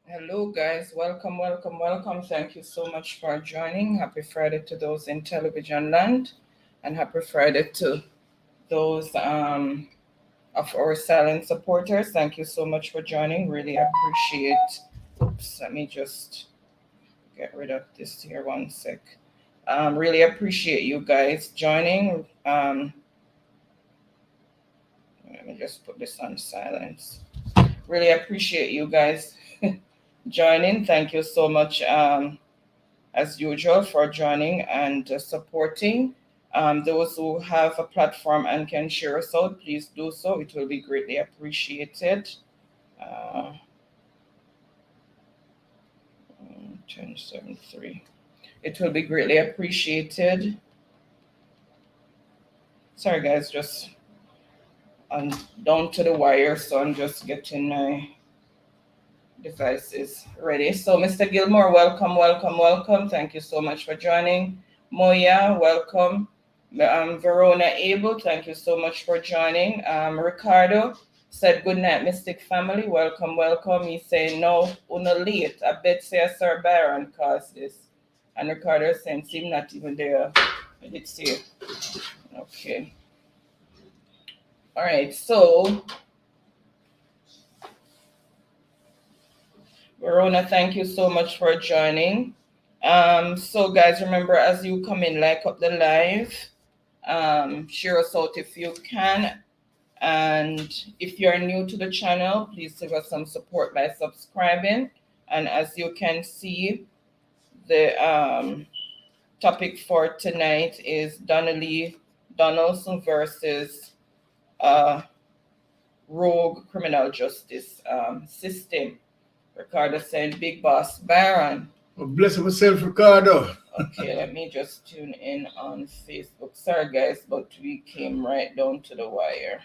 Hello, guys. Welcome, welcome, welcome. Thank you so much for joining. Happy Friday to those in television land, and happy Friday to those of our silent supporters. Thank you so much for joining. Really appreciate. Oops, let me just get rid of this here one sec. Really appreciate you guys joining. Let me just put this on silence. Really appreciate you guys joining. Thank you so much, as usual, for joining and supporting. Those who have a platform and can share us out, please do so. It will be greatly appreciated. Uh, 1073. It will be greatly appreciated. Sorry, guys, just I'm down to the wire, so I'm just getting my devices ready. So, Mr. Gilmore, welcome, welcome, welcome. Thank you so much for joining. Moya, welcome. Verona Abel, thank you so much for joining. Ricardo said, good night, Mystic family. Welcome, welcome. He saying, no, una late. I bet say Sir Baron caused this. And Ricardo saying, seem not even there. I did see it. Okay. All right, so Verona, thank you so much for joining. So guys, remember as you come in, like up the live, share us out if you can. And if you're new to the channel, please give us some support by subscribing. And as you can see, the topic for tonight is Donnalee Donaldson versus rogue criminal justice system. Ricardo saying, Big Boss Baron. Well, bless myself, Ricardo. Okay, let me just tune in on Facebook. Sorry, guys, but we came right down to the wire.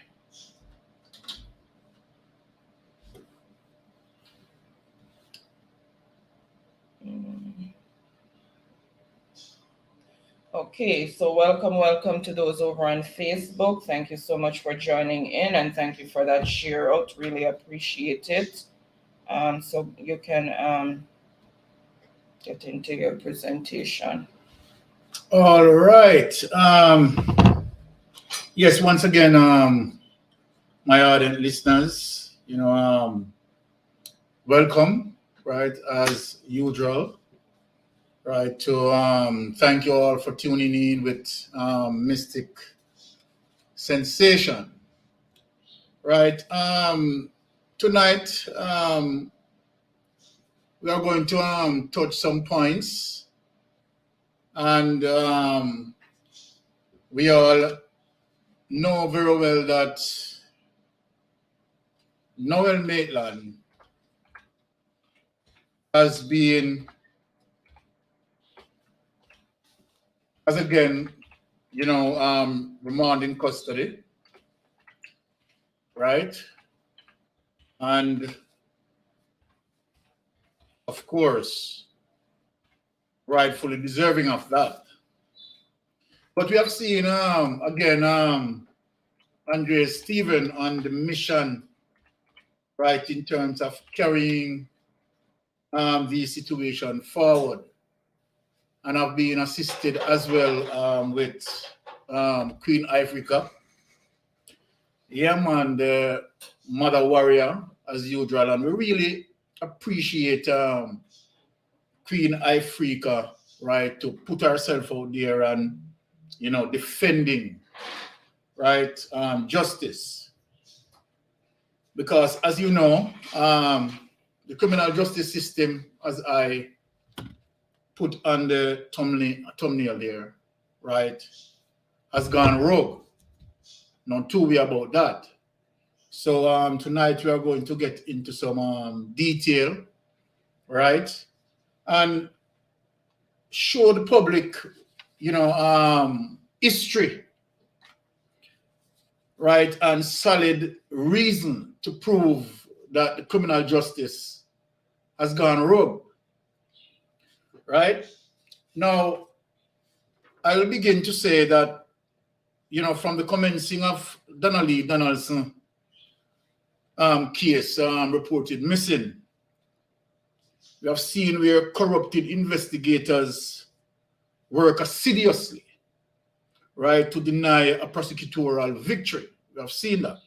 Okay, so welcome to those over on Facebook. Thank you so much for joining in, and thank you for that share out. Really appreciate it. So you can get into your presentation. All right. Yes, once again, my ardent listeners, welcome, right, as usual, right, to thank you all for tuning in with Mystic Sensation, right. Tonight, we are going to touch some points, and we all know very well that Noel Maitland has been, as again, remand in custody, right? And of course, rightfully deserving of that. But we have seen, again, Andre Stephen on the mission, right, in terms of carrying the situation forward. And I've been assisted as well with Queen Africa. Yeah, man, the mother warrior, as usual. And we really appreciate Queen Africa, right, to put herself out there and, defending, right, justice. Because as you know, the criminal justice system, as I put on the thumbnail there, right, has gone rogue. Not too worry about that. So tonight we are going to get into some detail, right, and show the public, history, right, and solid reason to prove that the criminal justice has gone rogue, right? Now, I will begin to say that, from the commencing of Donnalee Donaldson case reported missing, We have seen where corrupted investigators work assiduously, right, to deny a prosecutorial victory. We have seen that.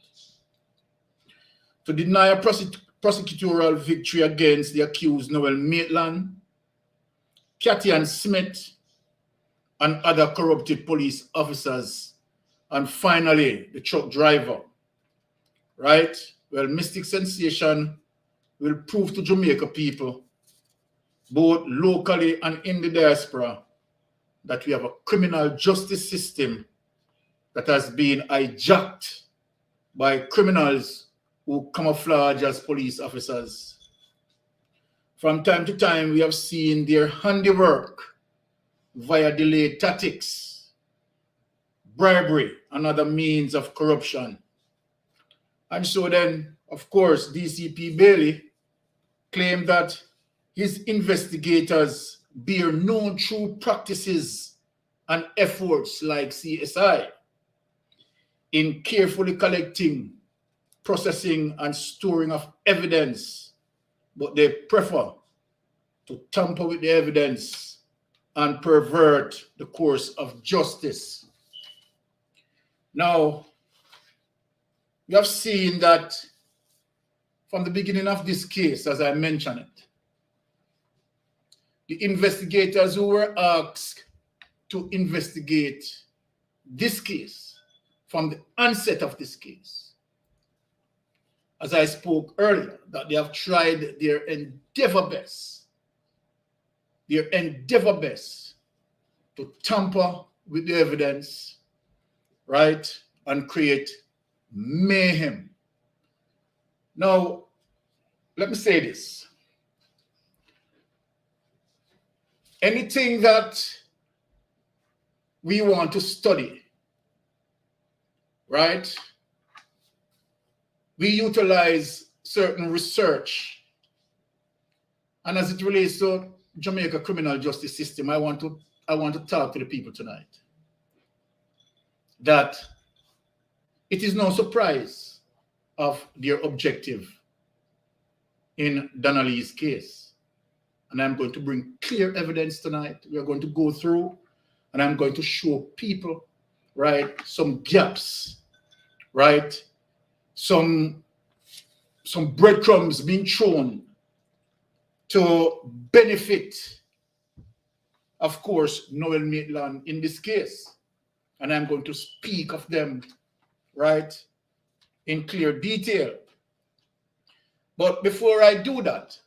To deny a prosecutorial victory against the accused Noel Maitland, Cathy Smith, and other corrupted police officers, and finally the truck driver, right? Well, Mystic Sensation will prove to Jamaica people, both locally and in the diaspora, that we have a criminal justice system that has been hijacked by criminals who camouflage as police officers. From time to time, we have seen their handiwork via delayed tactics, bribery, and other means of corruption. And so then, of course, DCP Bailey claimed that his investigators bear no true practices and efforts like CSI in carefully collecting, processing, and storing of evidence, but they prefer to tamper with the evidence and pervert the course of justice. Now, we have seen that from the beginning of this case, as I mentioned it, the investigators who were asked to investigate this case from the onset of this case, as I spoke earlier, that they have tried their endeavor best to tamper with the evidence, right, and create mayhem. Now, let me say this. Anything that we want to study, right, we utilize certain research. And as it relates to Jamaica criminal justice system, I want to talk to the people tonight that it is no surprise of their objective in Donnalee's case. And I'm going to bring clear evidence tonight. We are going to go through and I'm going to show people, right, some gaps, right, some breadcrumbs being thrown to benefit, of course, Noel Maitland in this case. And I'm going to speak of them, right, in clear detail. But before I do that,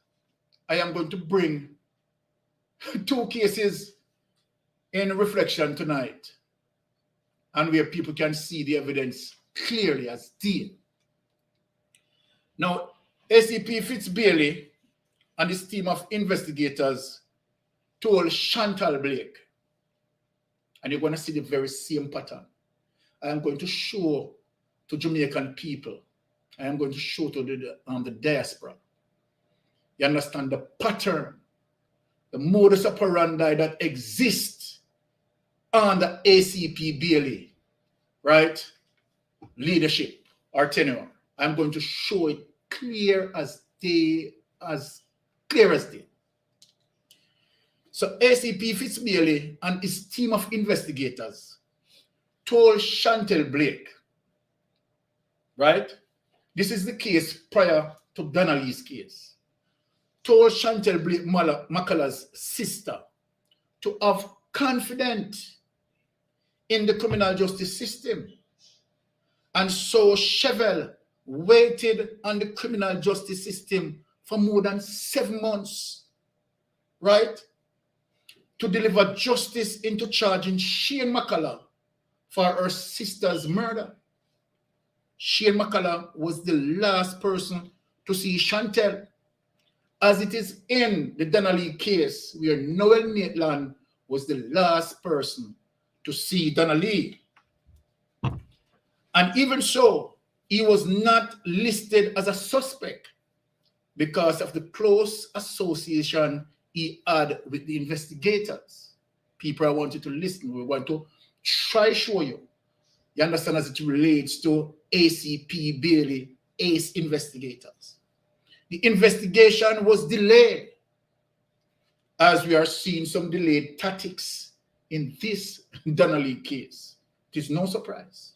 I am going to bring two cases in reflection tonight, and where people can see the evidence clearly as deal. Now, DCP Fitz Bailey and his team of investigators told Chantal Blake, and you're going to see the very same pattern. I am going to show to Jamaican people. I am going to show to the diaspora. You understand the pattern, the modus operandi that exists under ACP Bailey, right? Leadership or tenure. I'm going to show it clear as day, as clear as day. So ACP Fitz Bailey and his team of investigators told Chantal Blake, right? This is the case prior to Donnalee's case. Told Chantal Blake Makala's sister to have confidence in the criminal justice system. And so Chevelle waited on the criminal justice system for more than 7 months, right, to deliver justice into charging Shane Makala for her sister's murder. Shane Makala was the last person to see Chantal, as it is in the Donnalee case, where Noel Maitland was the last person to see Donnalee. And even so, he was not listed as a suspect because of the close association he had with the investigators. People, I want you to listen. We want to try show you. You understand, as it relates to ACP Bailey, ACE investigators. The investigation was delayed as we are seeing some delayed tactics in this Donnalee case. It is no surprise.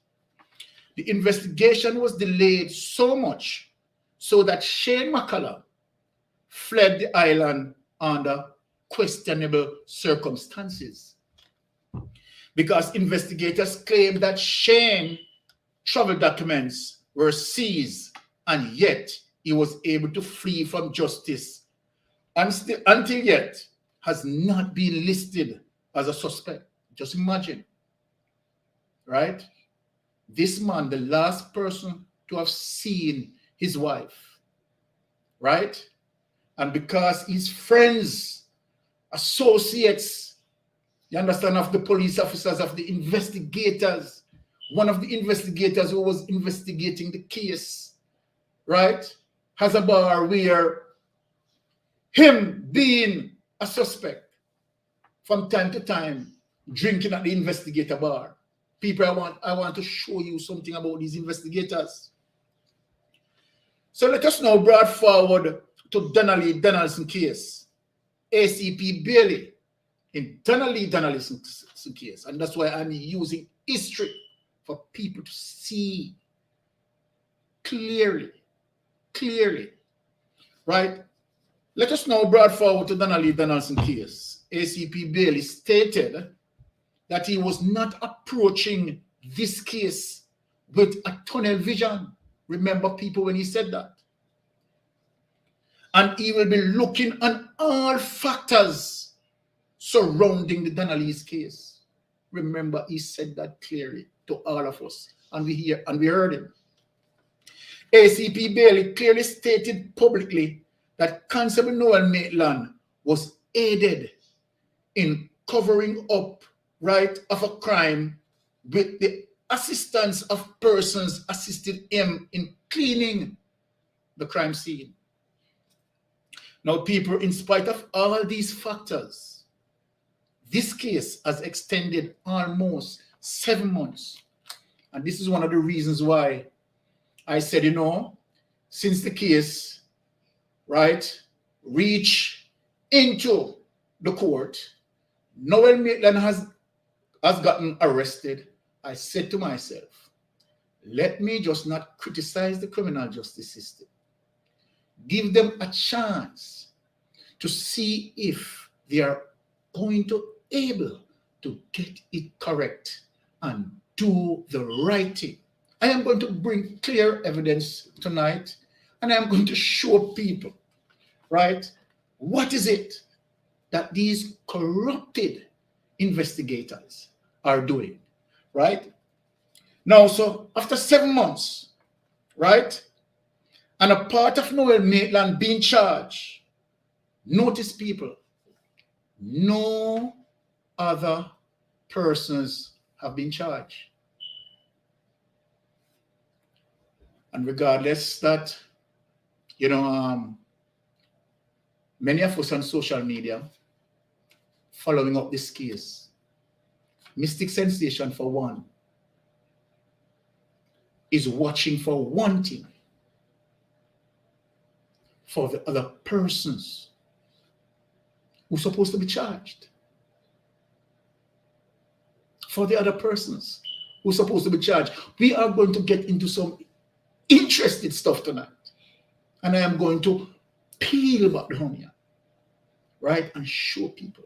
The investigation was delayed so much so that Shane McCullough fled the island under questionable circumstances, because investigators claimed that Shane's travel documents were seized, and yet he was able to flee from justice, and still, until yet, has not been listed as a suspect. Just imagine, right? This man, the last person to have seen his wife, right? And because his friends, associates, you understand, of the police officers, of the investigators, one of the investigators who was investigating the case, right, has a bar where him being a suspect from time to time, drinking at the investigator bar. People, I want to show you something about these investigators. So let us now bring forward to Donnalee Donaldson case. ACP Bailey in Donnalee Donaldson case. And that's why I'm using history for people to see clearly, right? Let us now bring forward to Donnalee Donaldson case. ACP Bailey stated that he was not approaching this case with a tunnel vision. Remember, people, when he said that. And he will be looking on all factors surrounding the Donnalee's case. Remember, he said that clearly to all of us, and we heard him. ACP Bailey clearly stated publicly that Constable Noel Maitland was aided in covering up, right, of a crime with the assistance of persons assisted him in cleaning the crime scene. Now, people, in spite of all these factors, this case has extended almost 7 months. And this is one of the reasons why I said, you know, since the case, right, reached into the court, Noel Maitland has gotten arrested. I said to myself, let me just not criticize the criminal justice system. Give them a chance to see if they are going to able to get it correct and do the right thing. I am going to bring clear evidence tonight, and I am going to show people, right, what is it that these corrupted investigators are doing, right? Now, so after 7 months, right, and a part of Noel Maitland being charged, notice, people, no other persons have been charged. And regardless that, you know, many of us on social media following up this case, Mystic Sensation for one, is watching for one thing, for the other persons who are supposed to be charged. For the other persons who are supposed to be charged. We are going to get into some interesting stuff tonight. And I am going to peel back the onion, right, and show people.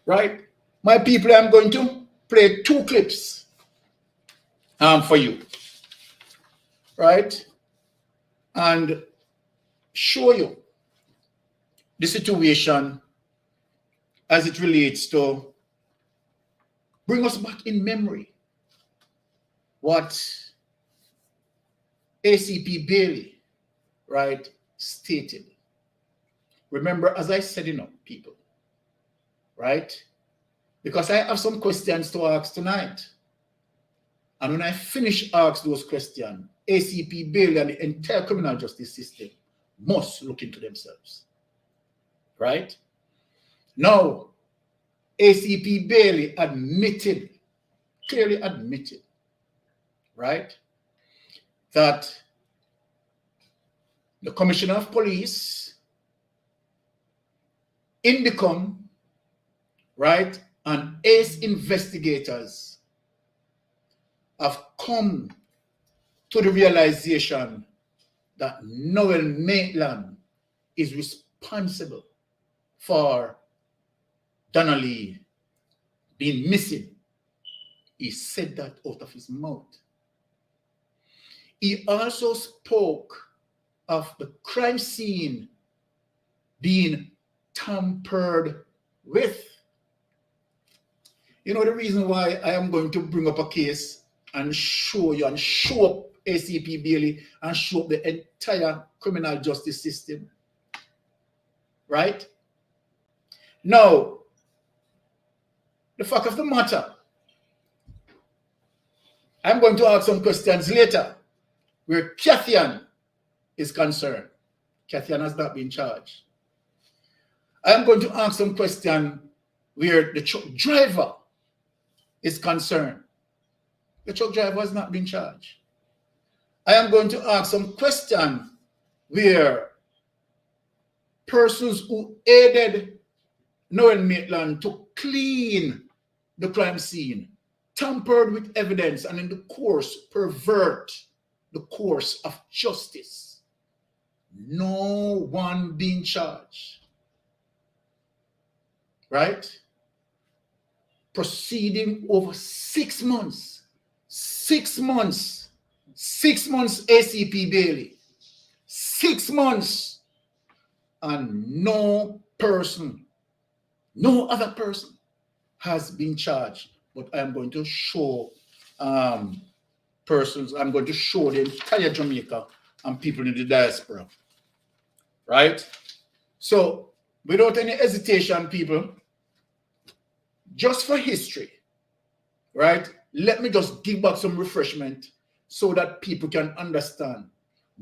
Right? My people, I'm going to play 2 clips for you. Right? And show you the situation as it relates to bring us back in memory what ACP Bailey, right, stated. Remember, as I said, you know, people, right? Because I have some questions to ask tonight. And when I finish ask those questions, ACP Bailey and the entire criminal justice system must look into themselves. Right? Now, ACP Bailey admitted, clearly admitted, right, that the Commissioner of Police Indicom, right, and ACE investigators have come to the realization that Noel Maitland is responsible for Donnalee being missing. He said that out of his mouth. He also spoke of the crime scene being tampered with. You know the reason why I am going to bring up a case and show you and show up ACP Bailey and show up the entire criminal justice system, right? Now, the fact of the matter, I'm going to ask some questions later where Kathian is concerned. Kathian has not been charged. I'm going to ask some questions where the truck driver is concerned. The truck driver has not been charged. I am going to ask some questions where persons who aided Noel Maitland to clean the crime scene, tampered with evidence, and in the course pervert the course of justice. No one being charged. Right? Proceeding over 6 months. 6 months. 6 months ACP Bailey. 6 months. And no person, no other person has been charged. But I'm going to show persons, I'm going to show the entire Jamaica and people in the diaspora. Right? So, without any hesitation, people, just for history, right? Let me just give back some refreshment so that people can understand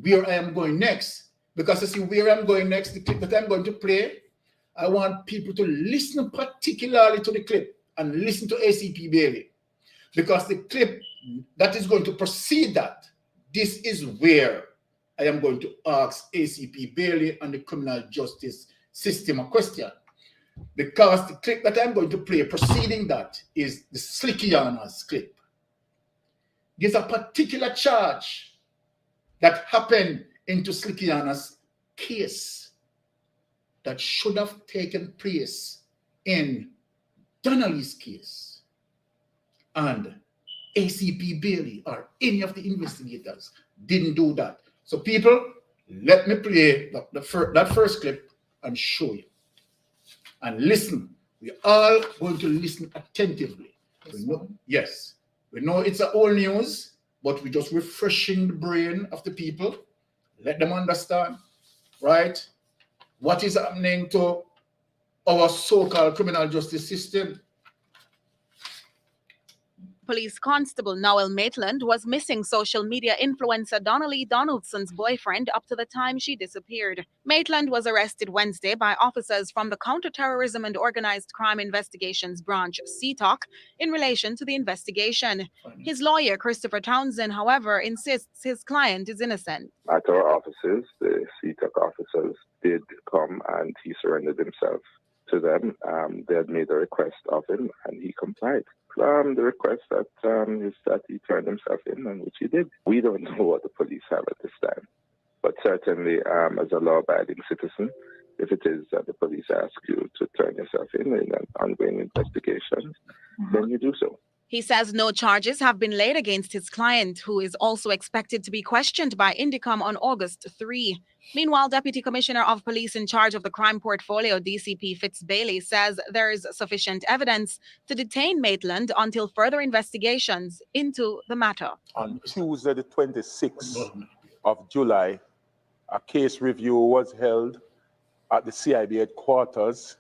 where I am going next. Because you see, where I'm going next, the clip that I'm going to play, I want people to listen particularly to the clip and listen to ACP Bailey. Because the clip that is going to precede that, this is where I am going to ask ACP Bailey and the criminal justice system a question. Because the clip that I'm going to play preceding that is the Slikiana's clip. There's a particular charge that happened into Slikiana's case that should have taken place in Donnalee's case. And ACP Bailey or any of the investigators didn't do that. So people, let me play that first clip and show you. And listen. We're all going to listen attentively. Yes. We know it's old news, but we're just refreshing the brain of the people. Let them understand, right? What is happening to our so-called criminal justice system. Police Constable Noel Maitland was missing social media influencer Donnalee Donaldson's boyfriend up to the time she disappeared. Maitland was arrested Wednesday by officers from the Counterterrorism and Organized Crime Investigations Branch, CTOC, in relation to the investigation. His lawyer, Christopher Townsend, however, insists his client is innocent. At our offices, the CTOC officers did come and he surrendered himself to them. They had made a request of him and he complied. The request that is that he turned himself in, and which he did. We don't know what the police have at this time, but certainly as a law-abiding citizen, if it is that the police ask you to turn yourself in an ongoing investigation, then you do so. He says no charges have been laid against his client, who is also expected to be questioned by Indicom on August 3. Meanwhile, Deputy Commissioner of Police in charge of the crime portfolio, DCP Fitz Bailey, says there is sufficient evidence to detain Maitland until further investigations into the matter. On Tuesday, the 26th of July, a case review was held at the CIB headquarters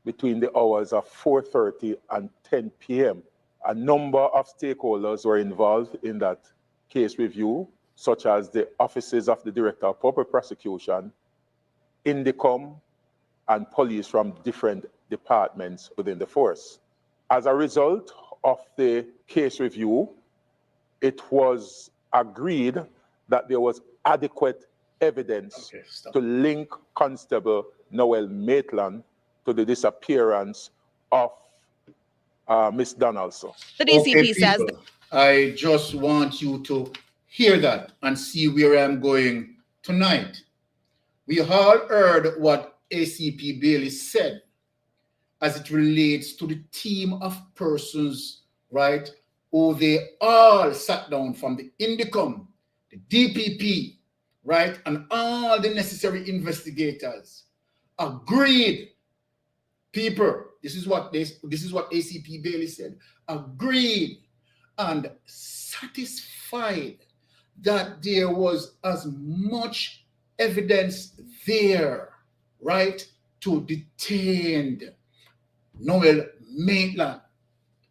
between the hours of 4:30 and 10 p.m. A number of stakeholders were involved in that case review, such as the offices of the Director of Public Prosecution, Indicom, and police from different departments within the force. As a result of the case review, it was agreed that there was adequate evidence to link Constable Noel Maitland to the disappearance of Miss Donaldson. The DCP Okay, says people, I just want you to hear that and see where I'm going tonight. We all heard what ACP Bailey said as it relates to the team of persons, right, who they all sat down from the INDICOM, the DPP, right, and all the necessary investigators agreed. People, this is what ACP Bailey said, agreed and satisfied that there was as much evidence there, right, to detain Noel Maitland,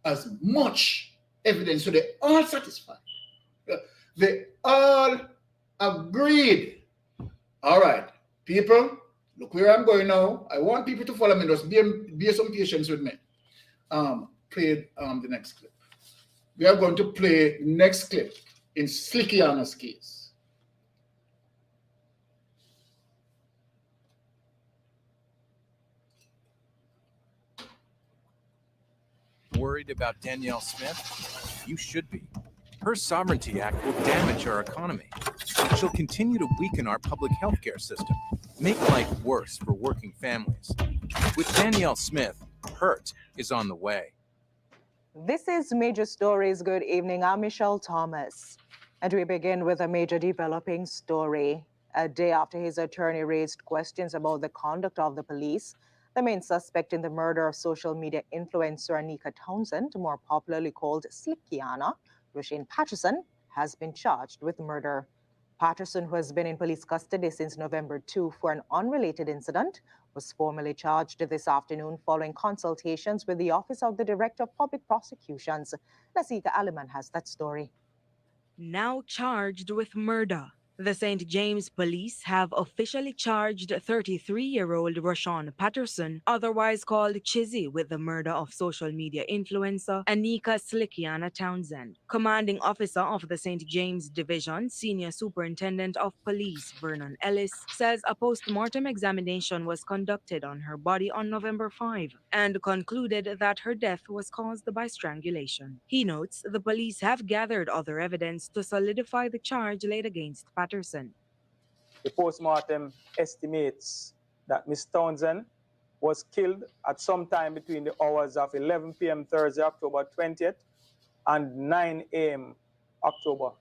as much evidence. So they all satisfied. They all agreed. All right, people, look where I'm going now. I want people to follow me. Just bear some patience with me. Play the next clip. We are going to play the next clip in Slikiana's case. Worried about Danielle Smith? You should be. Her Sovereignty Act will damage our economy. She'll continue to weaken our public health care system, make life worse for working families. With Danielle Smith, hurt is on the way. This is Major Stories. Good evening. I'm Michelle Thomas. And we begin with a major developing story. A day after his attorney raised questions about the conduct of the police, the main suspect in the murder of social media influencer Anika Townsend, more popularly called Slikiana, Roisin Patterson, has been charged with murder. Patterson, who has been in police custody since November 2 for an unrelated incident, was formally charged this afternoon following consultations with the Office of the Director of Public Prosecutions. Nasika Aliman has that story. Now charged with murder. The St. James Police have officially charged 33-year-old Roisin Patterson, otherwise called Chizzy, with the murder of social media influencer Anika Slikiana Townsend. Commanding Officer of the St. James Division, Senior Superintendent of Police Vernon Ellis, says a post-mortem examination was conducted on her body on November 5 and concluded that her death was caused by strangulation. He notes the police have gathered other evidence to solidify the charge laid against Patterson. The postmortem estimates that Ms. Townsend was killed at some time between the hours of 11 p.m. Thursday, October 20th, and 9 a.m. October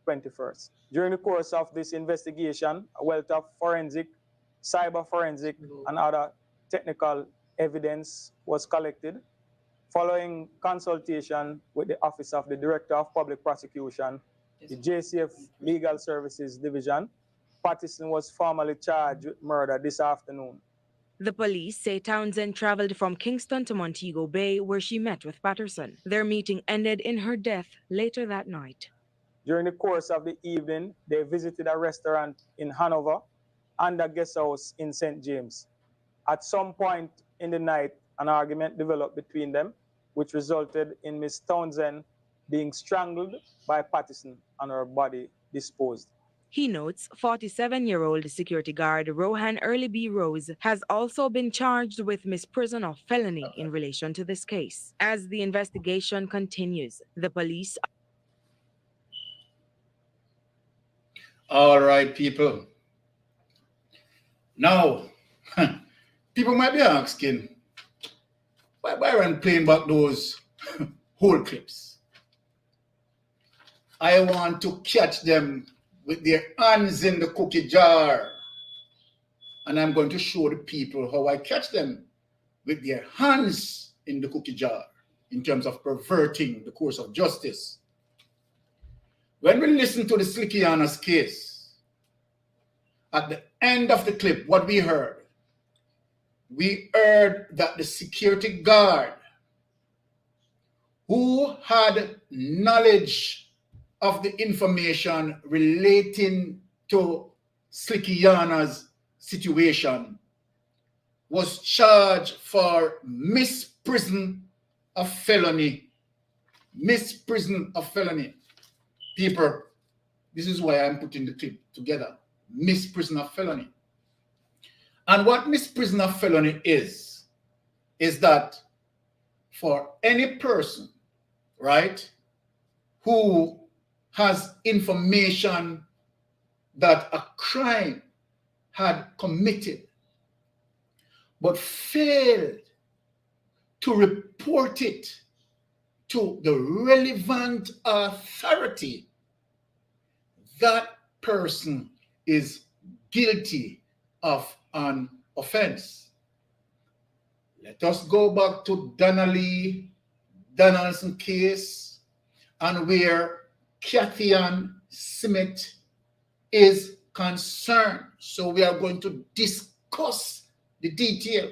21st. During the course of this investigation, a wealth of forensic, cyber forensic, and other technical evidence was collected. Following consultation with the Office of the Director of Public Prosecution, the JCF Legal Services Division, Patterson was formally charged with murder this afternoon. The police say Townsend traveled from Kingston to Montego Bay, where she met with Patterson. Their meeting ended in her death later that night. During the course of the evening, they visited a restaurant in Hanover and a guest house in St. James. At some point in the night, an argument developed between them, which resulted in Ms. Townsend being strangled by Patterson and her body disposed. He notes 47-year-old security guard Rohan Early B. Rose has also been charged with misprision of felony in relation to this case. As the investigation continues, the police... All right, people. Now, people might be asking, why Byron playing back those whole clips? I want to catch them with their hands in the cookie jar. And I'm going to show the people how I catch them with their hands in the cookie jar in terms of perverting the course of justice. When we listen to the Slikiana's case, at the end of the clip, what we heard that the security guard who had knowledge of the information relating to Slikiana's situation was charged for misprision of felony. Misprision of felony. People, this is why I'm putting the clip together. Misprision of felony. And what misprision of felony is, is that for any person, right, who has information that a crime had committed but failed to report it to the relevant authority, that person is guilty of an offense. Let us go back to Donnalee, Donaldson case, and where Cathy Ann Smith is concerned. So we are going to discuss the detail.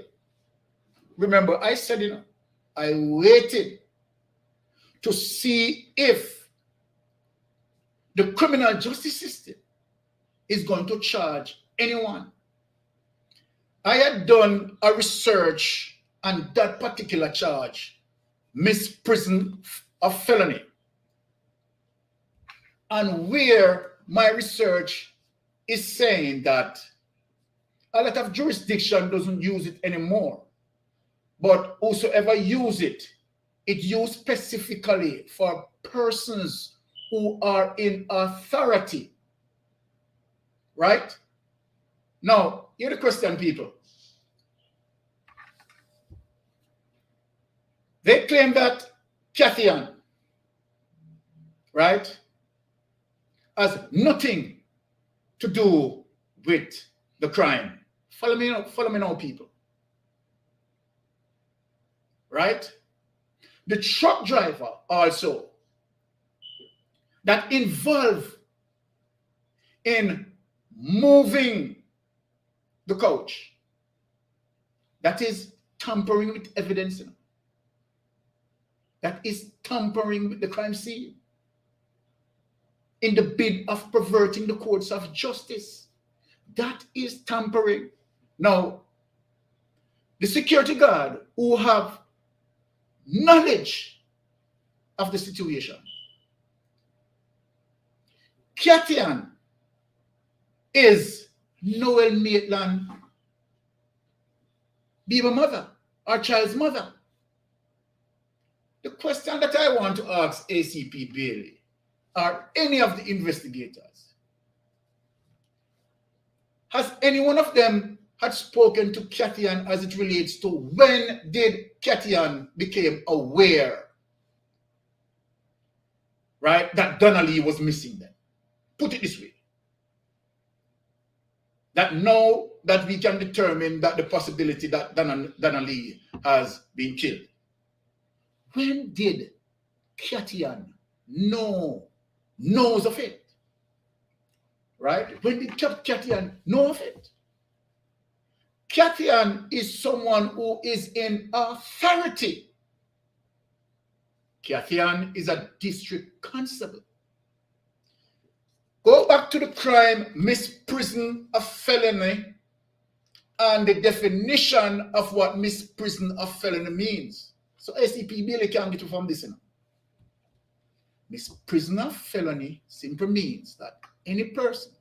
Remember, I said, I waited to see if the criminal justice system is going to charge anyone. I had done a research on that particular charge, misprision of felony, and where my research is saying that a lot of jurisdiction doesn't use it anymore, but whosoever use it, it used specifically for persons who are in authority, right? Now, here's the question, people. They claim that Cathy Ann, right, has nothing to do with the crime. Follow me now, people. Right? The truck driver also that involved in moving the coach, that is tampering with evidence. That is tampering with the crime scene in the bid of perverting the courts of justice. That is tampering. Now, the security guard who have knowledge of the situation, Cathy Ann is Noel Maitland baby mother, our child's mother. The question that I want to ask ACP Bailey or any of the investigators, has any one of them had spoken to Cathy Ann as it relates to when did Cathy Ann became aware, right, that Donnalee was missing them? Put it this way. That now that we can determine that the possibility that Donnalee has been killed. When did Cathy Ann knows of it? Right? When did Cathy Ann know of it? Cathy Ann is someone who is in authority. Cathy Ann is a district constable. Go back to the crime, misprision of felony, and the definition of what misprision of felony means. So ACP Bailey can get from this. Misprision of felony simply means that any person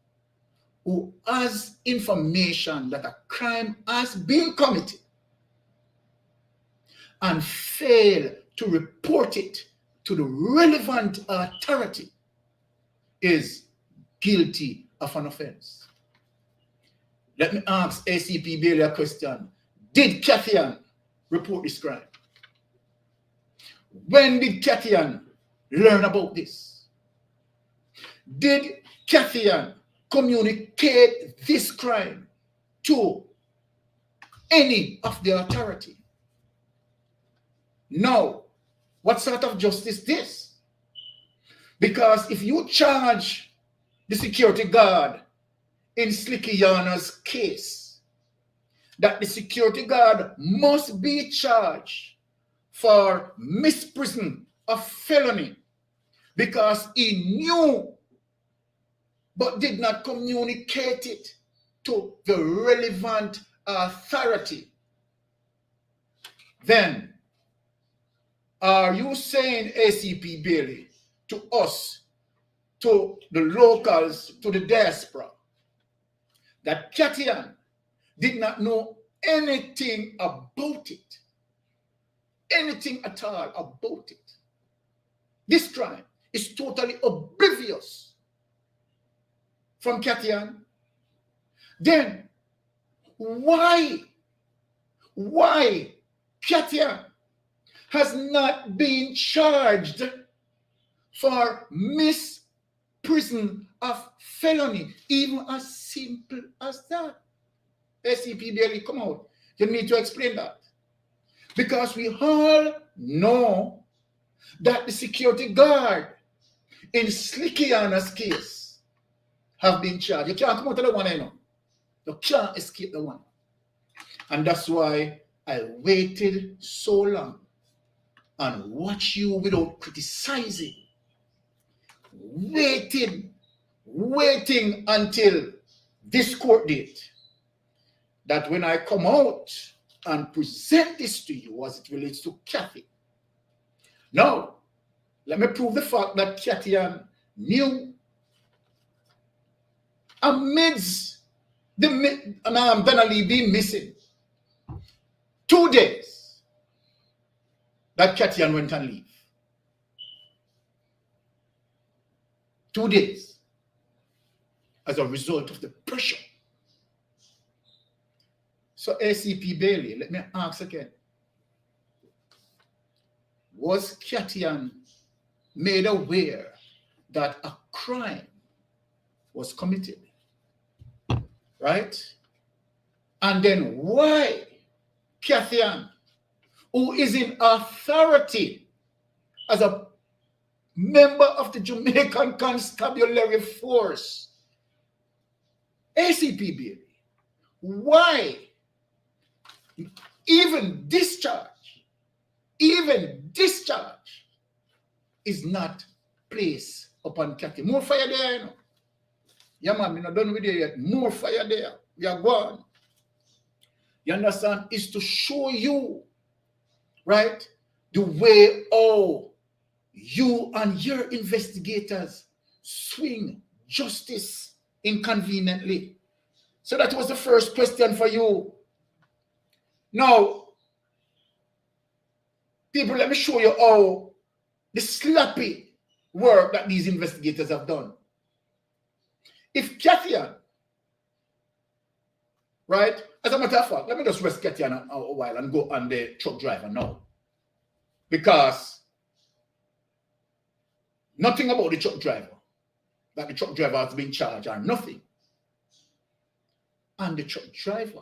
who has information that a crime has been committed and fail to report it to the relevant authority is guilty of an offense. Let me ask ACP Bailey a question. Did Cathy Ann report this crime? When did Cathy Ann learn about this? Did Cathy Ann communicate this crime to any of the authority? No. What sort of justice is this? Because if you charge the security guard in Slikiana's case, that the security guard must be charged for misprision of felony because he knew but did not communicate it to the relevant authority, then are you saying, ACP Bailey, to us, to the locals, to the diaspora, that Cathy Ann did not know anything about it anything at all about it. This crime is totally oblivious from Katian. Then why Katian has not been charged for misprision of felony, even as simple as that? DCP Bailey, come out. You need to explain that. Because we all know that the security guard in Slikiana's case have been charged. You can't come out of the one, you know. You can't escape the one. And that's why I waited so long and watch you without criticizing. Waiting until this court date, that when I come out and present this to you as it relates to Kathy. Now, let me prove the fact that Katian knew amidst the Donnalee being missing 2 days that Katian went on leave. 2 days as a result of the pressure. So DCP Bailey, let me ask again. Was Katian made aware that a crime was committed? Right? And then why Katian, who is in authority as a member of the Jamaican Constabulary Force, DCP Bailey, why even discharge is not placed upon Kathy? More fire there, you know. Yeah, man, we're not done with it yet. More fire there. We are gone. You understand? Is to show you, right, the way you and your investigators swing justice inconveniently. So that was the first question for you. Now, people, let me show you how the sloppy work that these investigators have done. If Katian, right, as a matter of fact, let me just rest Katian a while and go on the truck driver now. Because nothing about the truck driver, that the truck driver has been charged or nothing. And the truck driver,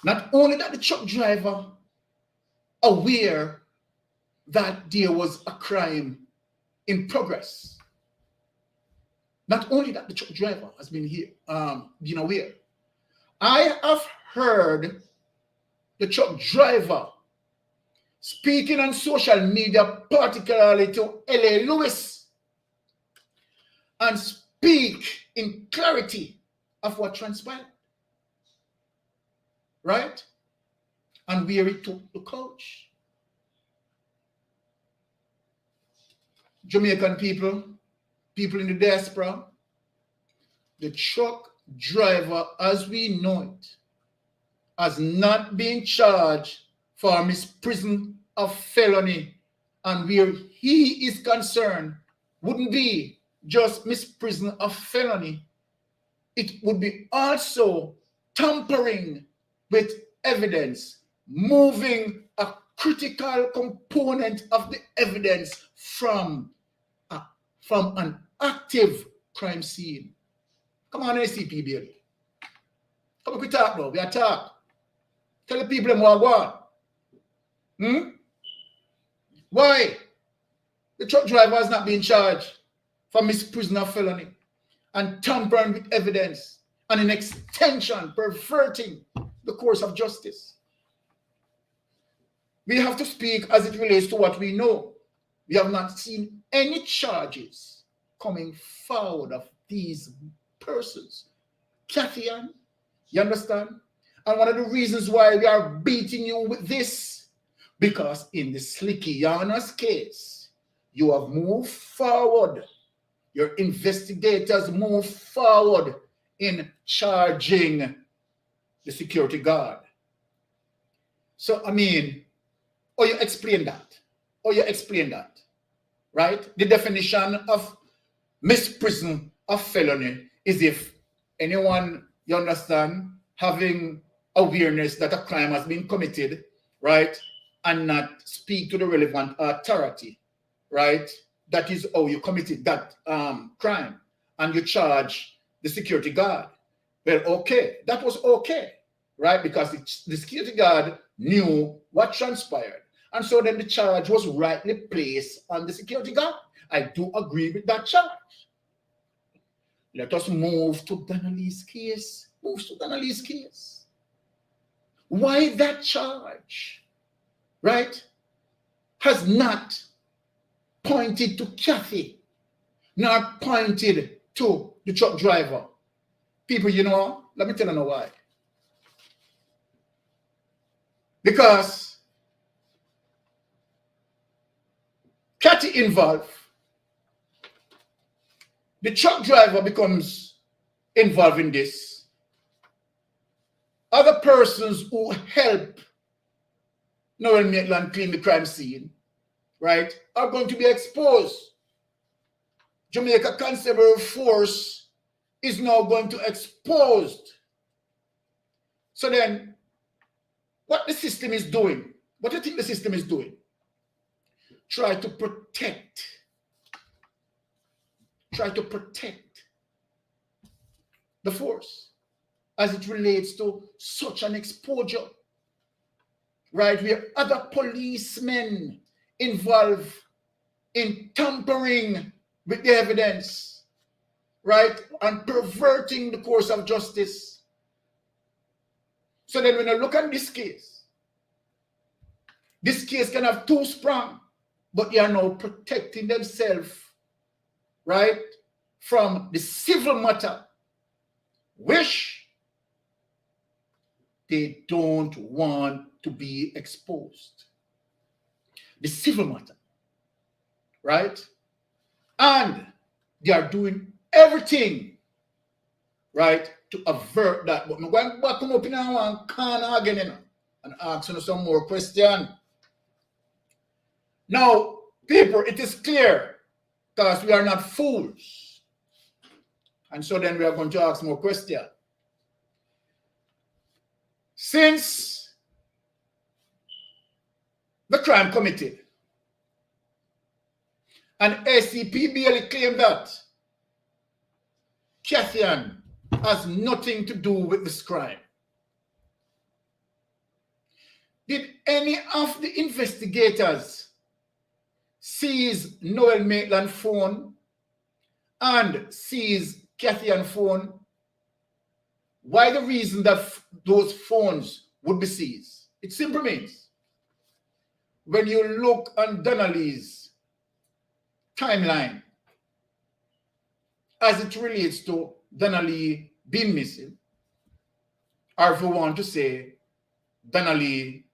not only that the truck driver aware that there was a crime in progress, not only that the truck driver has been here, been aware. I have heard the truck driver speaking on social media, particularly to L.A. Lewis, and speak in clarity of what transpired. Right? And where he took the coach. Jamaican people in the diaspora, the truck driver, as we know it, has not been charged for misprision of felony, and where he is concerned wouldn't be just misprision of felony, it would be also tampering with evidence, moving a critical component of the evidence from an active crime scene. Come on, DCP Bailey. Come on, we talk now. We are talk. Tell the people them what I want. Why the truck driver has not been charged for misprision of felony and tampering with evidence and in extension perverting the course of justice? We have to speak as it relates to what we know. We have not seen any charges coming forward of these persons. Kathian, you understand? And one of the reasons why we are beating you with this, because in the Slikiana's case, you have moved forward. Your investigators move forward in charging the security guard. So, I mean, Or you explain that. Or you explain that. Right? The definition of misprison of felony is if anyone, you understand, having awareness that a crime has been committed, right, and not speak to the relevant authority, right? That is how you committed that crime, and you charge the security guard. Well, okay, that was okay, right? Because the security guard knew what transpired. And so then the charge was rightly placed on the security guard. I do agree with that charge. Let us move to Donnalee case. Move to Donnalee case. Why that charge, right, has not pointed to Kathy, nor pointed to the truck driver? People, you know, let me tell you why. Because Kathy involved, the truck driver becomes involved in this. Other persons who help Noel Maitland clean the crime scene, right, are going to be exposed. Jamaica Constabulary Force is now going to exposed. So then, what the system is doing, what do you think the system is doing? Try to protect the force as it relates to such an exposure, right? Where other policemen involved in tampering with the evidence, right? And perverting the course of justice. So then when I look at this case can have two sprung, but they are now protecting themselves, right, from the civil matter, which they don't want to be exposed. The civil matter, right? And they are doing everything, right, to avert that. But I'm going back up in one corner again, you know, and ask you some more questions. Now, people, it is clear, because we are not fools. And so then we are going to ask more questions. Since the crime committed, and ACP Bailey claimed that Kathian has nothing to do with this crime, did any of the investigators seize Noel Maitland's phone and seize Kathian's phone? Why the reason that those phones would be seized? It simply means when you look on Donnalee's timeline as it relates to Donnalee being missing, or if we want to say Donnalee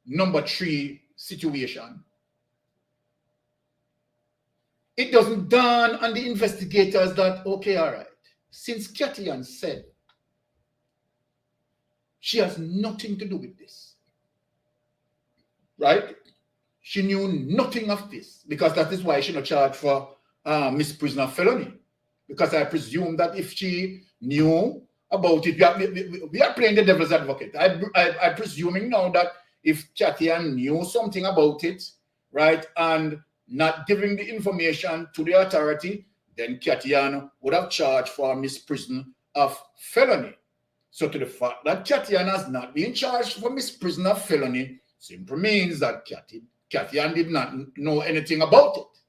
number 3 situation, it doesn't dawn on the investigators that, okay, all right, since Kathian said she has nothing to do with this, right? She knew nothing of this, because that is why she not charged for misprision of felony. Because I presume that if she knew about it, we are playing the devil's advocate. I'm presuming now that if Kathian knew something about it, right, and not giving the information to the authority, then Kathian would have charged for misprision of felony. So to the fact that Kathian has not been charged for misprision of felony simply means that Kathian did not know anything about it.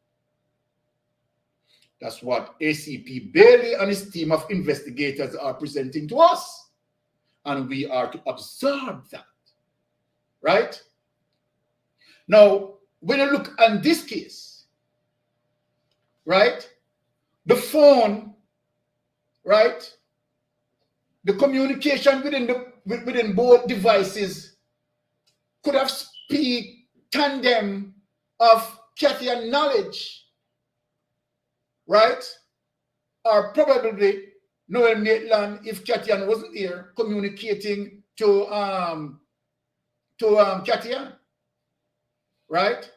That's what ACP Bailey and his team of investigators are presenting to us. And we are to observe that, right? Now, when you look at this case, right, the phone, right, the communication within both devices could have speak tandem of Kathian knowledge, right? Or probably Noel Maitland, if Kathian wasn't here, communicating to Kathian. right?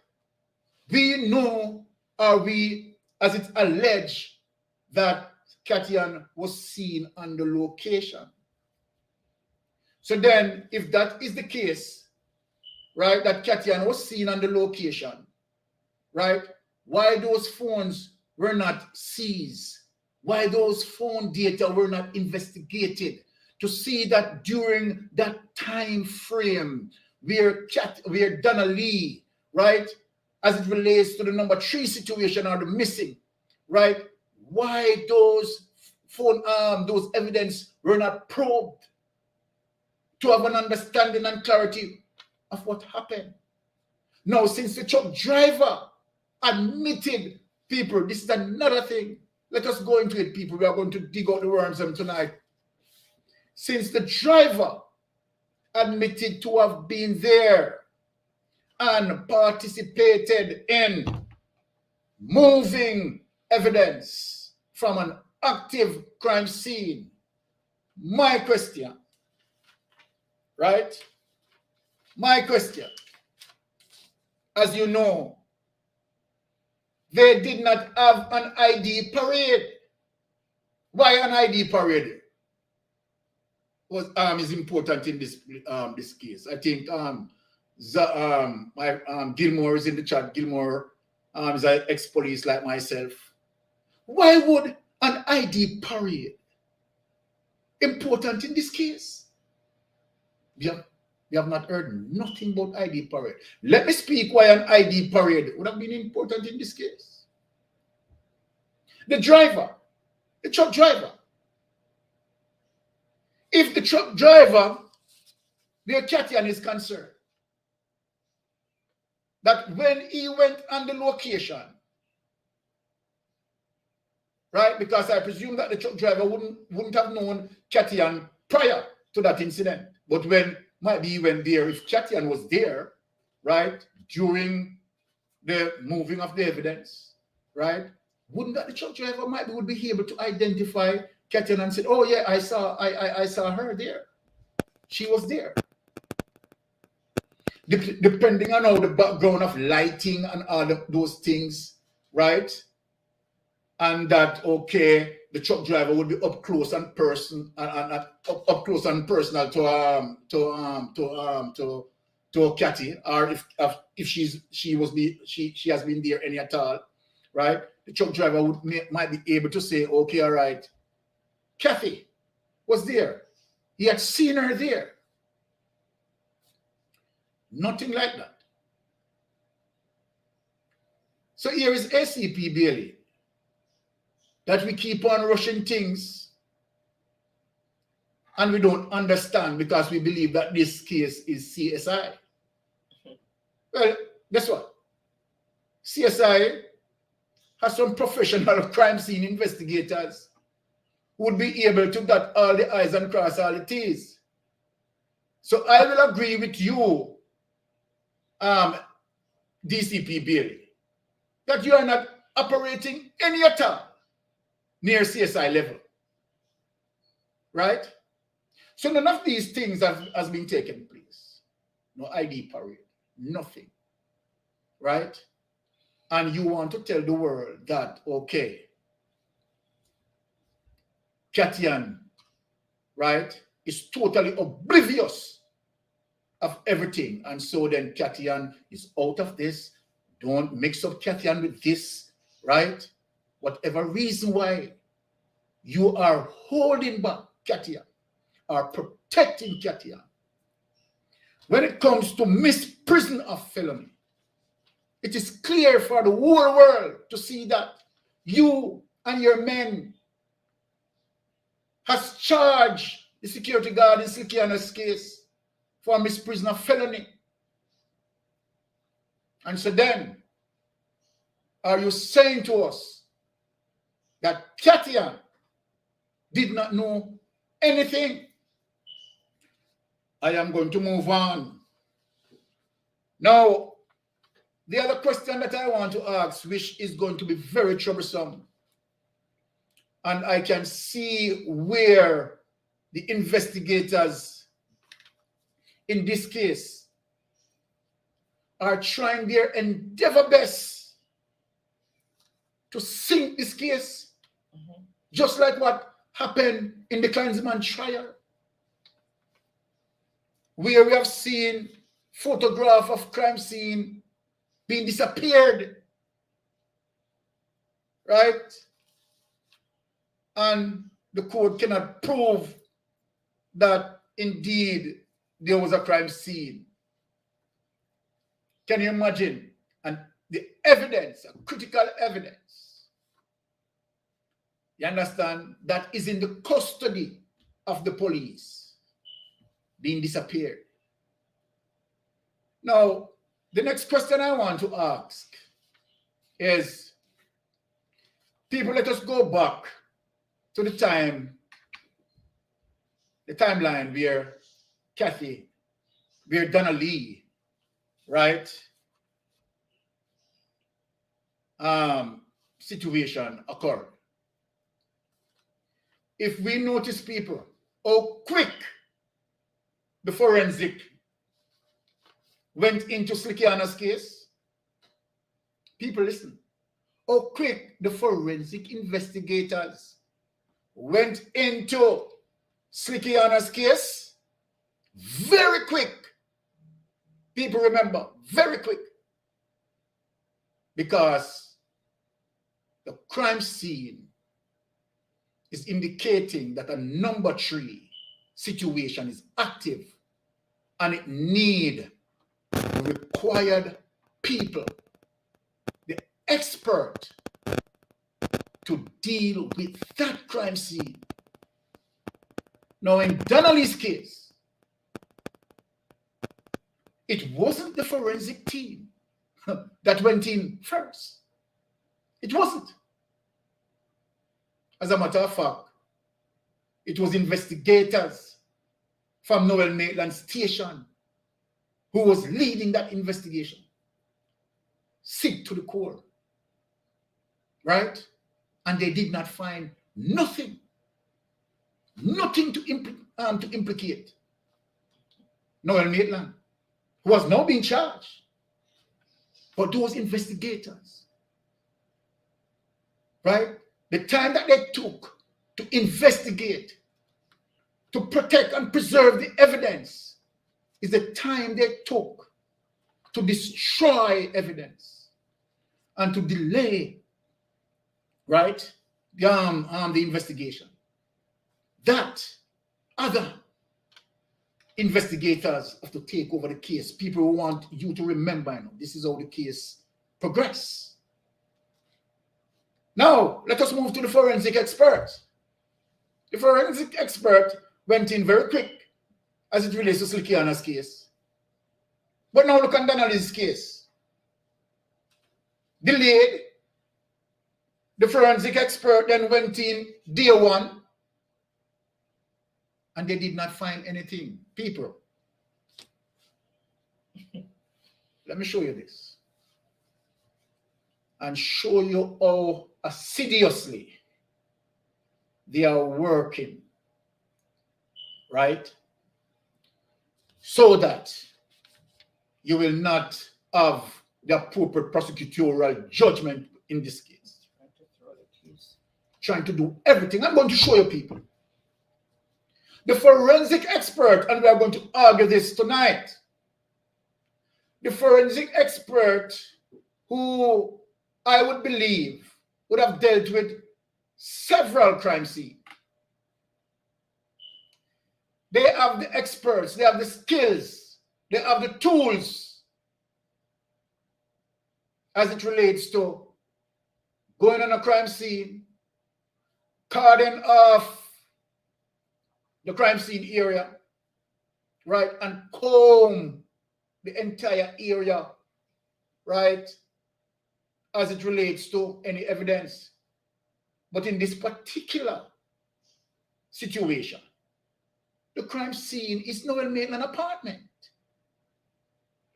We know, or we, as it's alleged, that Katian was seen on the location. So then, if that is the case, right, that Katian was seen on the location, right, why those phones were not seized? Why those phone data were not investigated to see that during that time frame where Donnalee, right, as it relates to the number 3 situation or the missing, right, why those phone those evidence were not probed to have an understanding and clarity of what happened. Now, since the truck driver admitted, people, this is another thing. Let us go into it, people. We are going to dig out the worms tonight. Since the driver admitted to have been there and participated in moving evidence from an active crime scene, my question, right? My question, as you know, they did not have an ID parade. Why an ID parade is important in this this case? I think Gilmore is in the chat. Gilmore is an ex-police like myself. Why would an ID parade important in this case? We have not heard nothing about ID parade. Let me speak why an ID parade would have been important in this case. The driver, the truck driver. If the truck driver, where Katian is concerned, that when he went on the location, right, because I presume that the truck driver wouldn't have known Katian prior to that incident, but when maybe he went there, if Katian was there, right, during the moving of the evidence, right, wouldn't that the truck driver would be able to identify Katian and say, oh yeah, I saw her there. She was there. Depending on how the background of lighting and all those things, right? And that, okay, the truck driver would be up close and personal to Kathy, or if she has been there any at all, right? The truck driver might be able to say, okay, all right, Kathy was there. He had seen her there. Nothing like that. So here is ACP Bailey, that we keep on rushing things and we don't understand because we believe that this case is CSI. Well, guess what? CSI has some professional crime scene investigators who would be able to dot all the I's and cross all the T's. So I will agree with you, DCP Bailey, that you are not operating any at all near CSI level, right? So none of these things has been taken place. No ID parade, nothing, right? And you want to tell the world that, okay, Katian, right, is totally oblivious of everything. And so then Katian is out of this. Don't mix up Katian with this, right? Whatever reason why you are holding back Katian or protecting Katian, when it comes to misprision of felony, it is clear for the whole world to see that you and your men has charged the security guard in Slikiana's case for misprision of felony. And so then, are you saying to us that Katian did not know anything? I am going to move on. Now, the other question that I want to ask, which is going to be very troublesome, and I can see where the investigators in this case are trying their endeavor best to sink this case, just like what happened in the Klansman trial, where we have seen photograph of crime scene being disappeared, right? And the court cannot prove that indeed there was a crime scene. Can you imagine? And the evidence, critical evidence, you understand, that is in the custody of the police being disappeared. Now, the next question I want to ask is, people, let us go back to the timeline where Kathy, where Donnalee, right, situation occurred. If we notice, people, how quick the forensic went into Slikiana's case, people, listen, how quick the forensic investigators went into Slikiana's case, very quick. People remember, very quick. Because the crime scene is indicating that a number 3 situation is active and it need the required people, the expert, to deal with that crime scene. Now, in Donnalee's case, it wasn't the forensic team that went in first. It wasn't. As a matter of fact, it was investigators from Noel Maitland Station who was leading that investigation. Sick to the core. Right? And they did not find nothing to implicate Noel Maitland, who was now being charged. But those investigators, right, the time that they took to investigate, to protect and preserve the evidence, is the time they took to destroy evidence and to delay, right, the investigation. That other investigators have to take over the case. People want you to remember, you know, this is how the case progressed. Now, let us move to the forensic expert. The forensic expert went in very quick as it relates to Slikiana's case. But now look at Donnalee's case. Delayed. The forensic expert then went in day 1. And they did not find anything. People, let me show you this. And show you how assiduously they are working, right? So that you will not have the appropriate prosecutorial judgment in this case. Trying to do everything. I'm going to show you, people. The forensic expert, and we are going to argue this tonight. The forensic expert who I would believe would have dealt with several crime scenes. They have the experts, they have the skills, they have the tools as it relates to going on a crime scene, carding off the crime scene area, right, and comb the entire area, right, as it relates to any evidence. But in this particular situation, the crime scene is Noel Maitland apartment.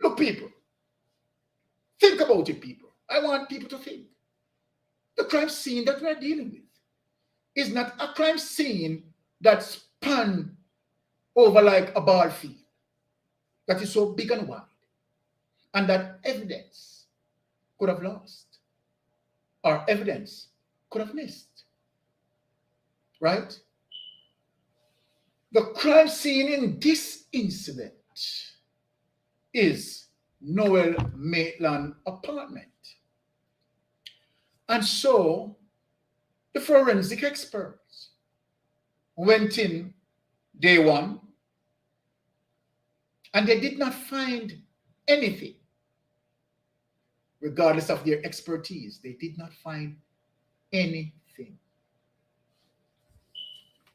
Look, people, think about it, people. I want people to think. The crime scene that we're dealing with is not a crime scene that's span over like a ball field that is so big and wide. and that evidence could have lost or evidence could have missed, right? The crime scene in this incident is Noel Maitland's apartment. And so the forensic experts went in day one and they did not find anything. Regardless of their expertise, they did not find anything.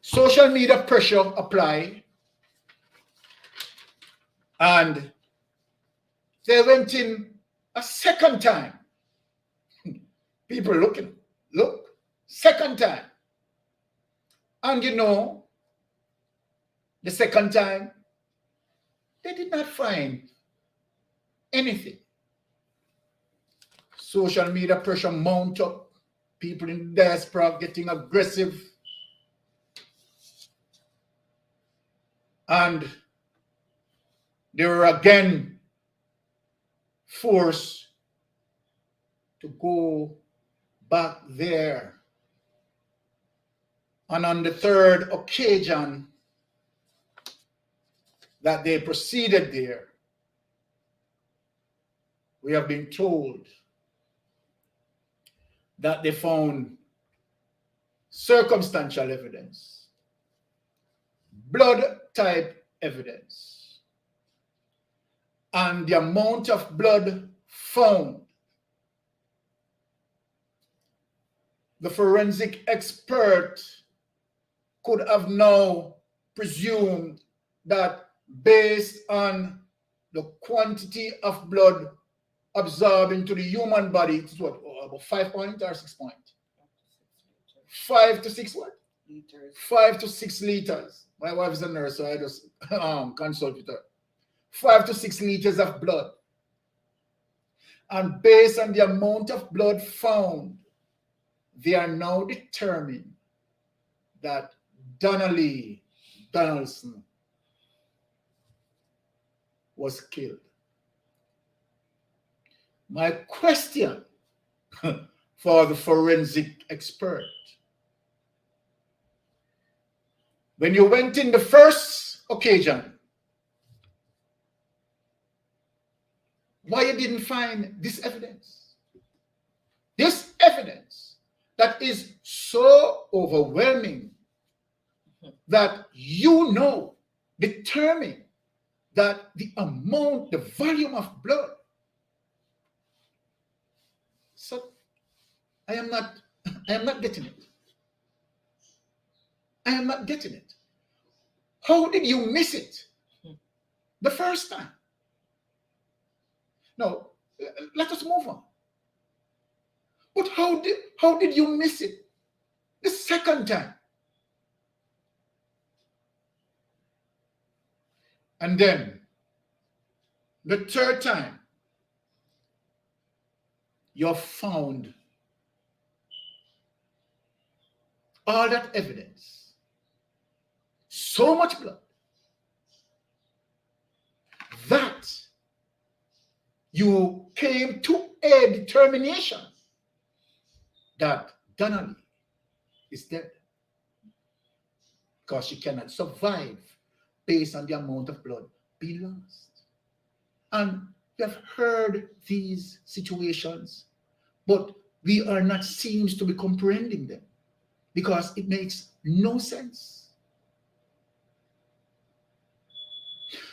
Social media pressure applied, and they went in a second time. People looking, look, second time. And you know, the second time, they did not find anything. Social media pressure mount up, people in the diaspora getting aggressive. And they were again forced to go back there. And on the third occasion that they proceeded there, we have been told that they found circumstantial evidence, blood type evidence, and the amount of blood found. The forensic expert could have now presumed that based on the quantity of blood absorbed into the human body, it's what, about 5 points or 6 points? 5 to 6 what? Liters. 5 to 6 liters. My wife is a nurse, so I just consult with her. 5 to 6 liters of blood. And based on the amount of blood found, they are now determined that Donnalee Donaldson was killed. My question for the forensic expert: when you went in the first occasion, why you didn't find this evidence? This evidence that is so overwhelming that you know, determine that the amount, the volume of blood. So I am not getting it. I am not getting it. How did you miss it the first time? No, let us move on. But how did you miss it the second time? And then the third time, you found all that evidence, so much blood, that you came to a determination that Donnalee is dead because she cannot survive based on the amount of blood being lost. And we have heard these situations, but we are not seems to be comprehending them because it makes no sense.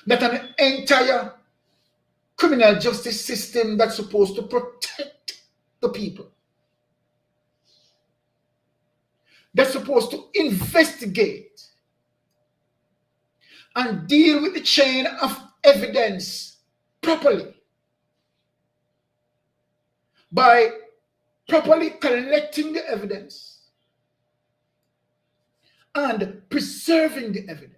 That an entire criminal justice system that's supposed to protect the people, that's supposed to investigate and deal with the chain of evidence properly, by properly collecting the evidence and preserving the evidence.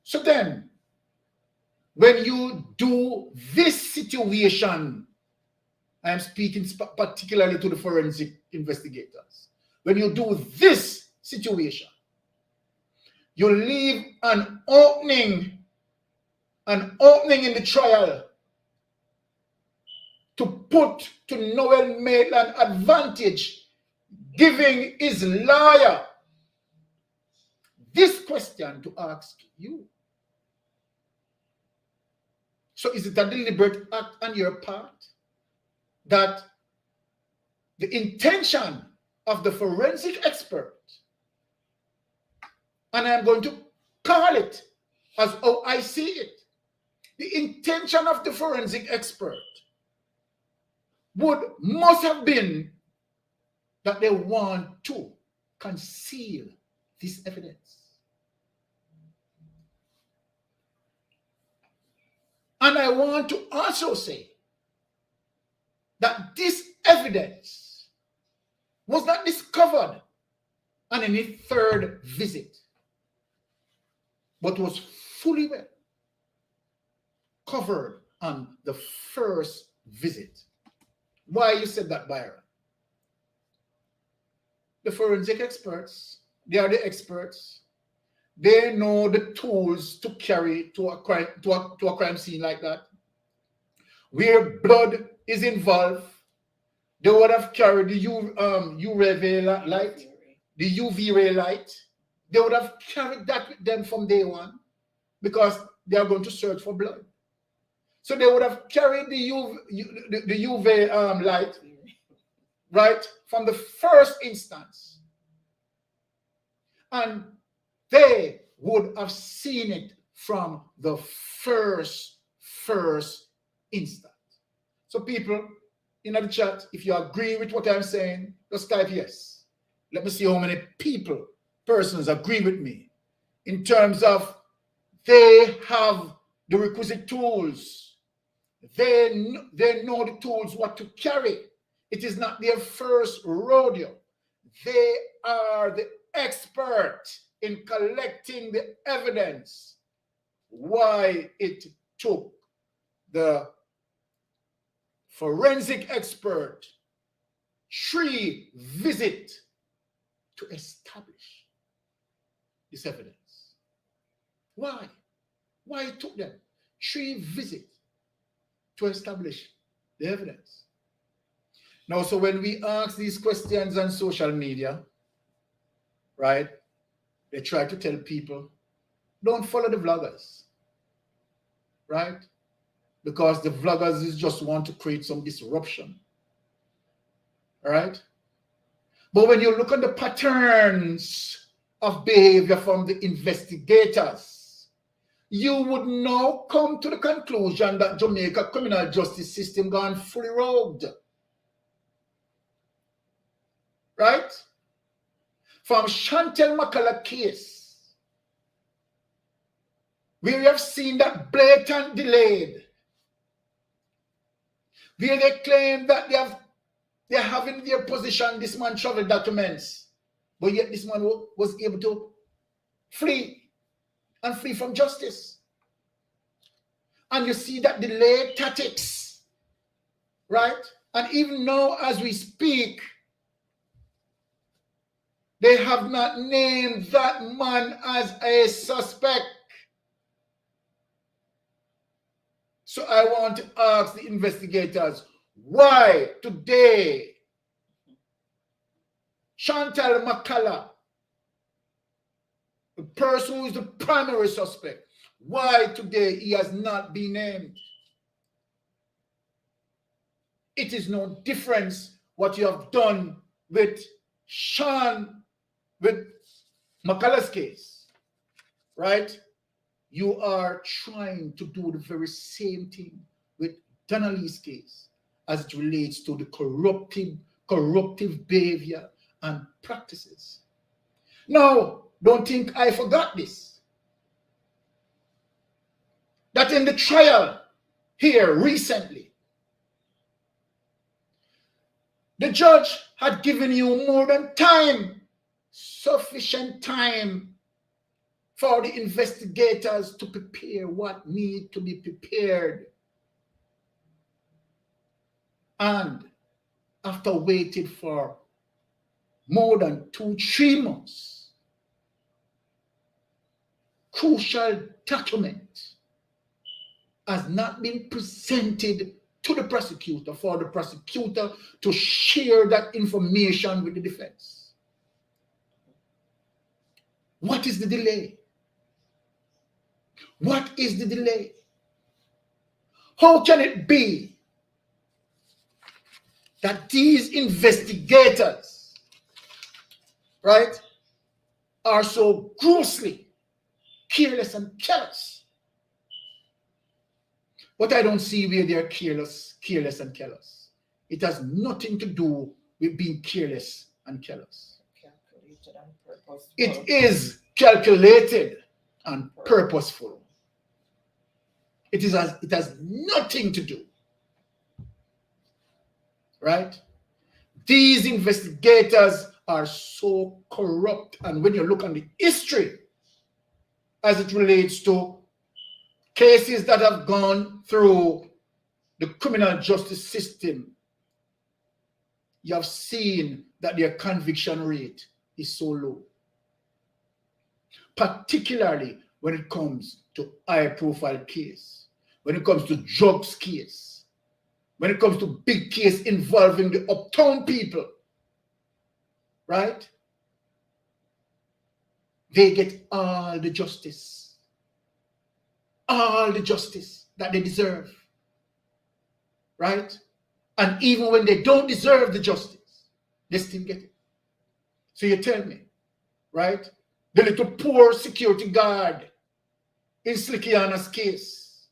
So then, when you do this situation, I am speaking particularly to the forensic investigators, when you do this situation, you leave an opening an opening in the trial to put to Noel Maitland advantage, giving his lawyer this question to ask you. So is it a deliberate act on your part that the intention of the forensic expert, and I'm going to call it as how I see it, the intention of the forensic expert must have been that they want to conceal this evidence. And I want to also say that this evidence was not discovered on any third visit, but was fully well covered on the first visit. Why you said that, Byron? The forensic experts, they are the experts. They know the tools to carry to a crime scene like that. Where blood is involved, they would have carried the UV light, the UV ray light. They would have carried that with them from day one because they are going to search for blood. So they would have carried the UV light, right, from the first instance. And they would have seen it from the first instant. So people in the chat, if you agree with what I'm saying, just type yes. Let me see how many persons agree with me in terms of they have the requisite tools. They know the tools, what to carry. It is not their first rodeo. They are the expert in collecting the evidence. Why it took the forensic expert 3 visits to establish this evidence. Why? Why it took them 3 visits to establish the evidence? Now, so when we ask these questions on social media, right, they try to tell people, don't follow the vloggers, right? Because the vloggers just want to create some disruption, right? But when you look at the patterns of behavior from the investigators, you would now come to the conclusion that Jamaica criminal justice system gone fully rogued, right? From Chantel McCullough case, where we have seen that blatant delayed, where they claim that they have in their possession this man travel documents, but yet this man was able to flee from justice. And you see that delayed tactics, right? And even now as we speak, they have not named that man as a suspect. So I want to ask the investigators, why today Chantal McCullough, the person who is the primary suspect, why today he has not been named? It is no difference what you have done with McCullough's case, right? You are trying to do the very same thing with Donnalee's case as it relates to the corruptive behavior and practices. Now, don't think I forgot this. That in the trial here recently, the judge had given you more than time, sufficient time for the investigators to prepare what need to be prepared. And after waiting for more than 2-3 months, crucial document has not been presented to the prosecutor for the prosecutor to share that information with the defense. What is the delay? What is the delay? How can it be that these investigators, right, are so grossly careless and callous? But I don't see where they are careless and callous. It has nothing to do with being careless and callous. Calculated and purposeful. It is calculated and purposeful. It has nothing to do, right? These investigators are so corrupt, and when you look on the history as it relates to cases that have gone through the criminal justice system, you have seen that their conviction rate is so low, particularly when it comes to high-profile case, when it comes to drugs case, when it comes to big case involving the uptown people, right? They get all the justice that they deserve, right? And even when they don't deserve the justice, they still get it. So you tell me, right? The little poor security guard in Slikiana's case,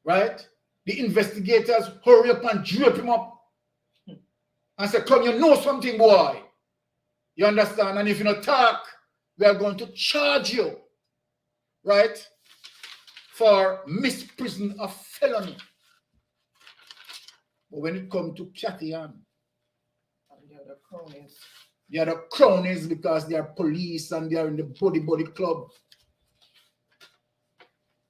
right? The investigators hurry up and drape him up and say, come, you know something, boy. You understand? And if you don't talk, we are going to charge you, right, for misprision of felony. But when it comes to Cathy Ann, they are the cronies because they are police and they are in the body club.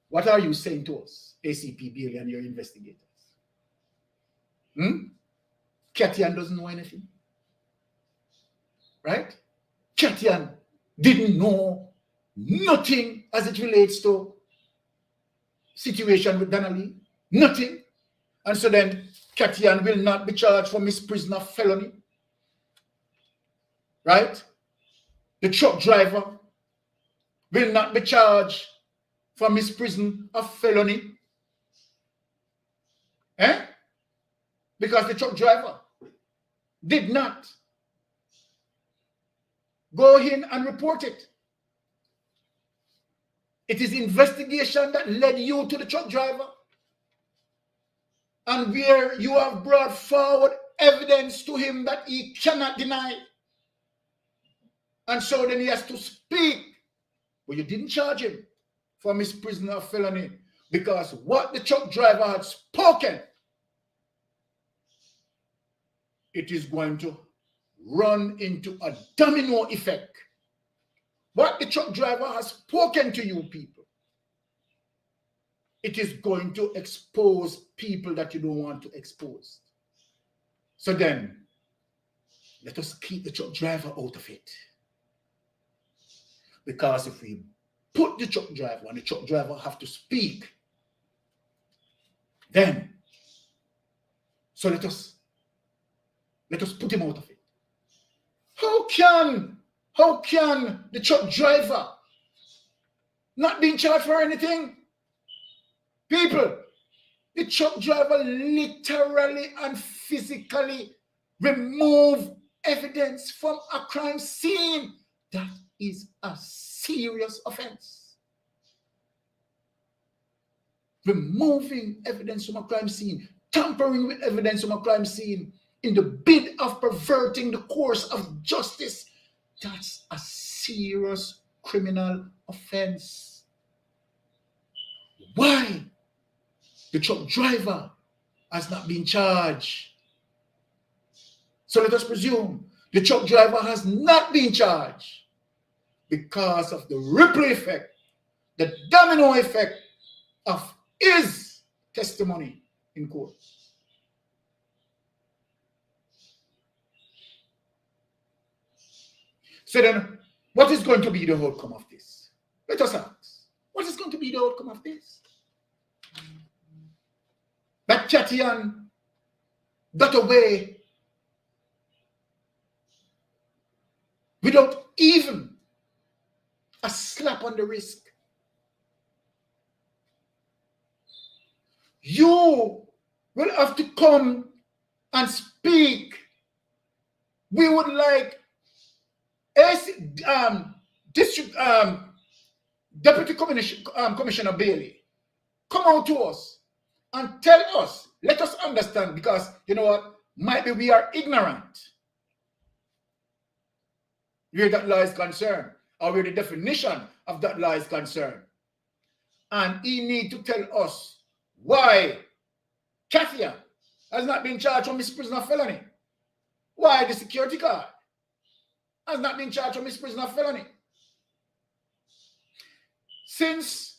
What are you saying to us, ACP Bailey and your investigators? Cathy Ann doesn't know anything, right? Cathy Ann didn't know nothing as it relates to situation with Donnalee, nothing. And so then Cathy Ann will not be charged for misprision of felony, right? The truck driver will not be charged for misprision of felony, because the truck driver did not go in and report it. It is investigation that led you to the truck driver, and where you have brought forward evidence to him that he cannot deny. And so then he has to speak. But you didn't charge him for misprision of felony, because what the truck driver had spoken, it is going to run into a domino effect. What the truck driver has spoken to you people, it is going to expose people that you don't want to expose. So then, let us keep the truck driver out of it. Because if we put the truck driver and the truck driver have to speak, then, so let us put him out of it. How can the truck driver not be in charge for anything? People, the truck driver literally and physically remove evidence from a crime scene. That is a serious offense. Removing evidence from a crime scene, tampering with evidence from a crime scene in the bid of perverting the course of justice, that's a serious criminal offense. Why? The truck driver has not been charged. So let us presume the truck driver has not been charged because of the ripple effect, the domino effect of his testimony in court. So then, what is going to be the outcome of this? Let us ask. What is going to be the outcome of this? that Chatian got away without even a slap on the wrist. You will have to come and speak. We would like District Deputy Commissioner Bailey, come out to us and tell us, let us understand, because you know what, might be we are ignorant where that law is concerned, or where the definition of that law is concerned. And he need to tell us why Kathia has not been charged with misprision of felony. Why the security guard has not been charged with misprision of felony. Since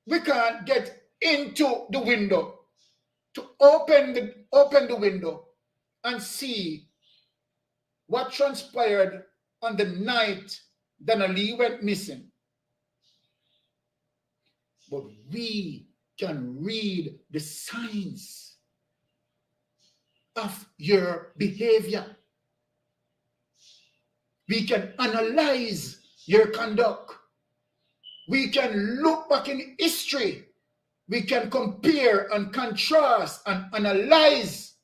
we can't get into the window, to open the window and see what transpired on the night Donnalee went missing. But we can read the signs of your behavior. We can analyze your conduct. We can look back in history. We can compare and contrast and analyze.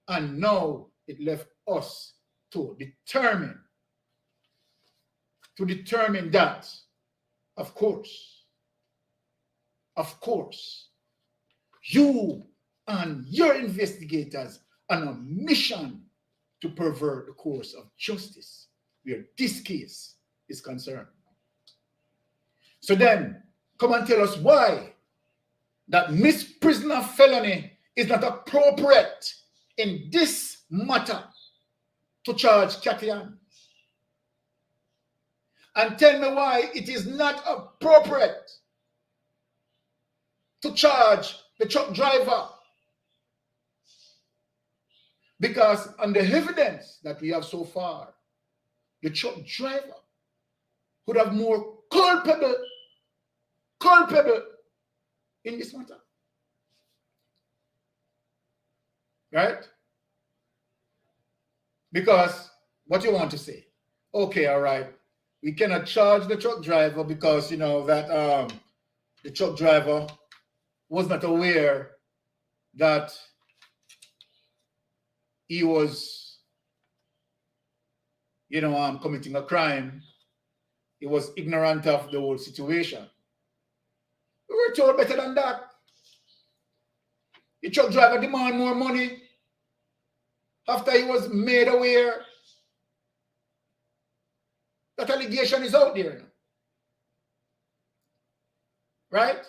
And now it left us to determine that, of course, you and your investigators are on a mission to pervert the course of justice where this case is concerned. So then, come and tell us why that misprision of felony is not appropriate in this matter to charge Kathian. And tell me why it is not appropriate to charge the truck driver. Because on the evidence that we have so far, the truck driver could have more culpable in this matter. Right? Because what you want to say, okay, all right, we cannot charge the truck driver because you know that the truck driver was not aware that he was, committing a crime. He was ignorant of the whole situation. We were told better than that. The truck driver demanded more money after he was made aware that allegation is out there. Right?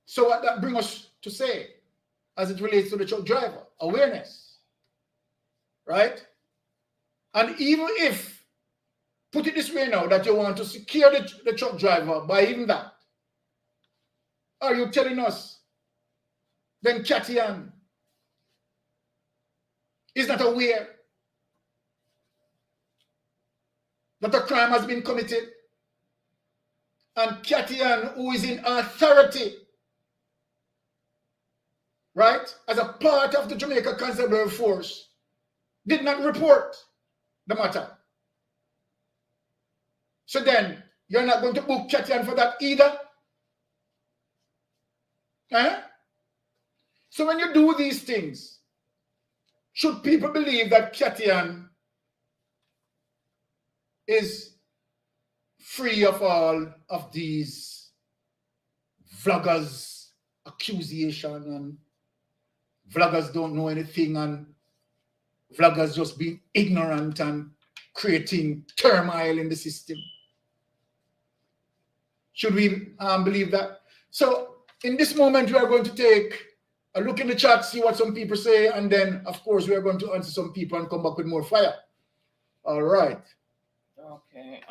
So what that brings us to say, as it relates to the truck driver, awareness. Right? And even if, put it this way now, that you want to secure the truck driver by even that, are you telling us then Kathian is not aware that a crime has been committed? And Kathian, who is in authority, right, as a part of the Jamaica Constabulary Force, did not report the matter. So then, you're not going to book Kathian for that either? So when you do these things, should people believe that Kathian is free of all of these vloggers' accusation and vloggers don't know anything and vloggers just being ignorant and creating turmoil in the system? Should we believe that? So in this moment, we are going to take a look in the chat, see what some people say, and then, of course, we are going to answer some people and come back with more fire. All right. Okay.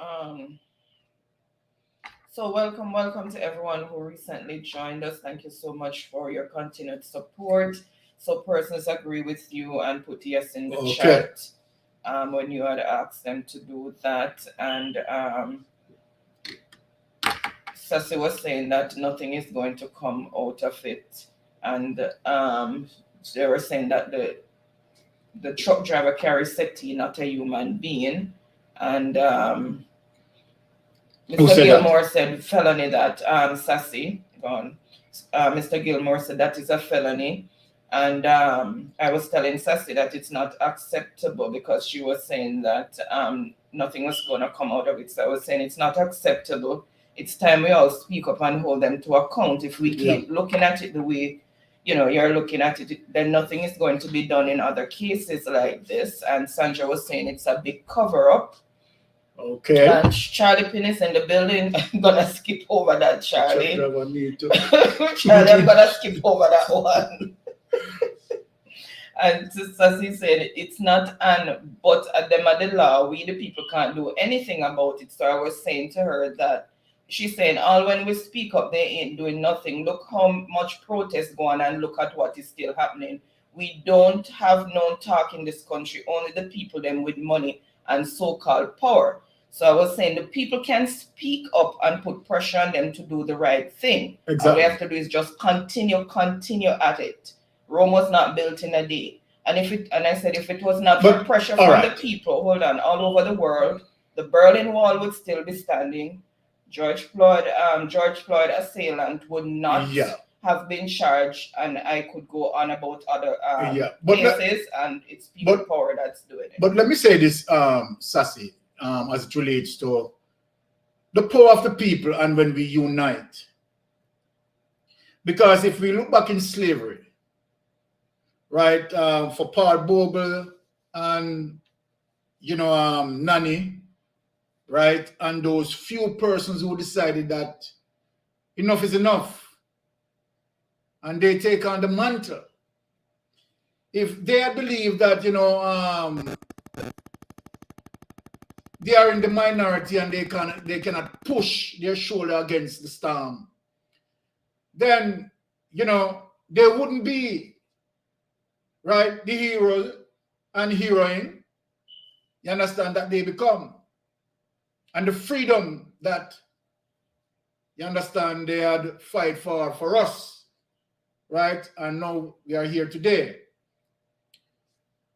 So welcome to everyone who recently joined us. Thank you so much for your continued support. So persons agree with you and put yes in the chat when you had asked them to do that. And Sassy was saying that nothing is going to come out of it, and they were saying that the truck driver carries SETI, not a human being, and Mr. Gilmore said felony that Sassy gone. Mr. Gilmore said that is a felony, and I was telling Sassy that it's not acceptable because she was saying that nothing was going to come out of it. So I was saying it's not acceptable. It's time we all speak up and hold them to account. If we keep looking at it the way you're looking at it, then nothing is going to be done in other cases like this. And Sandra was saying it's a big cover-up. Okay. And Charlie Pin is in the building. I'm gonna skip over that, Charlie. Charlie, I'm gonna skip over that one. And Sassy said it's not but at them at the law, we the people can't do anything about it. So I was saying to her that she's saying all when we speak up, they ain't doing nothing. Look how much protest going on and look at what is still happening. We don't have no talk in this country, only the people them with money and so-called power. So I was saying the people can speak up and put pressure on them to do the right thing. Exactly. All we have to do is just continue at it. Rome was not built in a day. And I said if it was not for pressure from the people, hold on, all over the world, the Berlin Wall would still be standing. George Floyd assailant would not have been charged, and I could go on about other cases, and it's people power that's doing it. But let me say this, Sassy, as it relates to the power of the people and when we unite. Because if we look back in slavery, right, for Paul Bogle and, Nanny, right, and those few persons who decided that enough is enough, and they take on the mantle. If they believe that, they are in the minority and they cannot push their shoulder against the storm, then, they wouldn't be, right, the hero and heroine, you understand, that they become. And the freedom that, you understand, they had fight for us, right? And now we are here today.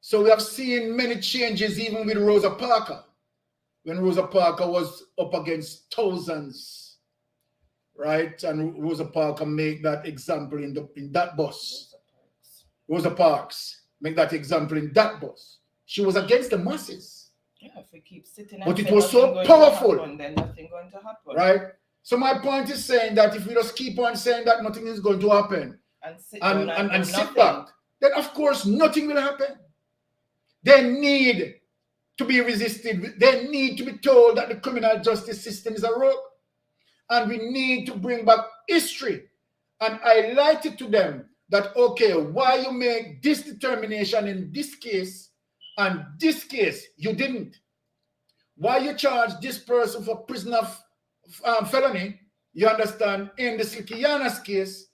So we have seen many changes even with Rosa Parks. When Rosa Parks was up against thousands, right? And Rosa Parks make that example in that bus. Rosa Parks make that example in that bus. She was against the masses. Yeah, if we keep sitting, but it was so powerful. Then nothing going to happen. Right? So my point is saying that if we just keep on saying that nothing is going to happen and sit back, then of course nothing will happen. They need to be resisted. They need to be told that the criminal justice system is a rogue. And we need to bring back history and highlight it to them that, okay, why you make this determination in this case and this case you didn't. Why you charge this person for prison of felony, you understand, in the Slikiana's case,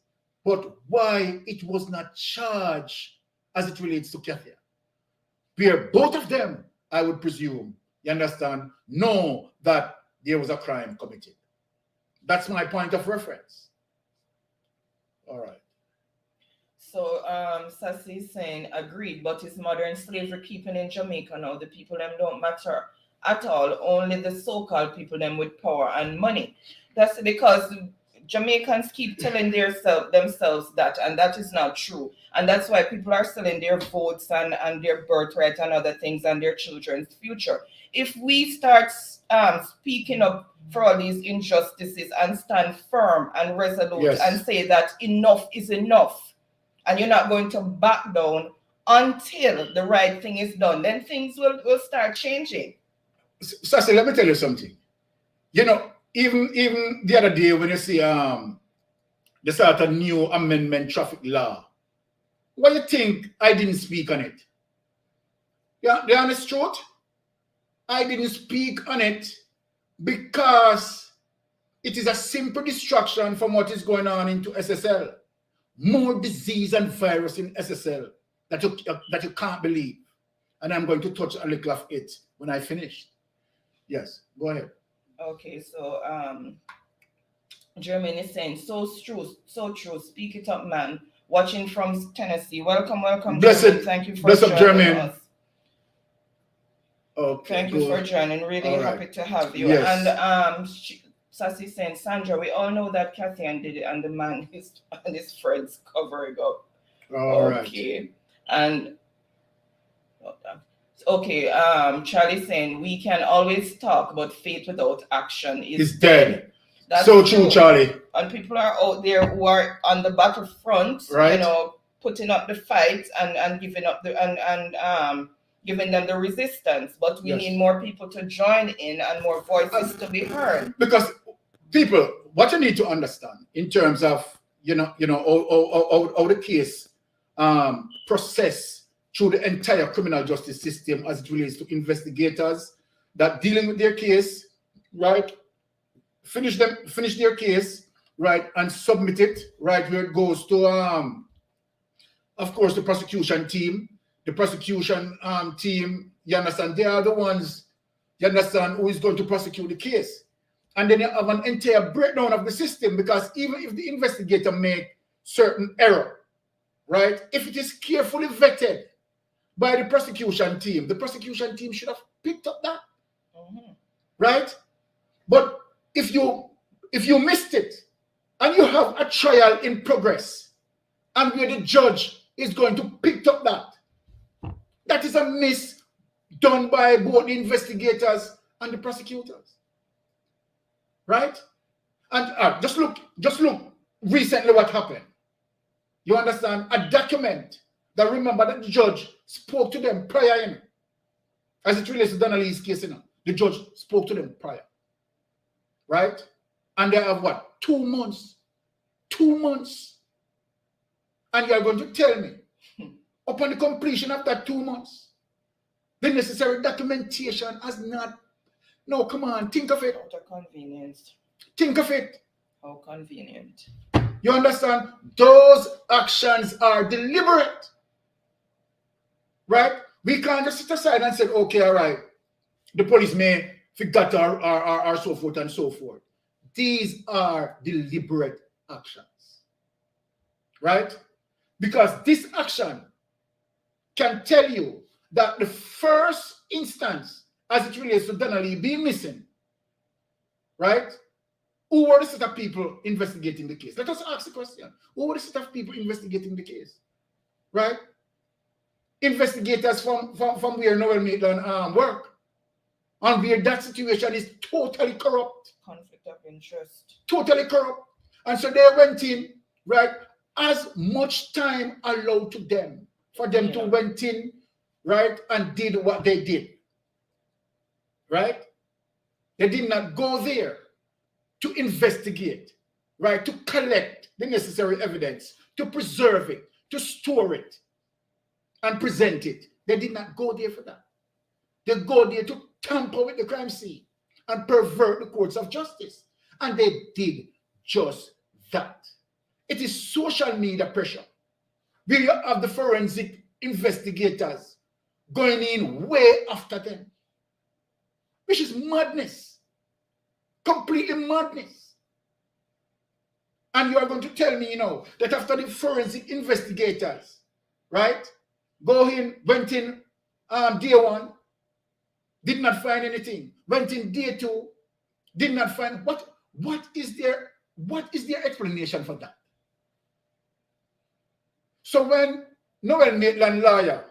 but why it was not charged as it relates to Kathia. Where both of them, I would presume, you understand, know that there was a crime committed. That's my point of reference. All right. So Sassy is saying, agreed, but is modern slavery keeping in Jamaica now? The people them don't matter at all. Only the so-called people them with power and money. That's because Jamaicans keep telling themselves that, and that is not true. And that's why people are selling their votes and their birthright and other things and their children's future. If we start speaking up for all these injustices and stand firm and resolute and say that enough is enough, and you're not going to back down until the right thing is done, then things will start changing. Sassy, let me tell you something. Even the other day when you see the sort of new amendment traffic law, what do you think I didn't speak on it? Yeah, the honest truth, I didn't speak on it because it is a simple distraction from what is going on into SSL. More disease and virus in SSL that you can't believe. And I'm going to touch a little of it when I finish. Yes, go ahead. Okay, so Jermaine is saying, so true, so true. Speak it up, man. Watching from Tennessee. Welcome, welcome. Blessed, Jermaine. Thank you for bless up, joining Jermaine. us. Okay, Thank you for joining. Really All happy right. to have you. Yes. And Sassy saying, Sandra, we all know that Kathy did it, and the man and his friends covering up. All right. Okay. And okay, Charlie saying we can always talk, but faith without action is dead. That's so true, Charlie. And people are out there who are on the battlefront, right, you know, putting up the fight and giving up the and giving them the resistance. But we need more people to join in and more voices to be heard. Because people, what you need to understand in terms of how the case process through the entire criminal justice system as it relates to investigators that dealing with their case, right? Finish their case, right, and submit it, right, where it goes to of course the prosecution team. The prosecution team, you understand, they are the ones, you understand, who is going to prosecute the case. And then you have an entire breakdown of the system, because even if the investigator make certain error, right, if it is carefully vetted by the prosecution team should have picked up that, right? But if you missed it and you have a trial in progress and where the judge is going to pick up that is a miss done by both the investigators and the prosecutors, right? And just look recently what happened. You understand? A document that, remember, that the judge spoke to them prior, as it relates to Donnalee case, the judge spoke to them prior, right? And they have what? 2 months. 2 months. And you are going to tell me, upon the completion of that 2 months, the necessary documentation has not. No, come on, think of it. Out of convenience. Think of it. How convenient. You understand? Those actions are deliberate. Right? We can't just sit aside and say, okay, all right, the police may forget or so forth and so forth. These are deliberate actions. Right? Because this action can tell you that the first instance, as it relates to Donnalee being missing, right? Who were the set of people investigating the case? Let us ask the question. Who were the set of people investigating the case? Right? Investigators from where Noel Maitland work, and where that situation is totally corrupt. Conflict of interest. Totally corrupt. And so they went in, right, as much time allowed to them for them to went in, right, and did what they did. Right? They did not go there to investigate, right, to collect the necessary evidence, to preserve it, to store it, and present it. They did not go there for that. They go there to tamper with the crime scene and pervert the courts of justice. And they did just that. It is social media pressure. We have the forensic investigators going in way after them, which is madness. Completely madness. And you are going to tell me, that after the forensic investigators, right, went in day 1, did not find anything. Went in day 2, did not find what is their explanation for that? So when Noel Maitland lawyer,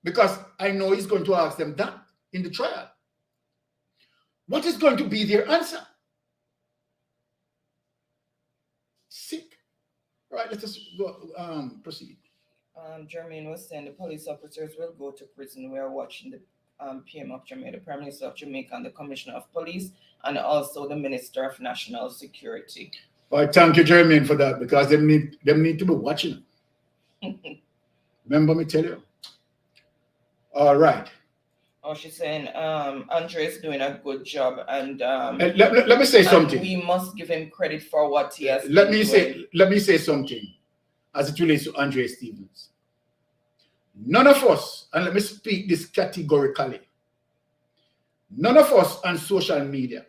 because I know he's going to ask them that in the trial, what is going to be their answer? Sick. Right, let us go, proceed. Jermaine was saying the police officers will go to prison. We are watching the PM of Jamaica, the Prime Minister of Jamaica, and the Commissioner of Police, and also the Minister of National Security. All right, thank you, Jermaine, for that, because they need to be watching. Remember me tell you. All right. Oh, she's saying Andre is doing a good job, and let me say something. We must give him credit for what he has. Let me say something as it relates to Andre Stevens. None of us, and let me speak this categorically, none of us on social media,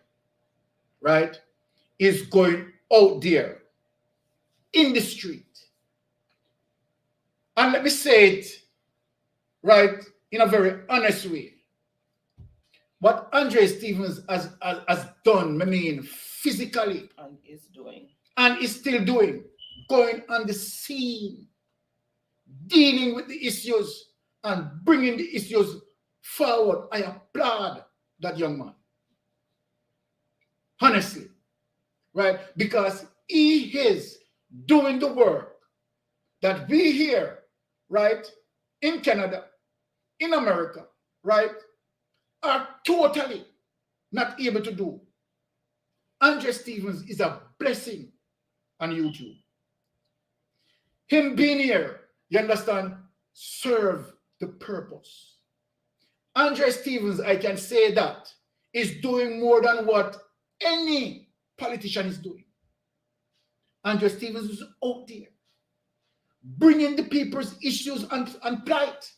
right, is going out there in the street. And let me say it right in a very honest way. What Andre Stevens has done, I mean, physically, And is doing. and is still doing, going on the scene, dealing with the issues and bringing the issues forward. I applaud that young man. Honestly, right? Because he is doing the work that we here, right, in Canada, in America, right, are totally not able to do. Andre Stevens is a blessing on YouTube. Him being here, you understand, serve the purpose. Andre Stevens, I can say that, is doing more than what any politician is doing. Andre Stevens is out there, bringing the people's issues and plight.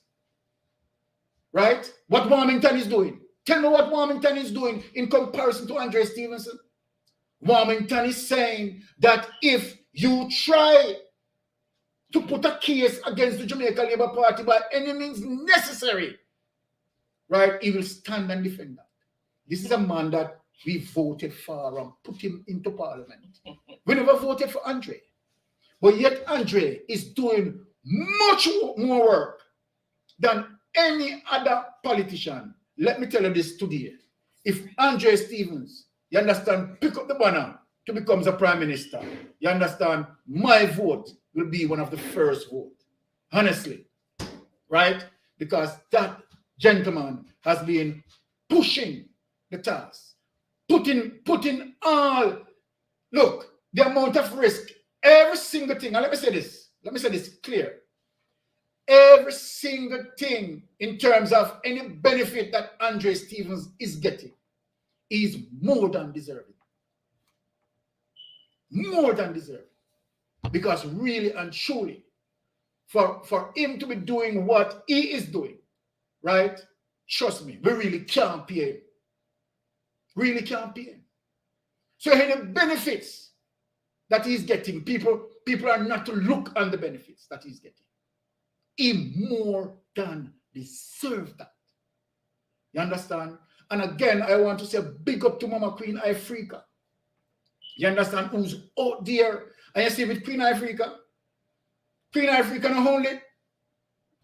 Right? What Warmington is doing. Tell me what Warmington is doing in comparison to Andre Stevenson. Warmington is saying that if you try to put a case against the Jamaican Labour Party by any means necessary, right, he will stand and defend that. This is a man that we voted for and put him into parliament. We never voted for Andre. But yet Andre is doing much more work than any other politician. Let me tell you this today. If Andre Stevens, you understand, pick up the banner to become the prime minister, you understand, my vote will be one of the first votes. Honestly. Right? Because that gentleman has been pushing the task. Putting all, look, the amount of risk, every single thing, and let me say this clear. Every single thing in terms of any benefit that Andre Stevens is getting is more than deserving. More than deserving. Because really and truly, for him to be doing what he is doing, right? Trust me, we really can't pay him. Really can't pay him. So any benefits that he's getting, people are not to look on the benefits that he's getting. He more than deserves that. You understand? And again, I want to say big up to Mama Queen Africa. You understand? Who's out there. And you see with Queen Africa not only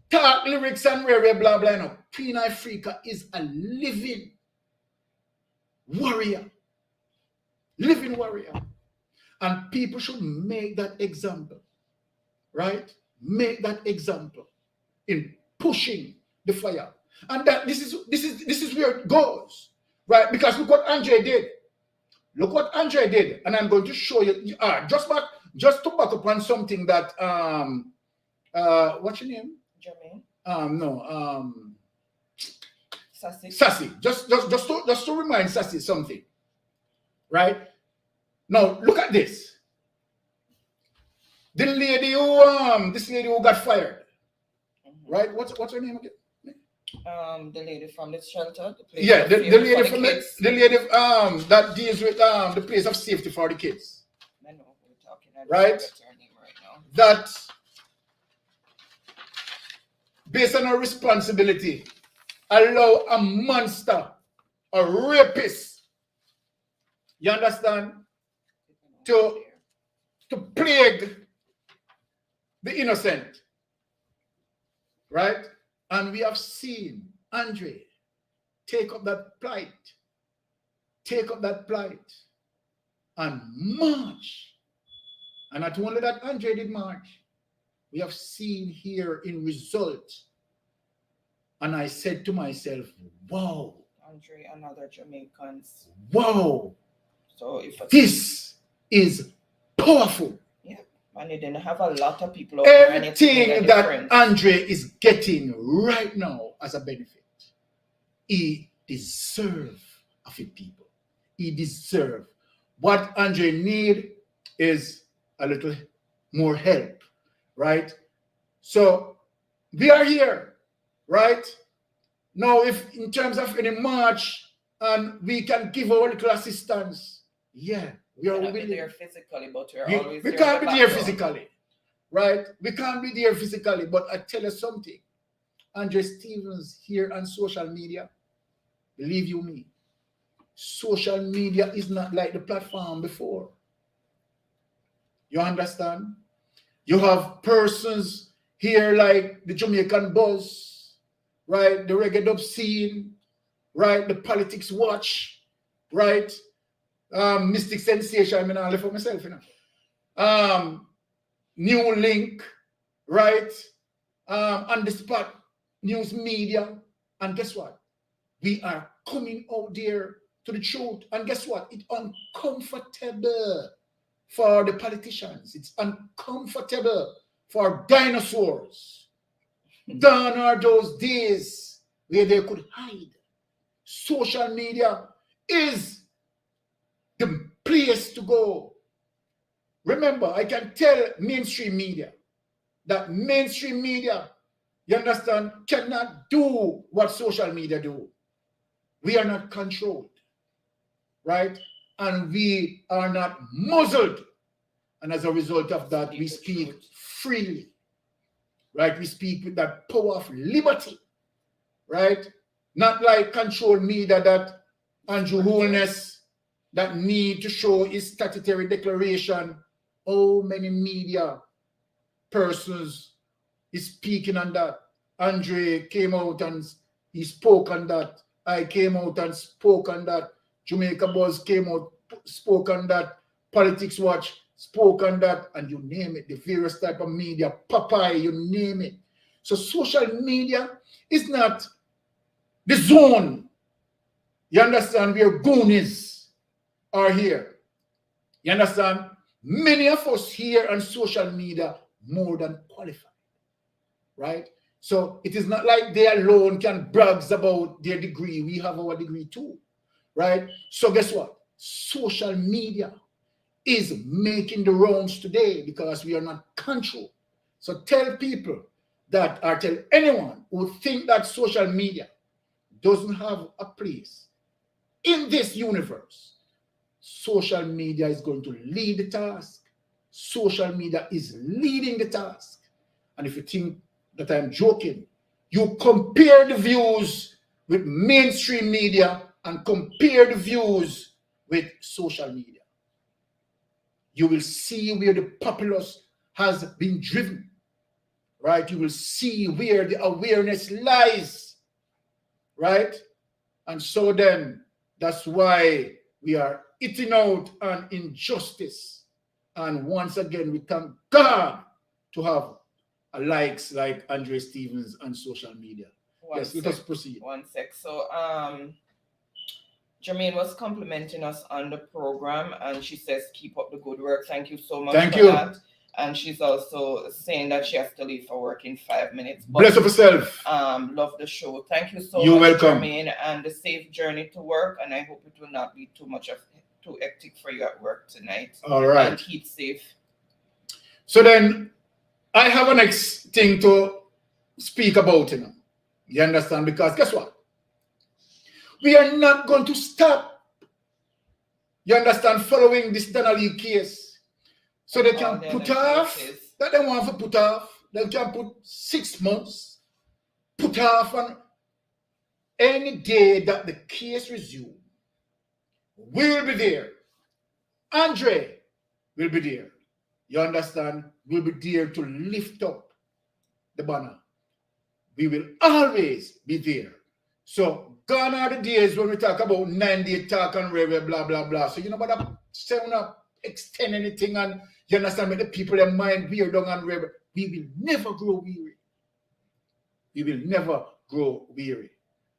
talk lyrics and blah, blah, no. Queen Africa is a living warrior. Living warrior. And people should make that example. Right? Make that example in pushing the fire. And that this is where it goes. Right? Because look what Andre did. Look what Andre did. And I'm going to show you. Just to back up on something that what's your name? Jermaine. Sassy. Just to remind Sassy something. Right? Now look at this. The lady who this lady who got fired. Right? What's her name again? The lady from the shelter. The lady from the lady that deals with the place of safety for the kids. I know who we're talking about. Right? That based on her responsibility, allow a monster, a rapist, you understand, to plague the innocent. Right? And we have seen Andre take up that plight, and march. And not only that Andre did march, we have seen here in results. And I said to myself, wow. Andre and other Jamaicans. Wow. So if this is powerful. Yeah. And they didn't have a lot of people. Everything that Andre is getting right now as a benefit, he deserves of it, people. He deserves. What Andre need is a little more help, right? So we are here, right? Now, if in terms of any march and we can give our little assistance, yeah, We are Cannot be willing. there physically, but we're We always there can't in be the there background. physically, right? We can't be there physically, but I tell you something. Andre Stevens here on social media, believe you me, social media is not like the platform before. You understand? You have persons here like the Jamaican Buzz, right? The reggae dub scene, right? The Politics Watch, right? Mystic Sensation, I mean, I live for myself, you know. New Link, right? On the spot news media. And guess what? We are coming out there to the truth. And guess what? It's uncomfortable for the politicians. It's uncomfortable for dinosaurs. Gone are those days where they could hide. Social media is the place to go. Remember, I can tell mainstream media that mainstream media, you understand, cannot do what social media do. We are not controlled, right? And we are not muzzled. And as a result of that, we speak freely, right? We speak with that power of liberty, right? Not like controlled media that Andrew Holness that need to show his statutory declaration. How many media persons is speaking on that? Andre came out and he spoke on that. I came out and spoke on that. Jamaica Buzz came out, spoke on that. Politics Watch spoke on that. And you name it, the various type of media, Popeye, you name it. So social media is not the zone. You understand where goonies are here. You understand? Many of us here on social media more than qualified, right? So it is not like they alone can brag about their degree. We have our degree too, right? So guess what? Social media is making the rounds today because we are not controlled. So tell people that, or tell anyone who think that social media doesn't have a place in this universe. Social media is going to lead the task. Social media is leading the task. And if you think that I'm joking, you compare the views with mainstream media and compare the views with social media. You will see where the populace has been driven, right? You will see where the awareness lies, right? And so then, that's why we are eating out on injustice. And once again, we thank God to have likes like Andre Stevens on social media. Yes, let us proceed. One sec. So, Jermaine was complimenting us on the program, and she says, keep up the good work. Thank you so much for that. And she's also saying that she has to leave for work in 5 minutes. But, bless of herself. Love the show. Thank you so You're much, welcome. Jermaine, and the safe journey to work. And I hope it will not be too hectic for you at work tonight. All right. And keep safe. So then, I have a next thing to speak about, you know. You understand? Because guess what? We are not going to stop, you understand, following this Donnalee case. So they can put off, that they want to put off, they can put 6 months, put off on any day that the case resumes. We will be there. Andre will be there. You understand? We'll be there to lift up the banner. We will always be there. So gone are the days when we talk about 9-day talk and blah, blah, blah. So you know about that sound up, extend anything, and you understand, make the people in mind weird down and rebel. We will never grow weary. We will never grow weary,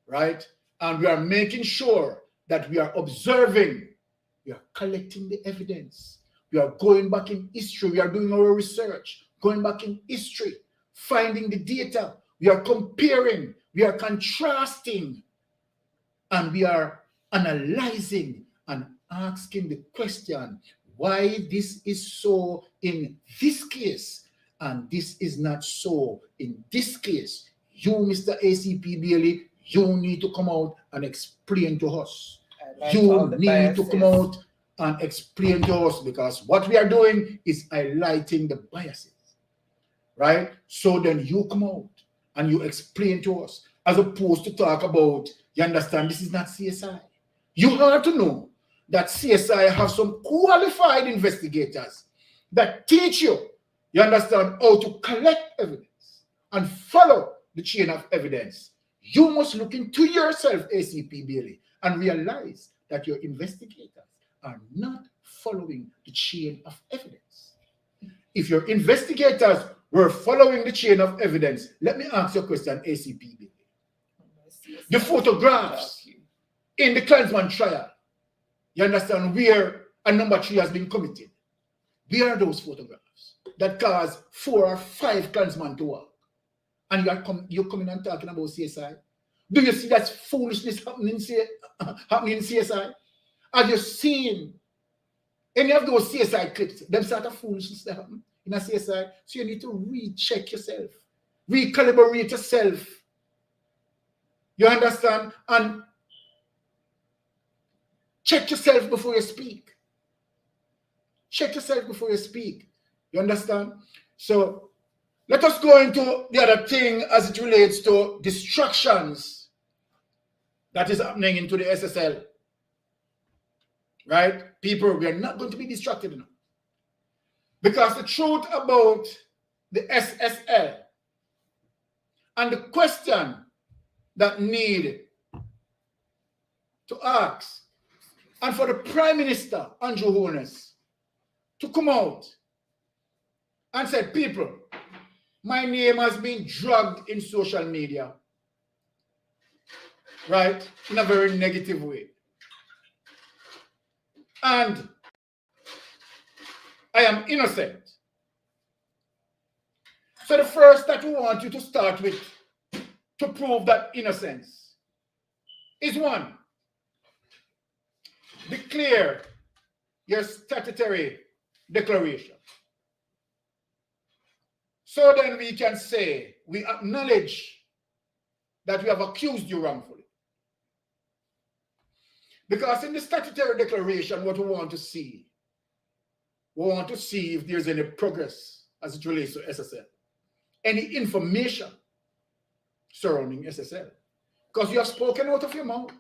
right? And we are making sure that we are observing, we are collecting the evidence. We are going back in history. We are doing our research, going back in history, finding the data. We are comparing, we are contrasting, and we are analyzing and asking the question, why this is so in this case, and this is not so in this case. You, Mr. ACP Bailey, you need to come out and explain to us. You need to come out and explain to us, because what we are doing is highlighting the biases, right? So then you come out and you explain to us, as opposed to talk about, you understand, this is not CSI. You have to know that CSI have some qualified investigators that teach you, you understand, how to collect evidence and follow the chain of evidence. You must look into yourself, ACP Bailey, and realize that your investigators are not following the chain of evidence. If your investigators were following the chain of evidence, let me ask you a question, ACP Bailey. The photographs in the Klansman trial, you understand, where a number 3 has been committed, where are those photographs that caused 4 or 5 Klansmen to walk? And you're coming and talking about CSI? Do you see that foolishness happening in CSI? Have you seen any of those CSI clips? Them sort of foolishness that happen in a CSI? So you need to recheck yourself, recalibrate yourself. You understand? And check yourself before you speak. Check yourself before you speak. You understand? So let us go into the other thing as it relates to distractions that is happening into the SSL. Right? People, we are not going to be distracted enough. Because the truth about the SSL and the question that need to ask, and for the Prime Minister, Andrew Holness, to come out and say, people, my name has been dragged in social media, right, in a very negative way. And I am innocent. So the first that we want you to start with to prove that innocence is 1, declare your statutory declaration. So then we can say we acknowledge that we have accused you wrongfully. Because in the statutory declaration, what we want to see if there's any progress as it relates to SSL, any information surrounding SSL. Because you have spoken out of your mouth,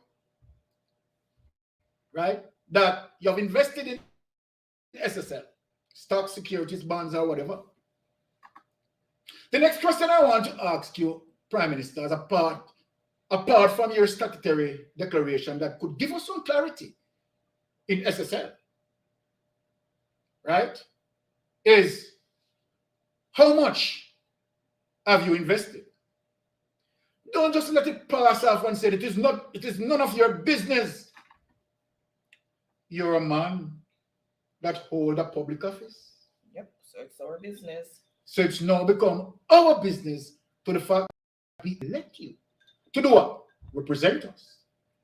right? That you have invested in SSL, stock, securities, bonds, or whatever. The next question I want to ask you, Prime Minister, is apart from your statutory declaration that could give us some clarity in SSL, right, is how much have you invested? Don't just let it pass off and say it is none of your business. You're a man that hold a public office. Yep, so it's our business. So it's now become our business to the fact that we elect you to do what? Represent us.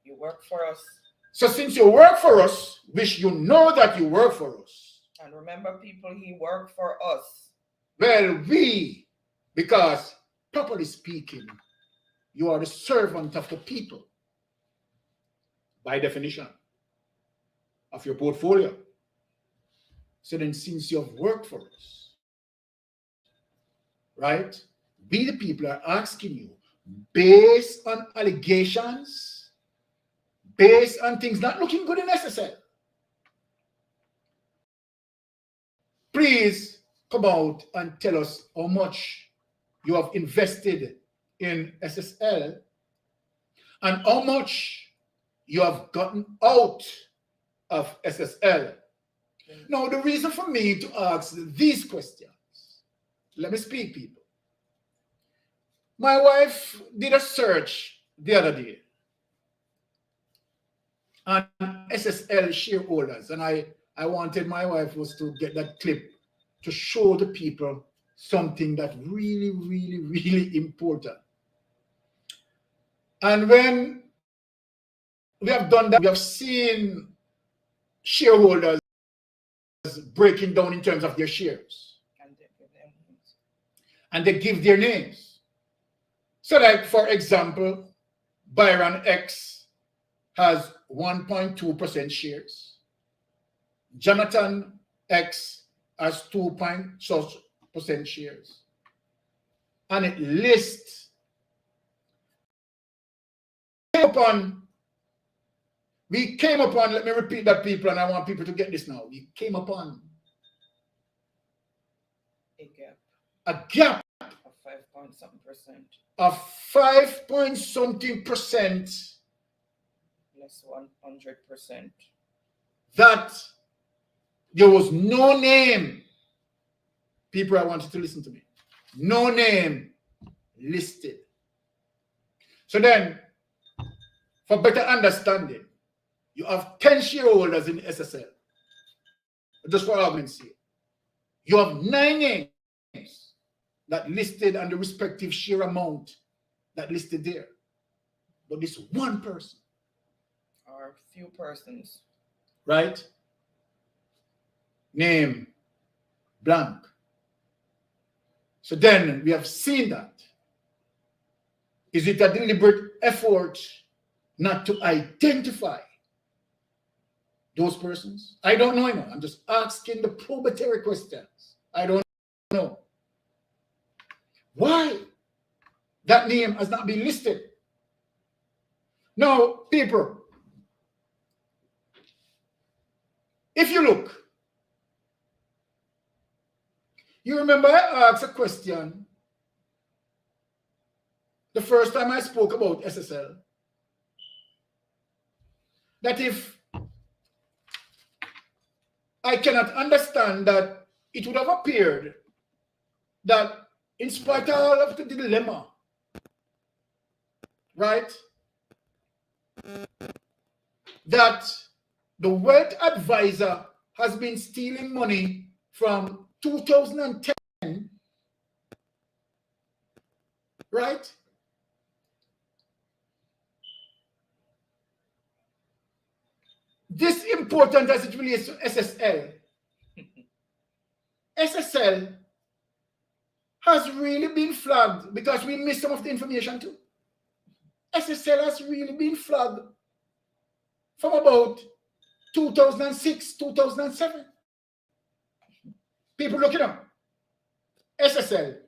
You work for us. So since you work for us, which you know that you work for us. And remember, people, he worked for us. Well, because properly speaking, you are the servant of the people by definition of your portfolio. So then since you have worked for us, right, we the people are asking you, based on allegations, based on things not looking good in SSL, please come out and tell us how much you have invested in SSL and how much you have gotten out of SSL. Now, the reason for me to ask these questions, let me speak, people. My wife did a search the other day on SSL shareholders, and I wanted my wife was to get that clip to show the people something that really, really, really important. And when we have done that, we have seen shareholders breaking down in terms of their shares. And they give their names. So like, for example, Byron X has 1.2% shares. Jonathan X has 2% shares. And it lists we came upon, let me repeat that, people, and I want people to get this now. We came upon a gap of 5-point-something%. Of 5-point-something%. Less 100%. That there was no name. People, I want you to listen to me. No name listed. So then, for better understanding, you have 10 shareholders in SSL. Just for argument's sake. You have 9 names that listed and the respective share amount that listed there. But this one person. Or few persons. Right? Name blank. So then we have seen that. Is it a deliberate effort not to identify those persons? I don't know anymore. I'm just asking the probatory questions. I don't know. Why that name has not been listed? Now, people, if you look, you remember I asked a question the first time I spoke about SSL, that if I cannot understand that it would have appeared that in spite of all of the dilemma, right, that the wealth advisor has been stealing money from 2010, right? This important as it relates to SSL. SSL has really been flagged because we missed some of the information too. SSL has really been flagged from about 2006, 2007. People look it up. SSL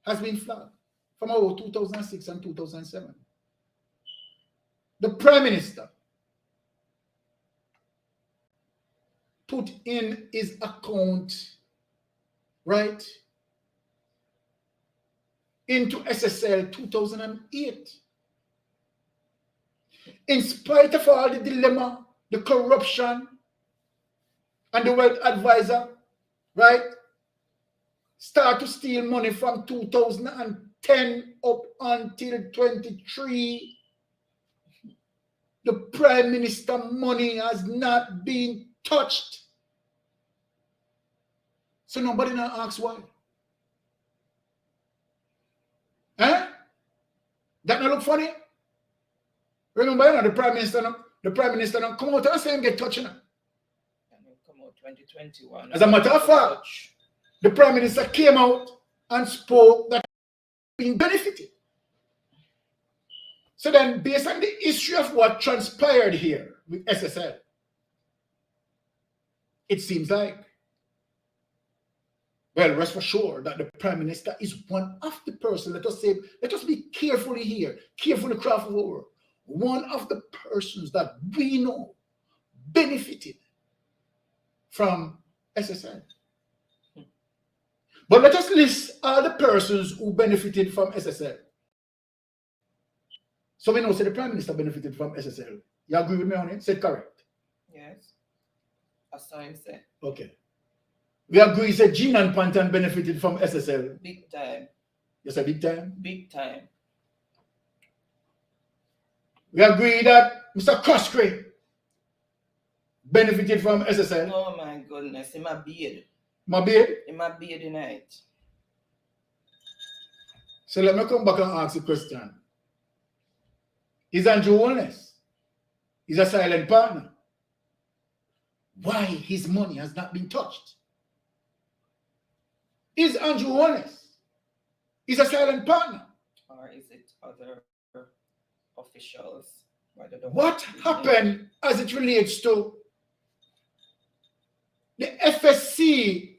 has been flagged from about 2006 and 2007. The Prime Minister put in his account, right, into SSL 2008. In spite of all the dilemma, the corruption, and the wealth advisor, right, start to steal money from 2010 up until 23. The Prime Minister money has not been touched. So nobody now asks why. That not look funny? Remember, you know, the Prime Minister now come out and say him get touched. You know? Come out 2021. As a matter of fact, the Prime Minister came out and spoke that being benefited. So then, based on the history of what transpired here with SSL, it seems like, well, rest assured that the Prime Minister is one of the persons, let us say, let us be carefully here, carefully craft over, one of the persons that we know benefited from SSL. But let us list all the persons who benefited from SSL. So we know, say the Prime Minister benefited from SSL. You agree with me on it? Say correct. Yes. I saw him say. Okay. We agree, say Jean and Pantan benefited from SSL. Big time. Yes, a big time? Big time. We agree that Mr. Coscray benefited from SSL. Oh my goodness, in my beard. My beard? In my beard tonight. So let me come back and ask the question. Is Andrew honest? He's a silent partner. Why his money has not been touched? Is Andrew honest? He's a silent partner. Or is it other officials? What happened as it relates to The FSC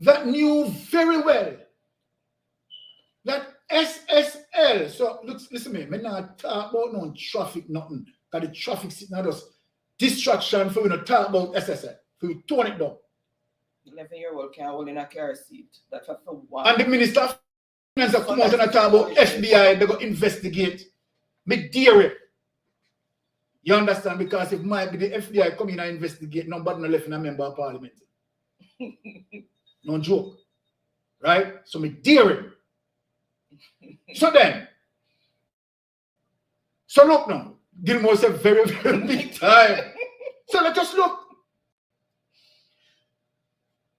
that knew very well that SSL, so listen to me, I'm not talk about no traffic, nothing. Because the traffic is not just distraction for you to talk about SSL, for you to tone it down. 11-year-old can't hold in a car seat. That's for one. And the Minister of Finance have come out and talk about FBI, they go investigate. Me dare it. You understand? Because if might be the FBI come in and investigate, nobody no left in a member of parliament. No joke. Right? So me dare it. So then, so look now, Gilmore said very, very big time. So let us look.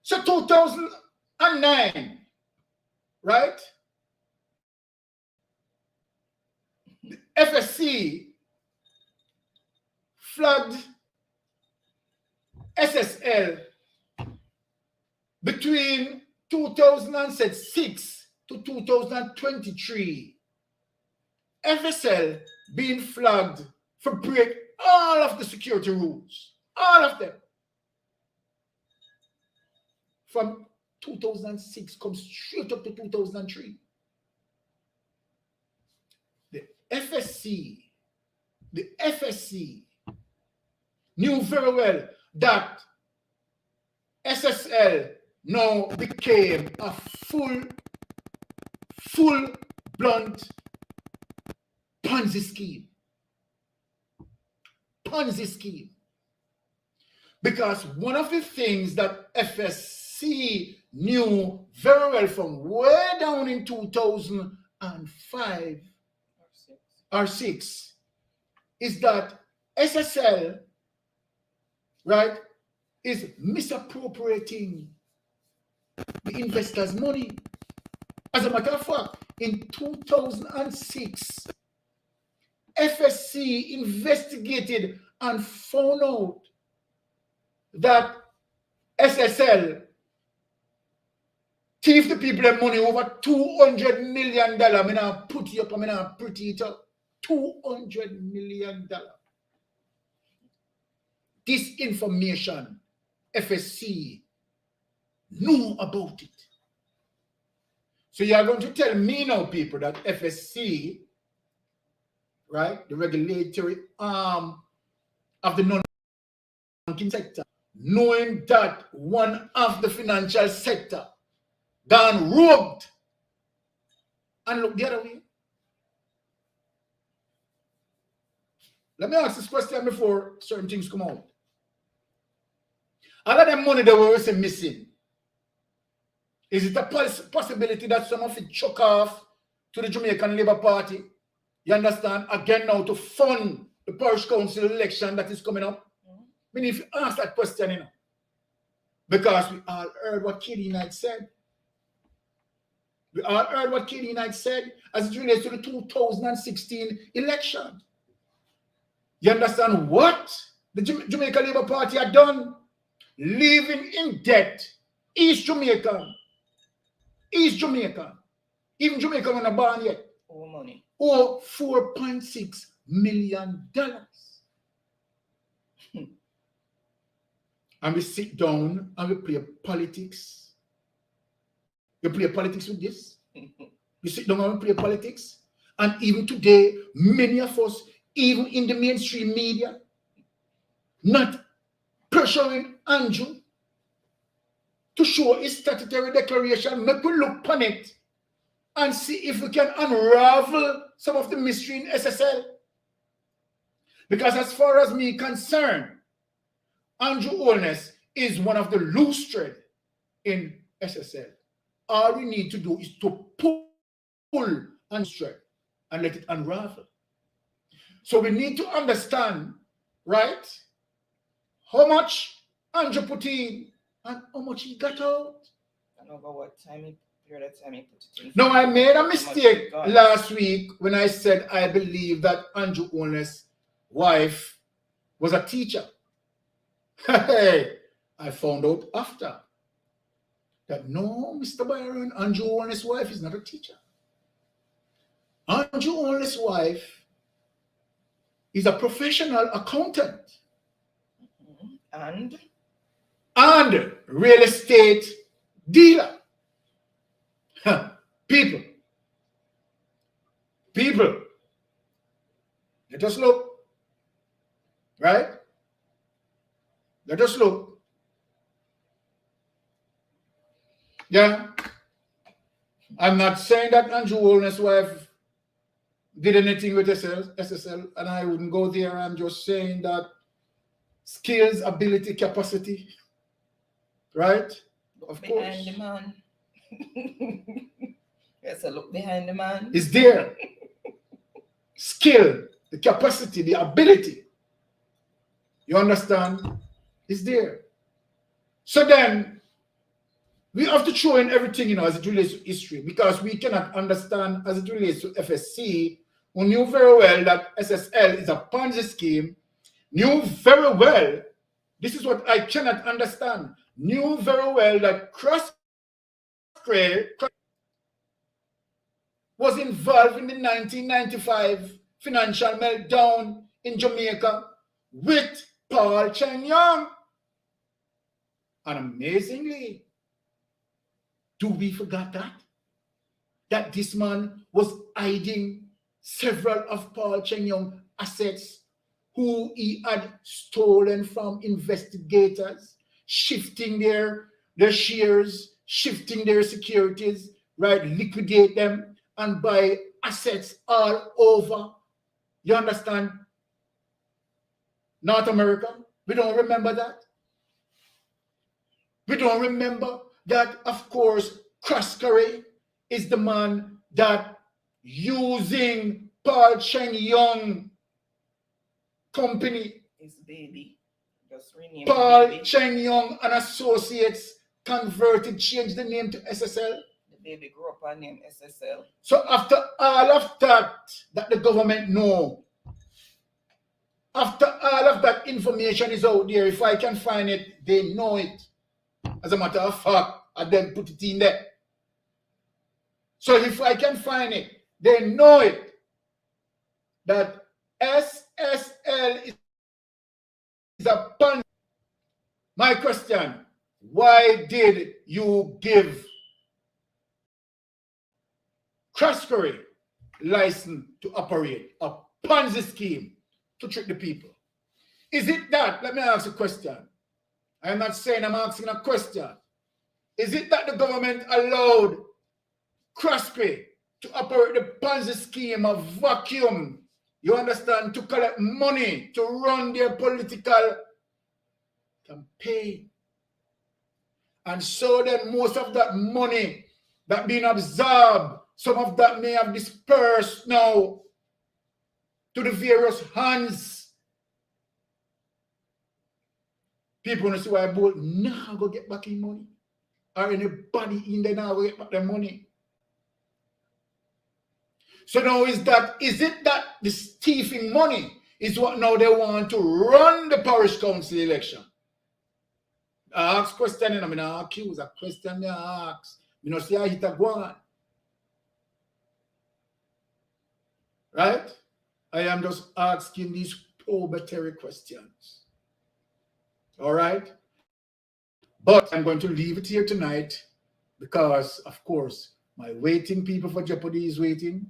So 2009, right? The FSC flagged SSL between 2006 to 2023. FSL being flagged for break all of the security rules, all of them. From 2006 comes straight up to 2003. The FSC knew very well that SSL now became a full blunt Ponzi scheme. Ponzi scheme. Because one of the things that FSC knew very well from way down in 2005 or 6 is that SSL, right, is misappropriating the investors' money. As a matter of fact, in 2006, FSC investigated and found out that SSL thief the people their money over $200 million. I mean, I put it up, I mean, I pretty it up. $200 million. This information, FSC knew about it. So you are going to tell me now, people, that FSC, right, the regulatory arm of the non-banking sector, knowing that one of the financial sector gone robbed and look the other way. Let me ask this question before certain things come out. All of the money that we're missing, is it a possibility that some of it chuck off to the Jamaican Labour Party? You understand? Again now to fund the parish council election that is coming up. I mean, if you ask that question, you know, because we all heard what Katie Knight said. We all heard what Katie Knight said as it relates to the 2016 election. You understand what the Jamaica Labour Party had done? Living in debt. East Jamaica. Even Jamaica when not born yet. Oh, money. Or $4.6 million. And we sit down and we play politics. You play politics with this. We sit down and we play politics. And even today, many of us, even in the mainstream media, not pressuring Andrew to show his statutory declaration, make we look upon it and see if we can unravel some of the mystery in SSL. Because as far as me concerned, Andrew Holness is one of the loose thread in SSL. All we need to do is to pull and thread and let it unravel. So we need to understand, right, how much Andrew put in and how much he got out. I don't know what time period of time he put it in. No, I made a mistake last week when I said I believe that Andrew Holness' wife was a teacher. Hey, I found out after that no, Mr. Byron, Andrew Holness' wife is not a teacher. Andrew Holness' wife is a professional accountant. And real estate dealer. People, let us look, right? Let us look. Yeah, I'm not saying that Andrew Holness' wife did anything with SSL, and I wouldn't go there. I'm just saying that skills, ability, capacity, right? Of course. Behind the man. Yes, a look behind the man. Is there. Skill, the capacity, the ability. You understand? Is there. So then, we have to throw in everything, as it relates to history, because we cannot understand as it relates to FSC, who knew very well that SSL is a Ponzi scheme, knew very well, this is what I cannot understand, knew very well that Croscray was involved in the 1995 financial meltdown in Jamaica with Paul Cheng Young. And amazingly, do we forget that? That this man was hiding several of Paul Cheng Young's assets who he had stolen from investigators, shifting their shares, shifting their securities, right? Liquidate them and buy assets all over. You understand? North America. We don't remember that. We don't remember that, of course, Croscray is the man that using Paul Cheng Young company, His baby. Just rename Paul baby. Cheng Young and Associates converted, changed the name to SSL. The baby grew up and named SSL. So after all of that the government know, after all of that information is out there, if I can find it, they know it. As a matter of fact, I then put it in there. So if I can find it, they know it. That SSL is a pun. My question, why did you give Croscray license to operate a Ponzi scheme to trick the people? Is it that, let me ask a question. I'm not saying, I'm asking a question. Is it that the government allowed Croscray to operate the Ponzi scheme of vacuum, you understand, to collect money, to run their political campaign? And so then most of that money that being absorbed, some of that may have dispersed now to the various hands. People want to see why both now go get back in money. Or anybody in there now go get back their money. So now is it that the thieving money is what now they want to run the parish council election? I ask question and I'm not accuse a question I ask. You know, see I hit a guan. Right? I am just asking these probatory questions. All right? But I'm going to leave it here tonight because, of course, my waiting people for Jeopardy is waiting.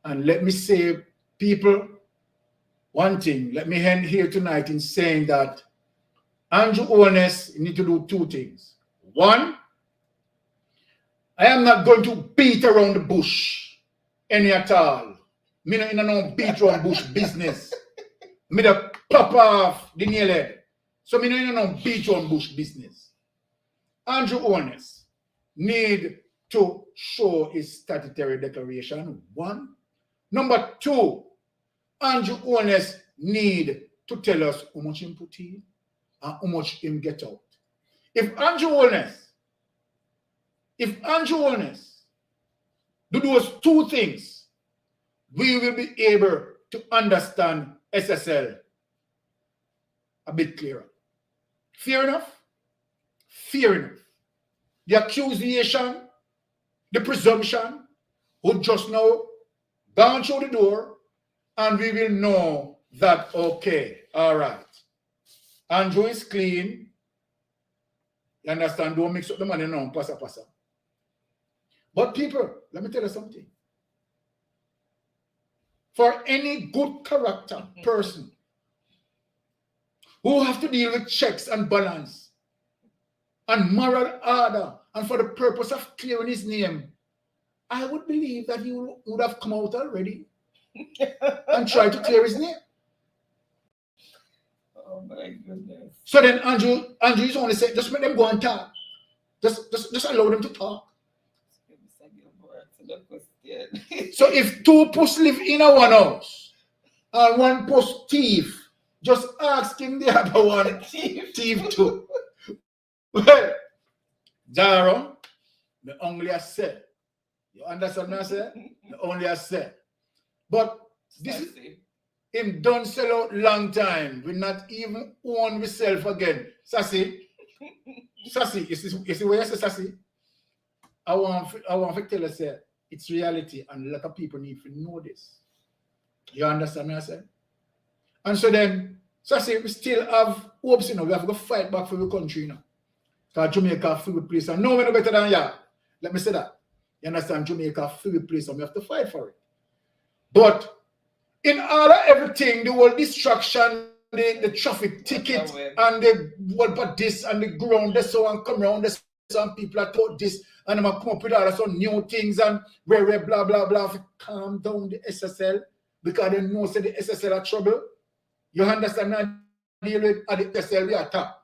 And let me say, people, one thing, let me end here tonight in saying that Andrew Holness need to do two things. One, I am not going to beat around the bush any at all. Me not in no beat around bush business. Me da pop off the nail head. So me not in no beat around bush business. Andrew Holness need to show his statutory declaration. One. Number two, Andrew Holness need to tell us how much him put in and how much him get out. If Andrew Holness do those two things, we will be able to understand SSL a bit clearer. Fair enough? Fair enough. The accusation, the presumption would just now gone through the door and we will know that, okay, all right. Andrew is clean. You understand? Don't mix up the money now, pasa. But people, let me tell you something. For any good character person who have to deal with checks and balance and moral order and for the purpose of clearing his name, I would believe that he would have come out already and tried to clear his name. Oh my goodness. So then Andrew is only saying, just make them go and talk. Just allow them to talk. So if two puss live in a one house and one puss thief, just asking the other one thief too. Well, Jaro, the only I said. You understand what I say? The only I said. But this is him done sell out long time. We not even own myself again. Sassy, you see where I say Sassy? I want to tell you, say, it's reality, and a lot of people need to know this. You understand what I say? And so then, Sassy, we still have hopes, you know, we have to fight back for the country, you know. Because Jamaica a free place, and no one better than you. Let me say that. You understand? Jamaica a free place, and we have to fight for it. But in all of everything, the whole distraction, the traffic ticket, and the what about this and the ground, this so and come around, this some people are taught this, and I'm gonna come up with all some new things and where blah blah blah. Calm down the SSL because they know say the SSL are trouble. You understand now? Deal with at the SSL we attack.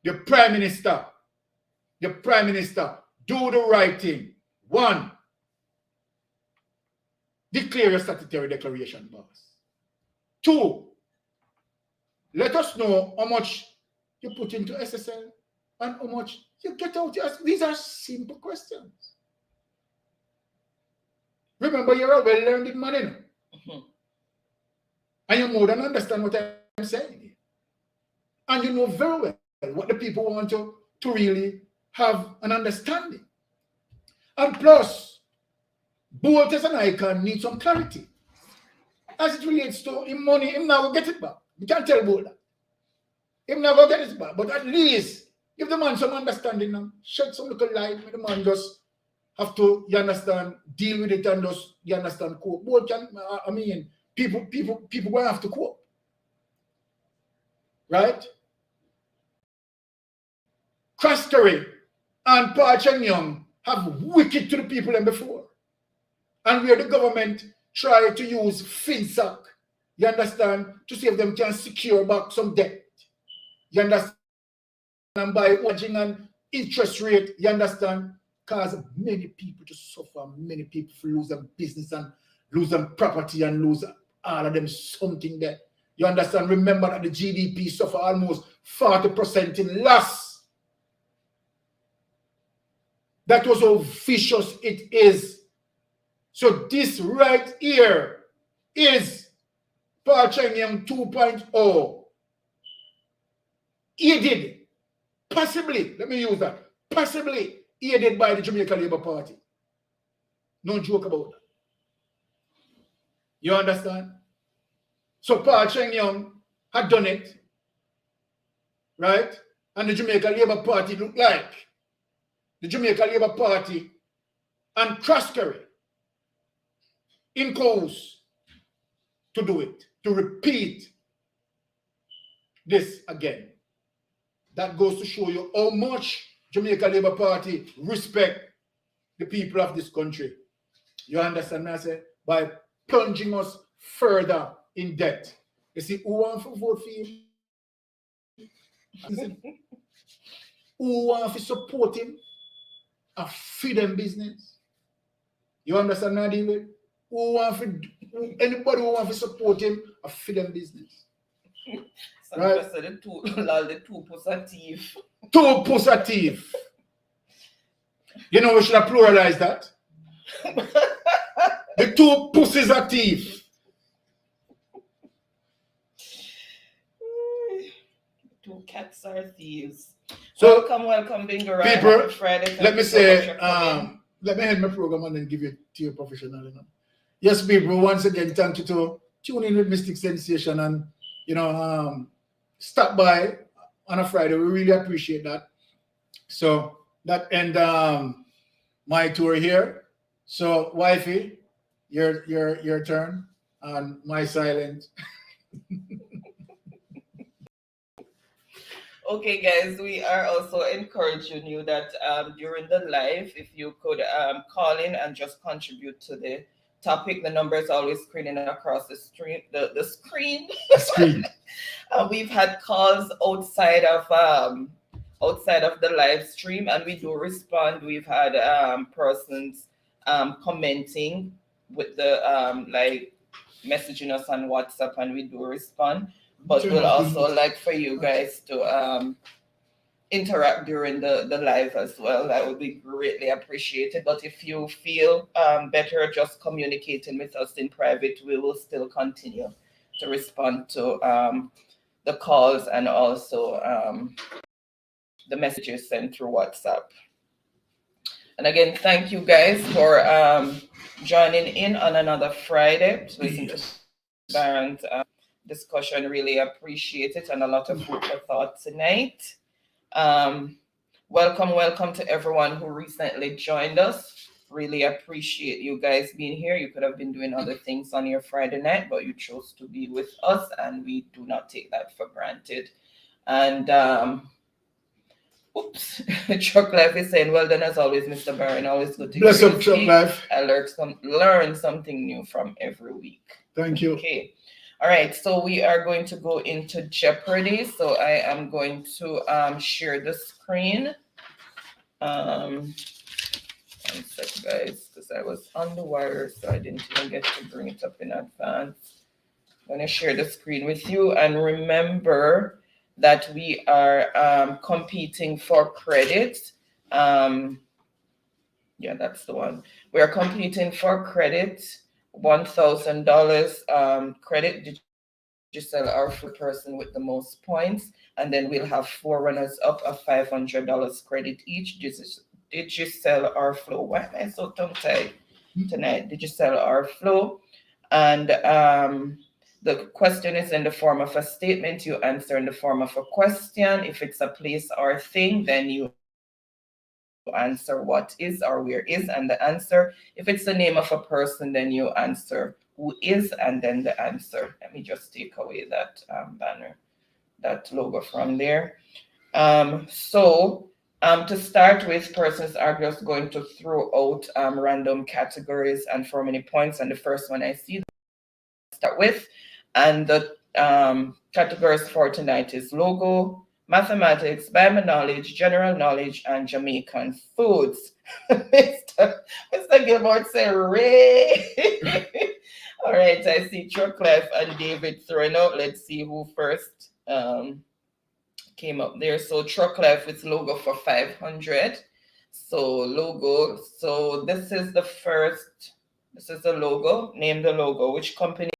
The Prime Minister, do the right thing. 1, declare a statutory declaration, boss. 2, let us know how much you put into SSL and how much you get out. These are simple questions. Remember, you're a well-learned man, you know? And you more than understand what I'm saying. And you know very well what the people want to really have an understanding. And plus, both as an icon need some clarity. As it relates to him money, him now will get it back. You can't tell about that. Him never get it back. But at least give the man some understanding now. Shed some little light with the man just have to, you understand, deal with it and just, you understand, cope. Both can, I mean, people will have to cope. Right? Craskery and Parch and Young have wicked to the people than before. And where the government try to use FinSac, you understand, to see if them can secure back some debt. You understand? And by watching an interest rate, you understand, cause many people to suffer, many people to lose their business and lose their property and lose all of them something there. You understand? Remember that the GDP suffer almost 40% in loss. That was how vicious it is. So this right here is Parch and Young 2.0. Aided, possibly, let me use that, possibly aided by the Jamaica Labour Party. No joke about that. You understand? So Parch and Young had done it, right? And the Jamaica Labour Party looked like the Jamaica Labour Party and Craskery in cause to do it, to repeat this again. That goes to show you how much Jamaica Labour Party respect the people of this country. You understand what I say? By plunging us further in debt. You see, who wants to vote for him? Who wants to support him? A freedom business. You understand what I deal with? Anybody who wants to support him, a freedom business. Right? The two positive. Two positive. You know we should have pluralized that. The two pussies are thief. Two cats are thieves. So welcome, Bingo. People, Friday. let me say, let me end my program and then give it to your professional. You know? Yes, people, once again, thank you to tune in with Mystic Sensation and, you know, stop by on a Friday. We really appreciate that. So that end my tour here. So wifey, your turn on my silence. Okay, guys, we are also encouraging you that during the live, if you could call in and just contribute to the topic. The number is always screening across the screen. The screen. Screen. We've had calls outside of the live stream, and we do respond. We've had persons commenting with the like messaging us on WhatsApp, and we do respond. But we'll also like for you guys to interact during the live as well. That would be greatly appreciated. But if you feel better just communicating with us in private, we will still continue to respond to the calls and also the messages sent through WhatsApp. And again, thank you guys for joining in on another Friday to listen to Baron's discussion. Really appreciate it, and a lot of food for thought tonight. Welcome to everyone who recently joined us. Really appreciate you guys being here. You could have been doing other things on your Friday night, but you chose to be with us, and we do not take that for granted. And Truck Life is saying, well done as always, Mr. Barron. Always good to bless up, Truck Life. I learn something new from every week. Thank you. Okay. All right, so we are going to go into Jeopardy. So I am going to share the screen. One sec, guys, because I was on the wire, so I didn't even get to bring it up in advance. I'm going to share the screen with you, and remember that we are competing for credit. Yeah, that's the one. We are competing for credit. $1,000 credit. Did you sell our food person with the most points? And then we'll have 4 runners up of $500 credit each. Did you sell our flow? Why am I so tongue tied tonight? Did you sell our flow? And the question is in the form of a statement. You answer in the form of a question. If it's a place or thing, then you answer what is or where is and the answer. If it's the name of a person, then you answer who is and then the answer. Let me just take away that banner, that logo from there. So to start with, persons are just going to throw out random categories and for many points. And the first one I see start with, and the categories for tonight is logo, mathematics, Bible knowledge, general knowledge, and Jamaican foods. Mr. Gilmore said, Ray. All right, I see Truck Life and David throwing out. Let's see who first came up there. So Truck Life is logo for 500. So logo. So this is the first. This is the logo. Name the logo. Which company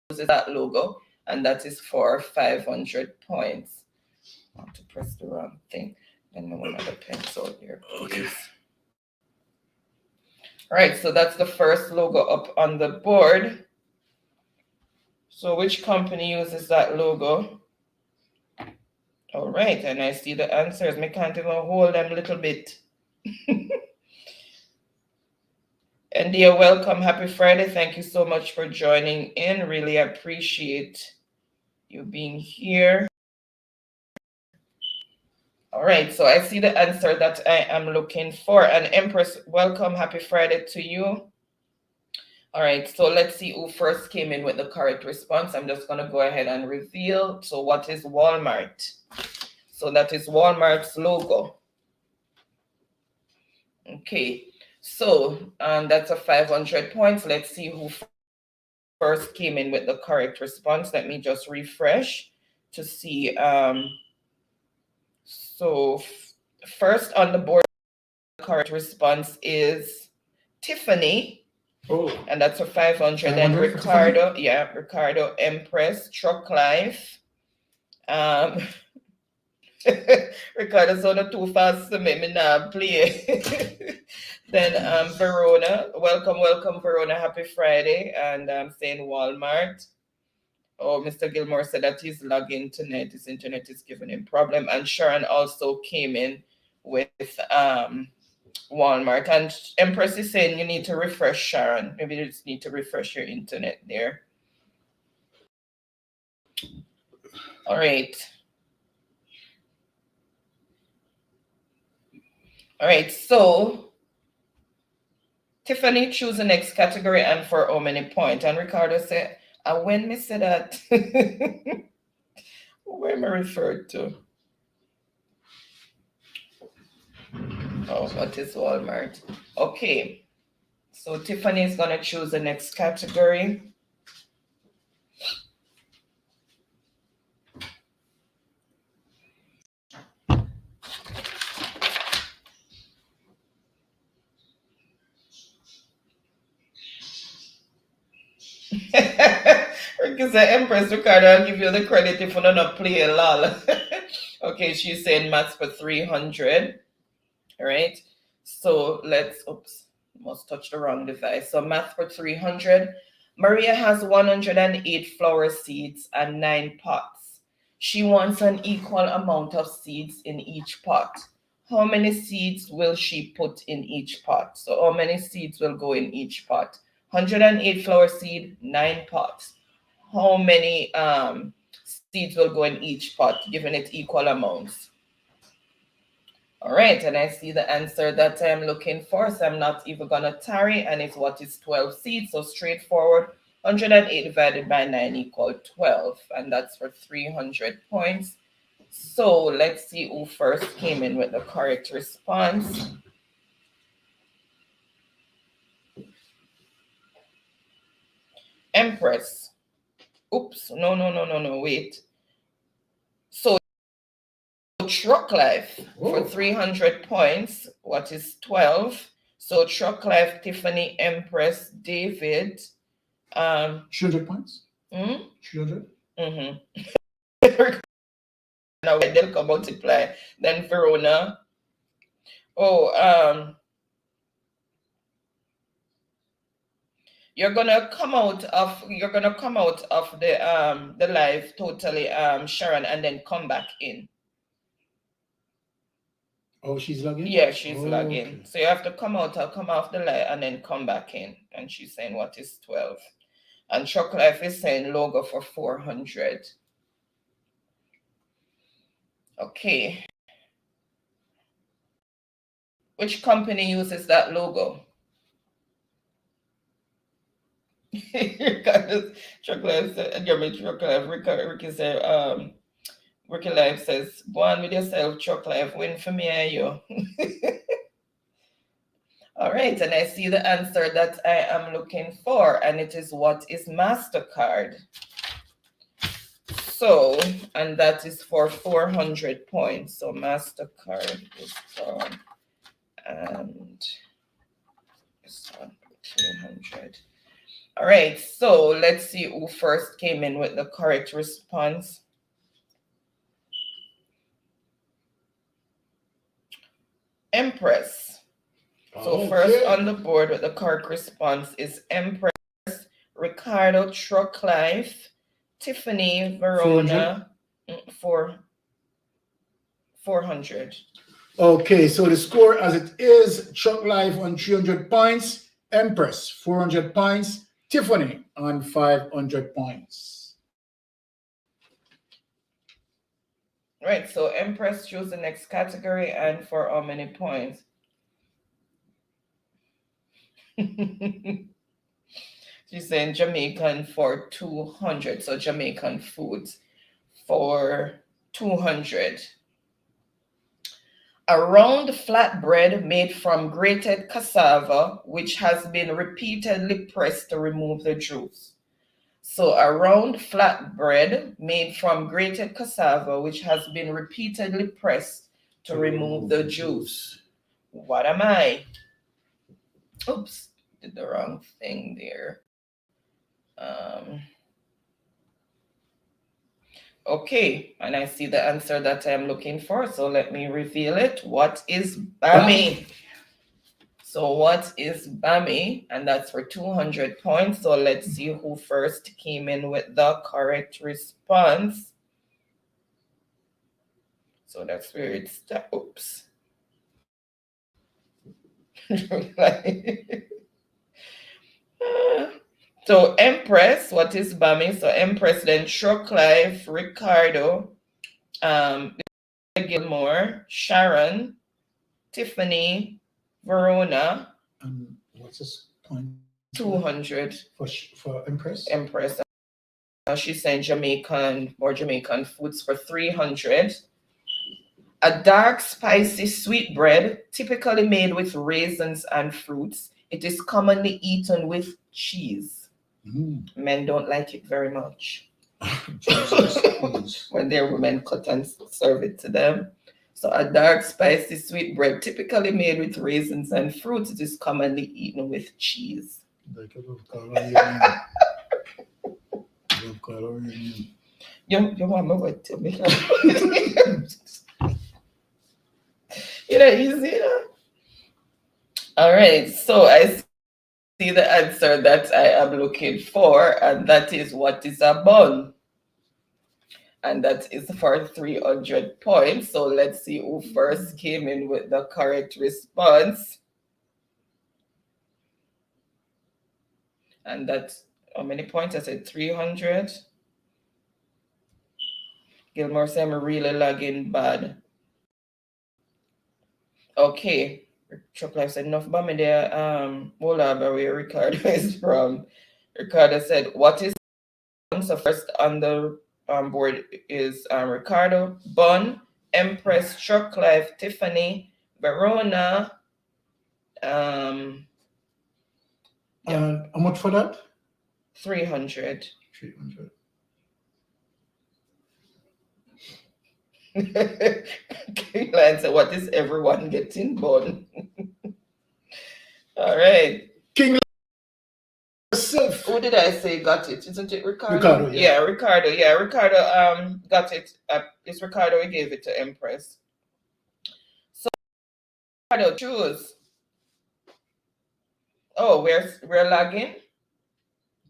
uses that logo? And that is for 500 points. I want to press the wrong thing. Then I want another pencil here. Okay. All right, so that's the first logo up on the board. So which company uses that logo? All right, and I see the answers. I can't even hold them a little bit. And dear, welcome. Happy Friday. Thank you so much for joining in. Really appreciate you being here. All right, so I see the answer that I am looking for. And Empress, welcome. Happy Friday to you. All right, so let's see who first came in with the correct response. I'm just going to go ahead and reveal. So what is Walmart? So that is Walmart's logo. Okay, so that's a 500 points. Let's see who first came in with the correct response. Let me just refresh to see. So first on the board, the correct response is Tiffany. Oh. And that's a 500. Then Ricardo, yeah, Ricardo, Empress, Truck Life. Ricardo's on too fast to make me now play. Then Verona, welcome, Verona. Happy Friday. And I'm saying Walmart. Oh, Mr. Gilmore said that his internet is giving him problem. And Sharon also came in with Walmart. And Empress is saying you need to refresh, Sharon. Maybe you just need to refresh your internet there. All right. All right, so Tiffany, choose the next category and for how many points. And Ricardo said, when me say that, where am I referred to? Oh, what is Walmart? Okay, so Tiffany is going to choose the next category. Because the Empress Ricardo, I'll give you the credit if you don't not play lol. Okay, she's saying maths for 300. All right. So let's, oops, must touch the wrong device. So math for 300. Maria has 108 flower seeds and 9 pots. She wants an equal amount of seeds in each pot. How many seeds will she put in each pot? So how many seeds will go in each pot? 108 flower seed, 9 pots. How many seeds will go in each pot, given it equal amounts? All right, and I see the answer that I'm looking for, so I'm not even going to tarry, and it's what is 12 seeds, so straightforward. 108 divided by 9 equal 12, and that's for 300 points. So let's see who first came in with the correct response. Empress. Oops, no, wait. So Truck Life for 300 points. What is 12? So Truck Life, Tiffany, Empress, David. 300 points? 300? Mm-hmm. Now they'll come multiply. Then Verona. Oh, you're gonna come out of the live totally, Sharon, and then come back in. Oh, she's logging? Yeah, she's logging. Okay. So you have to come out, I'll come off the live and then come back in. And she's saying what is 12. And Truck Life is saying logo for 400. Okay. Which company uses that logo? Truck Life said, Truck Life, Ricky said, Ricky Life says, go on with yourself, Truck Life, win for me and you. All right, and I see the answer that I am looking for, and it is what is MasterCard. So, and that is for 400 points. So MasterCard is gone, and this one, 300. All right, so let's see who first came in with the correct response. Empress. So first on the board with the correct response is Empress, Ricardo, Truck Life, Tiffany, Verona, 400. Okay, so the score as it is, Truck Life on 300 points, Empress 400 points, Tiffany on 500 points. Right, so Empress choose the next category and for how many points? She's saying Jamaican for 200, so Jamaican foods for 200. A round flatbread made from grated cassava, which has been repeatedly pressed to remove the juice. So a round flatbread made from grated cassava, which has been repeatedly pressed to remove the juice. What am I? Oops, did the wrong thing there. Okay, and I see the answer that I'm looking for, so let me reveal it. What is BAMI? So what is BAMI? And that's for 200 points. So let's see who first came in with the correct response. So that's where it's, oops. So Empress, what is BAMI? So Empress, then Shortlife, Ricardo, Gilmore, Sharon, Tiffany, Verona. And what's this point? 200 for Empress. Empress. She's saying Jamaican foods for 300. A dark, spicy sweetbread, typically made with raisins and fruits. It is commonly eaten with cheese. Men don't like it very much. When their women cut and serve it to them. So a dark, spicy sweetbread, typically made with raisins and fruits. It is commonly eaten with cheese. Your mama would tell me. You know, easy. All right, so I see the answer that I am looking for, and that is what is a bun. And that is for 300 points. So let's see who first came in with the correct response. And that's how many points? I said 300. Gilmore said I'm really lagging bad. Okay. Chuck Life said enough about me there. Hold on, but where Ricardo is from. Ricardo said, what is so first on the board is Ricardo, Bun, Empress, Chuck Life, Tiffany, Verona. How much for that? 300. 300. Caroline said, what is everyone getting bun? All right. King yourself. Who did I say got it? Isn't it Ricardo? Ricardo, yeah. Ricardo. Yeah, Ricardo got it. It's Ricardo who gave it to Empress. So Ricardo, choose. Oh, we're lagging?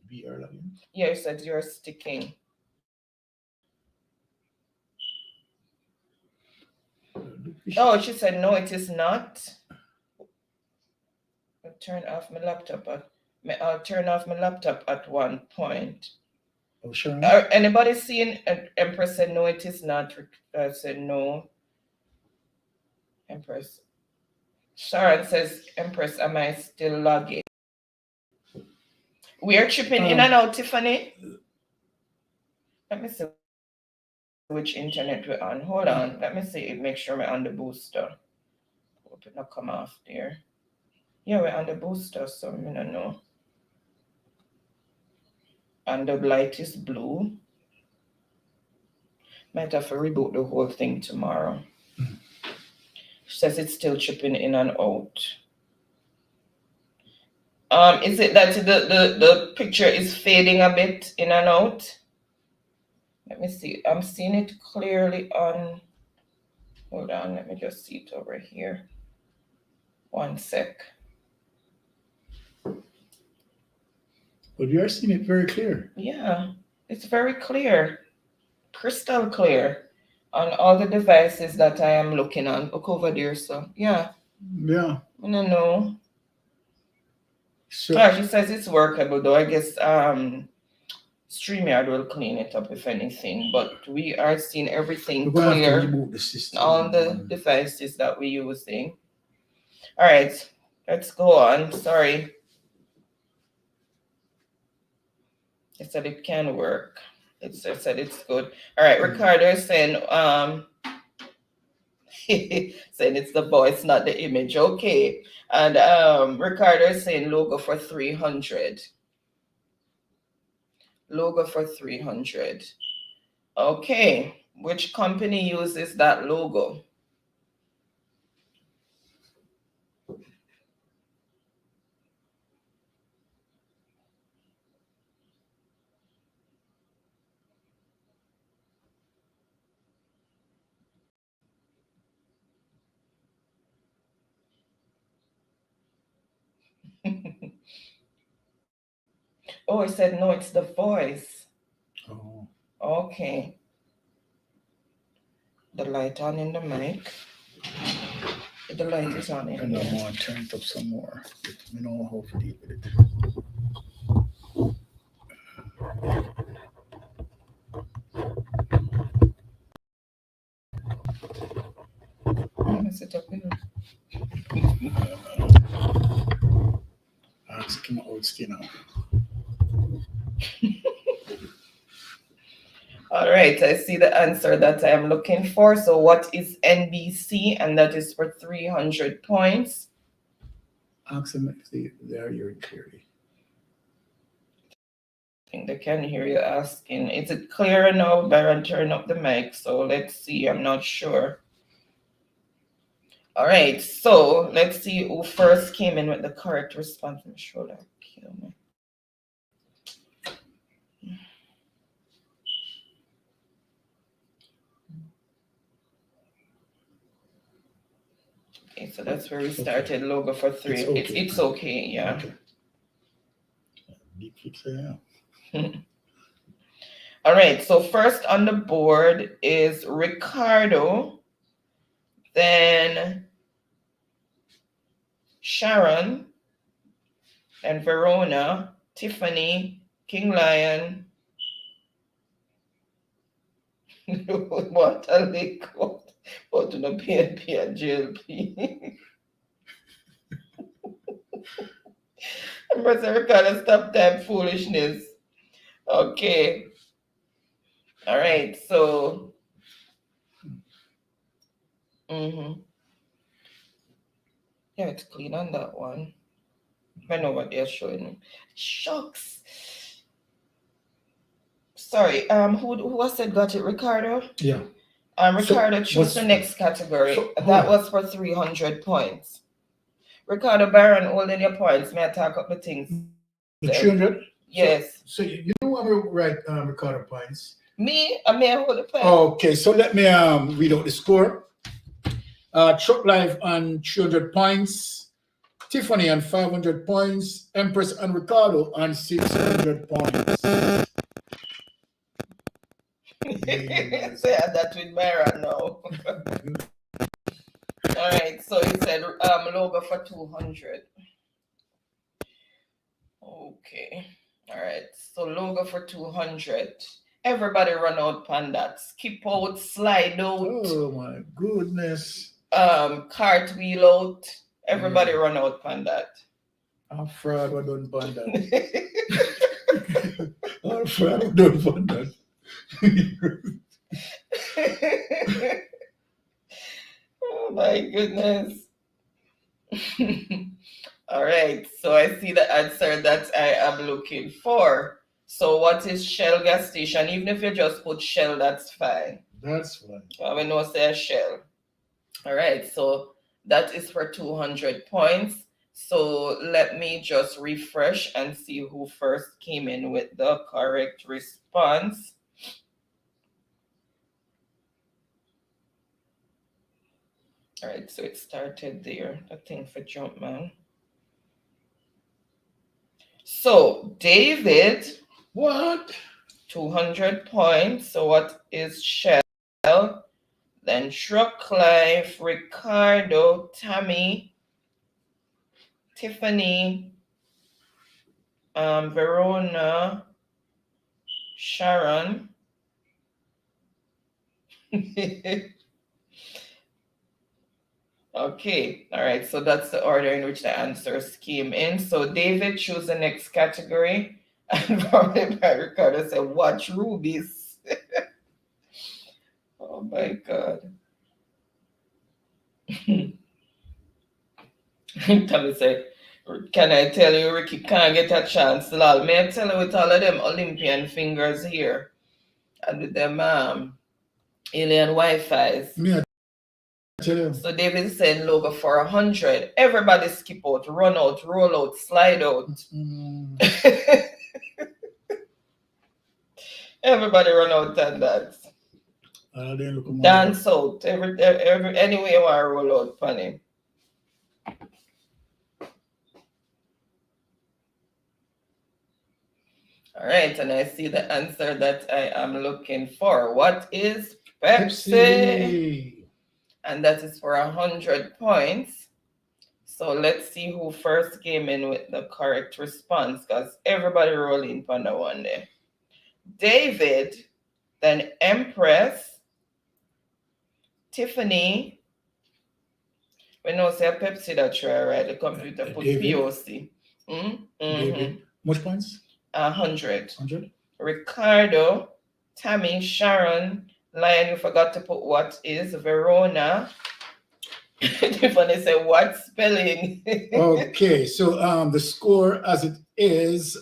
We are lagging. Yeah, you said you're sticking. Oh, she said no, it is not. I'll turn off my laptop at one point. Oh, sure. Anybody seeing Empress said no, it is not. Said no. Empress. Sharon says, Empress, am I still logging? We are chipping in and out, Tiffany. Let me see which internet we're on. Hold on. Let me see. Make sure we're on the booster. Hope it not come off there. Yeah, we're on the booster, so I don't know. And the light is blue. Might have to reboot the whole thing tomorrow. She says it's still chipping in and out. Is it that the picture is fading a bit in and out? Let me see. I'm seeing it clearly on. Hold on. Let me just see it over here. One sec. But you are seeing it very clear. Yeah, it's very clear. Crystal clear on all the devices that I am looking on. Look over there, so yeah. Yeah. I don't know. So She says it's workable though. I guess StreamYard will clean it up if anything, but we are seeing everything clear on the devices that we're using. All right, let's go on. Sorry. It said it can work. It said it's good. All right, Ricardo is saying saying it's the voice, not the image. Okay. And Ricardo is saying logo for 300. Logo for 300. Okay. Which company uses that logo? Oh, it said no, it's the voice. Oh. Okay. The light on in the mic. The light is on in And I'm here. going to turn it up some more. You know how to deal with it. Let's sit up here. Ask him out, Skinner. All right, I see the answer that I am looking for. So what is NBC? And that is for 300 points. Ask them if they are hearing clearly. I think they can hear you asking. Is it clear now? Baron, turn up the mic. So let's see. I'm not sure. All right, so let's see who first came in with the correct response. I'm sure that kill me. Okay, so that's where we started. Logo for 3. It's okay, yeah. Okay. Deep fix, yeah. All right, so first on the board is Ricardo, then Sharon, and Verona, Tiffany, King Lion, what a lick, what to the PNP and JLP. Professor Ricardo, stop that foolishness. Okay. All right, so. Yeah, it's clean on that one. I know what they're showing me. Shucks. Sorry, who said got it? Ricardo? Yeah. Ricardo, choose the next category. That was for 300 points. Ricardo, Baron, holding your points. May I talk up the things? The 300? Yes. So you know what we write Ricardo points? Me? I may hold the point. Okay, so let me read out the score. Truck Life on 300 points. Tiffany on 500 points. Empress and Ricardo on 600 points. Say that with Baron now. All right, so he said logo for 200. Okay. All right, so logo for 200. Everybody run out on that. Skip out, slide out. Oh my goodness. Cartwheel out. Everybody run out on that. I'm fraud we done on that. I'm fraud we done on that. Oh my goodness. All right, so I see the answer that I am looking for. So what is Shell gas station? Even if you just put Shell, that's fine. That's fine. Well, we know say Shell. All right, so that is for 200 points. So let me just refresh and see who first came in with the correct response. All right, so it started there. The thing for Jumpman. So David, what? 200 points. So what is Shell? Then Truck Life, Ricardo, Tammy, Tiffany, Verona, Sharon. Okay, all right, so that's the order in which the answers came in. So David, choose the next category. And probably by Ricardo said, watch rubies. Oh my God. Tommy said, can I tell you, Ricky can't get a chance, lol. May I tell you with all of them Olympian fingers here and with them alien Wi-Fi's. Me, I tell you. So David said logo for 100. Everybody skip out, run out, roll out, slide out. Everybody run out and that. Dance out. Anyway you want to roll out, funny. All right, and I see the answer that I am looking for. What is Pepsi? And that is for 100 points. So let's see who first came in with the correct response, because everybody rolling on the one there. David, then Empress, Tiffany. We know say Pepsi that try, right? The computer put David. POC. David. Much points? 100. 100. Ricardo, Tammy, Sharon, Lion, you forgot to put what is, Verona. Tiffany said, what spelling? Okay, so the score as it is,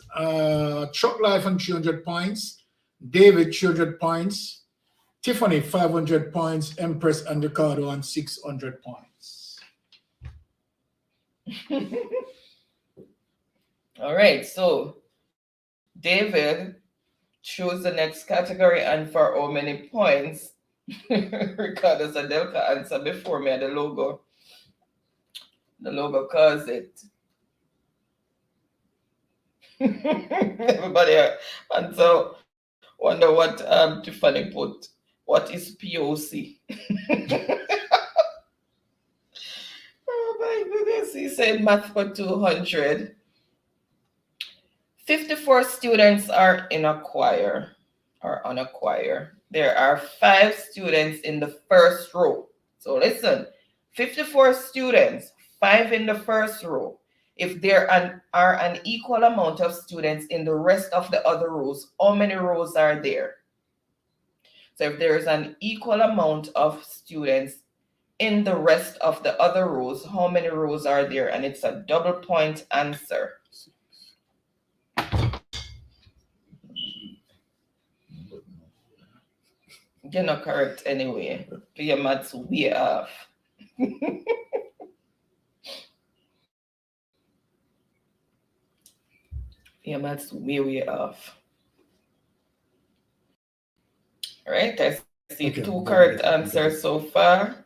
Chuck Life on 300 points, David 300 points, Tiffany 500 points, Empress and Ricardo on 600 points. All right, so David, choose the next category and for how many points? Ricardo Zadelka answer before me at the logo. The logo caused it. Everybody answer. Wonder what Tiffany put. What is POC? Oh my goodness, he said math for 200. 54 students are in a choir or on a choir. There are 5 students in the first row. So listen, 54 students, 5 in the first row. If there are an equal amount of students in the rest of the other rows, how many rows are there? So if there is an equal amount of students in the rest of the other rows, how many rows are there? And it's a double point answer. You're not correct anyway. Your maths way off. Your maths way off. All right, I see Okay, 2 correct answers so far.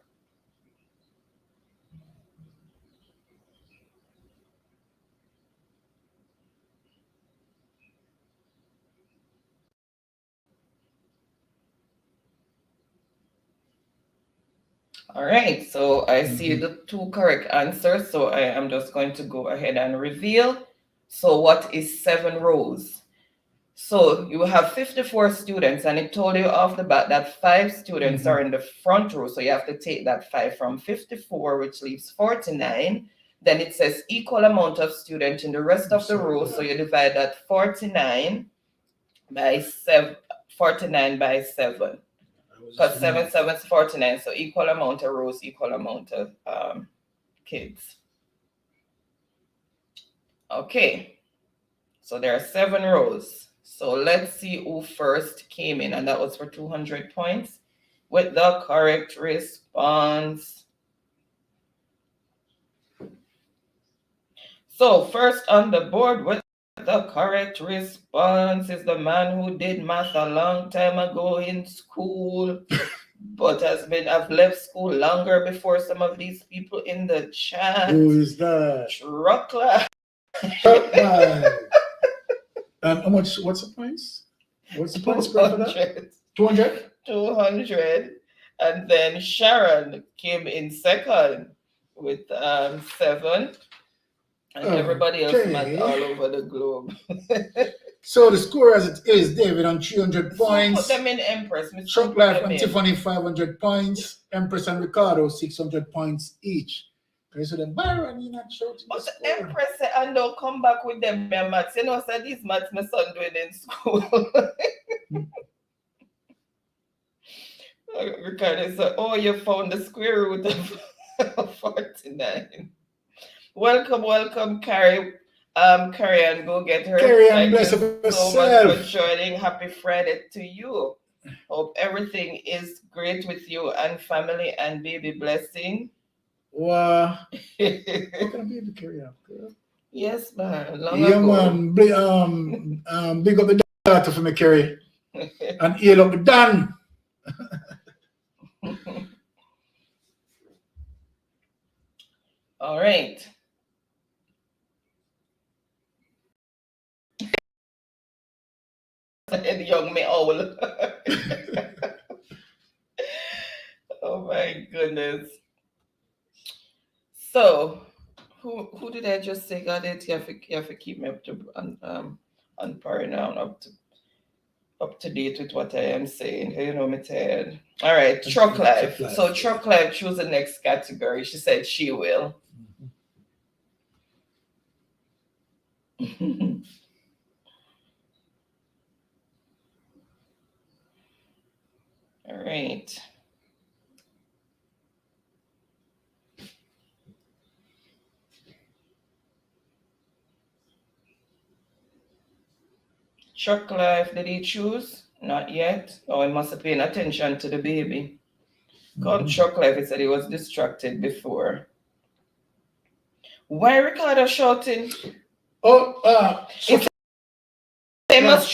All right, so I see the 2 correct answers, so I am just going to go ahead and reveal. So what is 7 rows? So you have 54 students, and it told you off the bat that 5 students are in the front row, so you have to take that 5 from 54, which leaves 49. Then it says equal amount of students in the rest of the row, so you divide that 49 by 7, 49 by 7. Because 7 is 49, so equal amount of rows, equal amount of kids. Okay, so there are 7 rows. So let's see who first came in, and that was for 200 points with the correct response. So first on the board with the correct response is the man who did math a long time ago in school, but have left school longer before some of these people in the chat. Who is that? Truckla. And how much? What's the price? What's the point spread for that? 200? 200. And then Sharon came in second with 7. And everybody else met all over the globe. So the score as it is, David on 300 points. Put them in Empress. Chuck Life and Tiffany 500 points. Empress and Ricardo 600 points each. Okay, so then Byron, you're not shouting. But the Empress said, and don't come back with them maths. You know, so these maths my son doing in school. Ricardo said, oh, you found the square root of 49. Welcome, Carrie. Carrie, and go get her. Carrie, and bless you so much for joining. Happy Friday to you. Hope everything is great with you and family and baby blessing. Wow. How can a baby carry up, girl? Yes, man. Yeah, man. Big up the daughter for me, Carrie. And heal up the Dan. All right. Young me owl. Oh my goodness. So, who did I just say got it? You have to keep me up to on par now, up to date with what I am saying. You know me tired. All right, Truck Life. So Truck Life choose the next category. She said she will. All right. Truck Life, did he choose? Not yet. Oh, he must have paid attention to the baby. Called Truck Life, he said he was distracted before. Why Ricardo shouting? Oh, Famous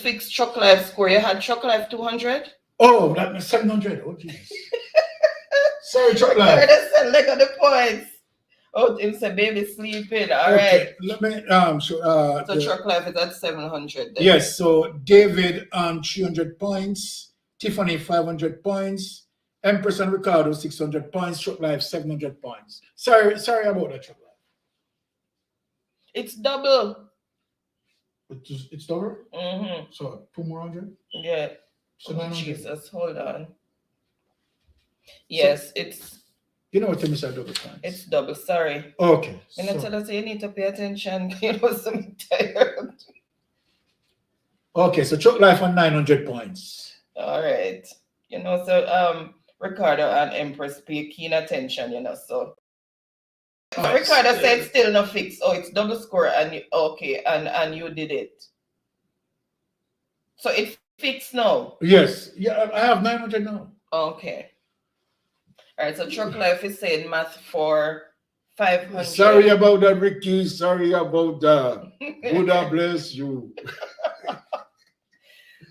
fix Truck Life score. You had Truck Life 200? Oh, that was 700. Oh, jeez. Sorry, Truck Life. Look at the points. Oh, it's a baby sleeping. All right. Let me so Truck Life is at 700. Then. Yes. So David 300 points, Tiffany 500 points, Empress and Ricardo 600 points, Truck Life 700 points. Sorry about that, Truck Life. It's double. It's double. So 200. Yeah. So 900. Jesus, hold on. Yes, so, it's. You know what time is double points? It's double. Sorry. Okay. And I tell us you need to pay attention. You know, I'm tired. Okay, so Truck Life on 900 points. All right. You know, so Ricardo and Empress pay keen attention. You know, so. Ricardo said still no fix. Oh, it's double score and you, okay, and you did it. So it's fixed now. Yes. Yeah, I have 900 now. Okay. All right, so Truck Life is saying math for 500. Sorry about that, Ricky. Sorry about that. Buddha bless you.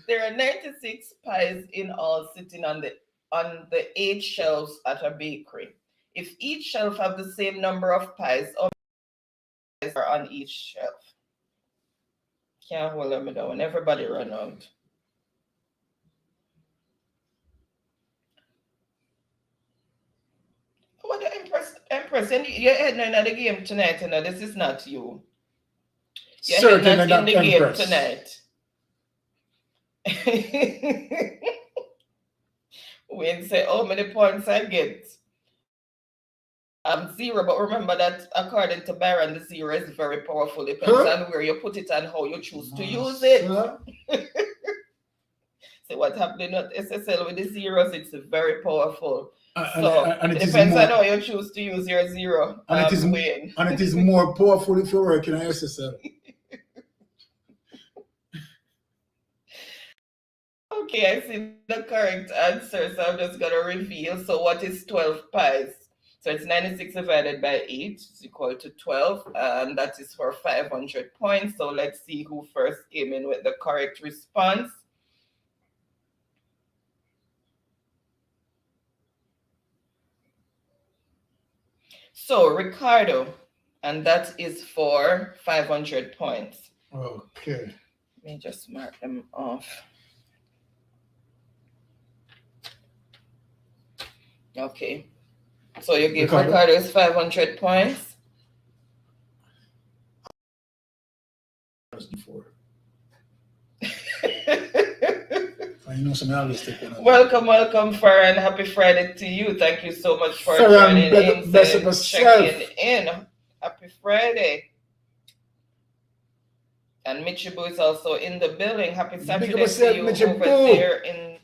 There are 96 pies in all sitting on the 8 shelves at a bakery. If each shelf have the same number of pies, how many pies are on each shelf? Can't hold them down. Everybody run out. What the Empress, you're heading in the game tonight, you know, this is not you. You're certainly not in the Empress. Game tonight. When say how many points I get. 0, but remember that according to Byron, the 0 is very powerful. Depends on where you put it and how you choose to use it. So what happened at SSL with the zeros, it's very powerful. So and it depends on how you choose to use your 0. And it is more powerful if you're working on SSL. Okay, I see the correct answer, so I'm just going to reveal. So what is 12 pies? So it's 96 divided by 8 is equal to 12, and that is for 500 points. So let's see who first came in with the correct response. So Ricardo, and that is for 500 points. Okay. Let me just mark them off. Okay. So you give Ricardo's 500 points. Welcome, Farron. Happy Friday to you. Thank you so much for joining in, checking in. Happy Friday. And Michibu is also in the building. Happy Saturday to you over there in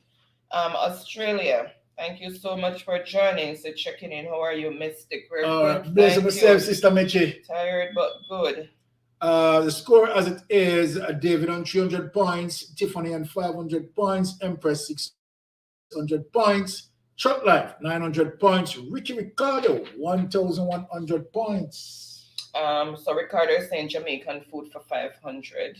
Australia. Thank you so much for joining. So checking in. How are you, Mystic? We're good. Bless yourself, Sister Michi. Tired but good. The score as it is, David on 300 points, Tiffany on 500 points, Empress 600 points, Truck Life 900 points, Ricardo 1,100 points. So Ricardo is saying Jamaican food for 500.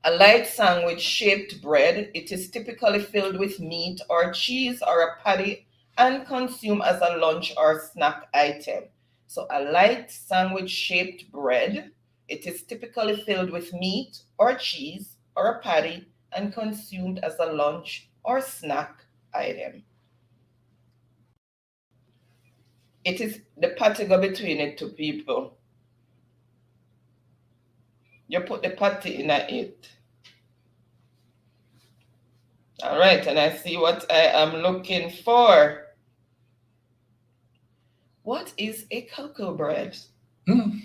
A light sandwich shaped bread. It is typically filled with meat or cheese or a patty and consumed as a lunch or snack item. So a light sandwich shaped bread. It is typically filled with meat or cheese or a patty and consumed as a lunch or snack item. It is the patty go between it to people. You put the patty in it. All right, and I see what I am looking for. What is a cocoa bread?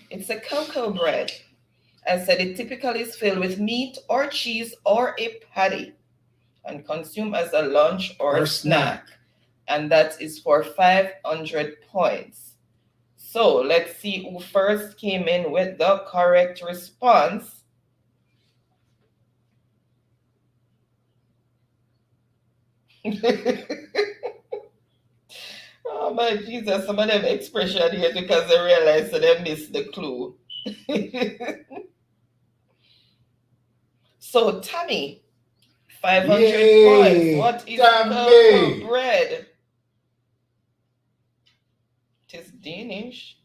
It's a cocoa bread. I said it typically is filled with meat or cheese or a patty and consumed as a lunch or a snack. And that is for 500 points. So let's see who first came in with the correct response. Oh my Jesus, some of them expression here because they realize that they missed the clue. So Tammy, 500 points. What is cocoa bread? It is Danish.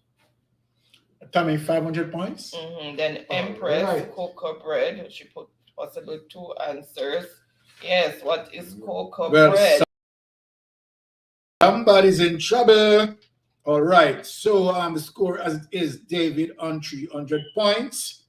Tammy, 500 points. Then Empress, cocoa bread. She put possibly 2 answers. Yes, what is cocoa bread? Somebody's in trouble. All right, so the score as it is, David on 300 points,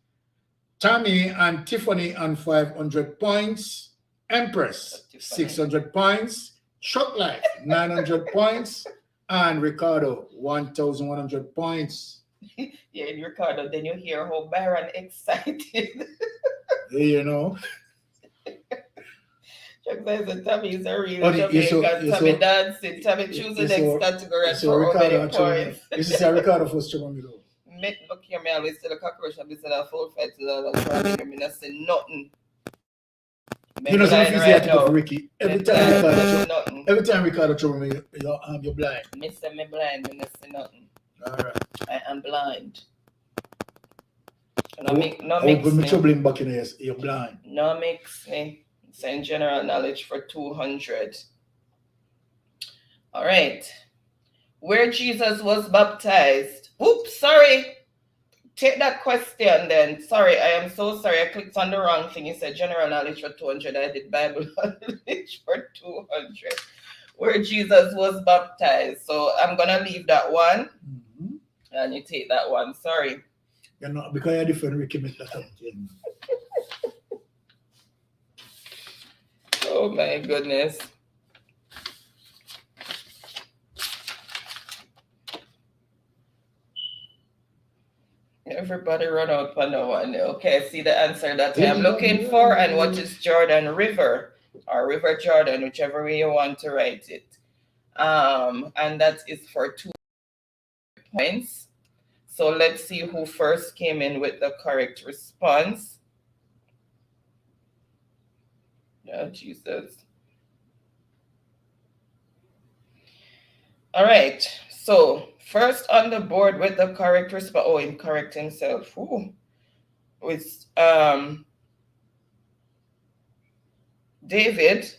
Tammy and Tiffany on 500 points, Empress 600 points, Chuck Life 900 points, and Ricardo 1,100 points. Yeah, in Ricardo, then you hear how Byron excited. You know. Chuck says Tammy is a real Jamaican. Tammy dancing. Tammy choose the next category for how many points. This is Ricardo first trouble me though. Look here, me always tell a cockroach and said a full fight to the me not say nothing. You know something easy to for Ricky. Every time Ricardo trouble me, you're blind. Me say me blind, me not say nothing. All right. I am blind. No mix me troubling back in here, you're blind. No mix me. It's in general knowledge for 200. All right. Where Jesus was baptized. Oops, sorry. Take that question then. Sorry, I am so sorry. I clicked on the wrong thing. It said general knowledge for 200. I did Bible knowledge for 200. Where Jesus was baptized. So I'm going to leave that one. And you take that one. Sorry. You're not, because you're different, Ricky, make that up. Oh my goodness. Everybody run out for no one. Okay, see the answer that I'm looking for. And what is Jordan River? Or River Jordan, whichever way you want to write it. And that is for 2 points. So let's see who first came in with the correct response. Oh, Jesus. All right. So first on the board with the correct response. Oh, incorrect himself. Ooh. With David.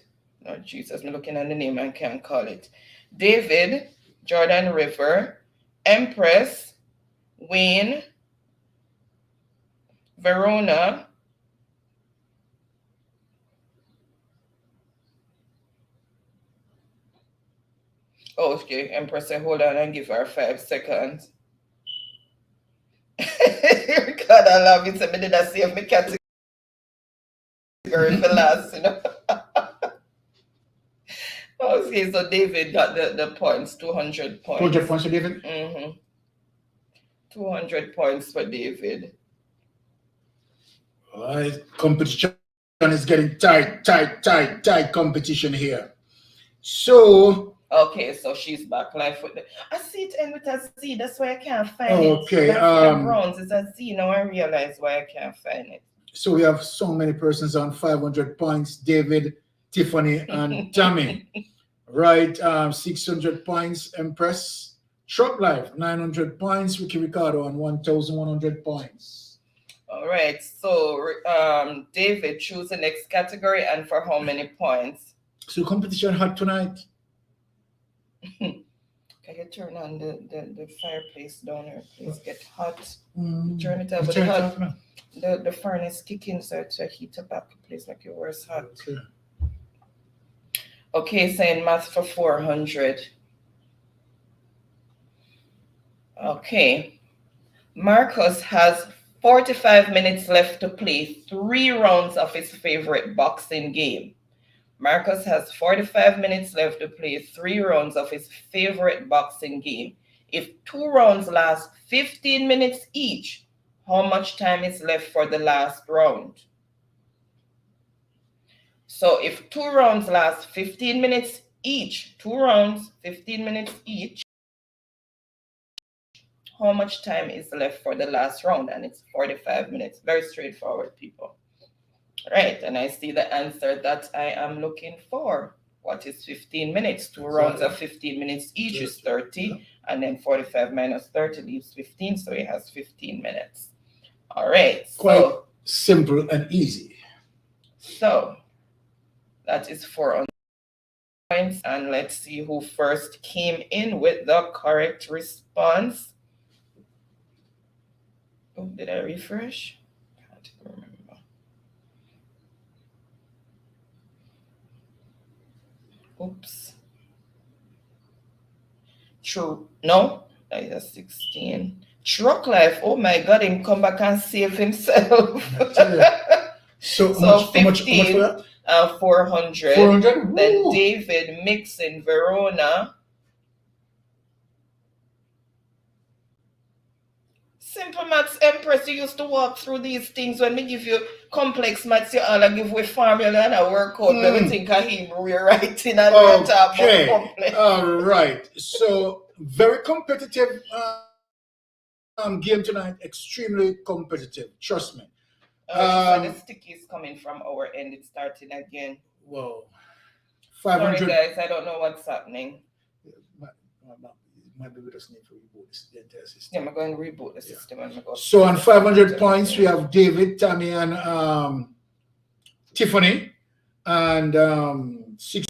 Oh, Jesus. I'm looking at the name. I can't call it. David, Jordan River, Empress, Wayne, Verona, oh, okay, Empress, hold on and give her 5 seconds. God, I love it. So I did not save my category for last, you know. Okay, so David got the points, 200 points. 200 points for David? 200 points for David. All right, competition is getting tight competition here. So okay, so she's back live with the. I see it end with a Z. That's why I can't find it. Okay, Bronze is a Z. Now I realize why I can't find it. So we have so many persons on 500 points: David, Tiffany, and Tammy. Right, 600 points, Empress. Short Life, 900 points. Ricky Ricardo on 1,100 points. All right, so David, choose the next category and for how many points? So competition hot tonight. Okay, I can turn on the fireplace down here. Please get hot. Mm. Turn it up. But the furnace kicking so to heat up back the place like it was hot. Okay, saying math for 400. Okay. Marcus has 45 minutes left to play 3 rounds of his favorite boxing game. Marcus has 45 minutes left to play 3 rounds of his favorite boxing game. If 2 rounds last 15 minutes each, how much time is left for the last round? So if 2 rounds last 15 minutes each, 2 rounds, 15 minutes each, how much time is left for the last round? And it's 45 minutes. Very straightforward, people. Right, and I see the answer that I am looking for. What is 15 minutes? 2 rounds of 15 minutes each is 30, and then 45 minus 30 leaves 15, so it has 15 minutes. All right. Quite simple and easy. So that is 400 points, and let's see who first came in with the correct response. Oh, did I refresh? Can't remember. Oops. True. No, that is 16. Truck life. Oh my God, him come back and save himself. So, so how much 15, for that? 400. 400? Then Woo. David Mixon, Verona. Simple maths, Empress, you used to walk through these things. When we give you complex maths, you all give with formula and a workout. Everything of him rewriting and we're talking about complex. All right. So, very competitive game tonight. Extremely competitive. Trust me. The sticky is coming from our end. It's starting again. Whoa. 500. Sorry, guys. I don't know what's happening. Might be with us need to reboot the entire system. Yeah, I'm going to reboot the system. And go so on 500 points, we have David, Tammy, and Tiffany. And 6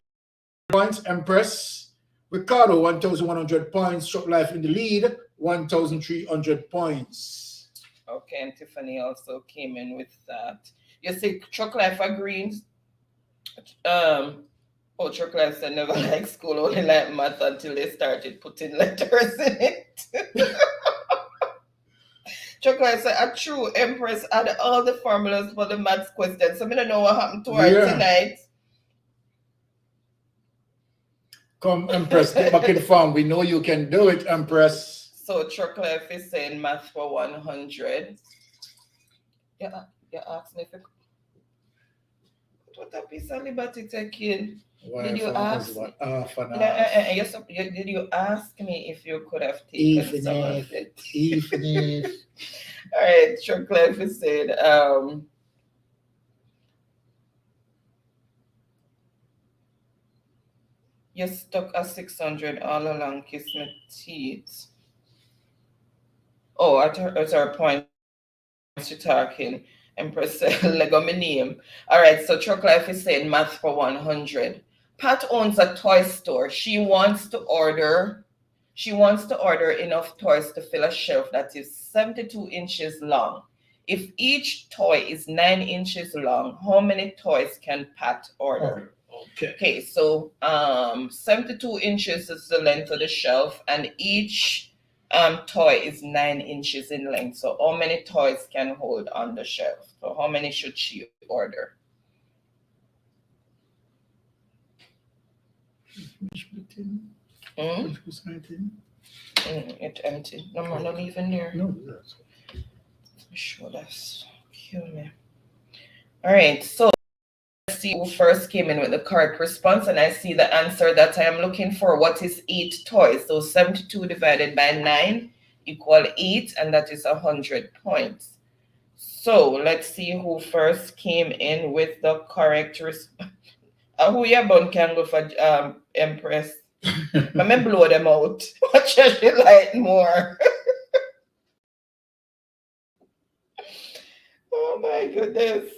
points, Empress. Ricardo, 1,100 points. Shop Life in the lead, 1,300 points. Okay, and Tiffany also came in with that. You see, Truck Life agrees. Truck Life said never like school, only like math until they started putting letters in it. Truck Life said a true Empress had all the formulas for the maths questions. So I don't know what happened to her tonight. Come, Empress, get back in the farm. We know you can do it, Empress. So Truck Life is saying math for 100. Yeah, you asked me if you... What a piece of liberty taking. Did you ask? Did you ask me if you could have taken some of it? All right, Truck Life is saying, you stuck a 600 all along, kiss my teeth. Oh, at her point, she's talking. Empress Lego my name. All right, so Truck Life is saying math for 100. Pat owns a toy store. She wants to order enough toys to fill a shelf that is 72 inches long. If each toy is 9 inches long, how many toys can Pat order? Okay, so 72 inches is the length of the shelf, and each toy is 9 inches in length. So how many toys can hold on the shelf? So how many should she order? It's empty. No more, not even there. No, that's sure that's kill me. All right, so let's see who first came in with the correct response, and I see the answer that I am looking for. What is 8 toys? So 72 divided by 9 equal 8, and that is 100 points. So let's see who first came in with the correct response. Who your bun can go for Empress? Let me blow them out. Watch she light more. Oh my goodness.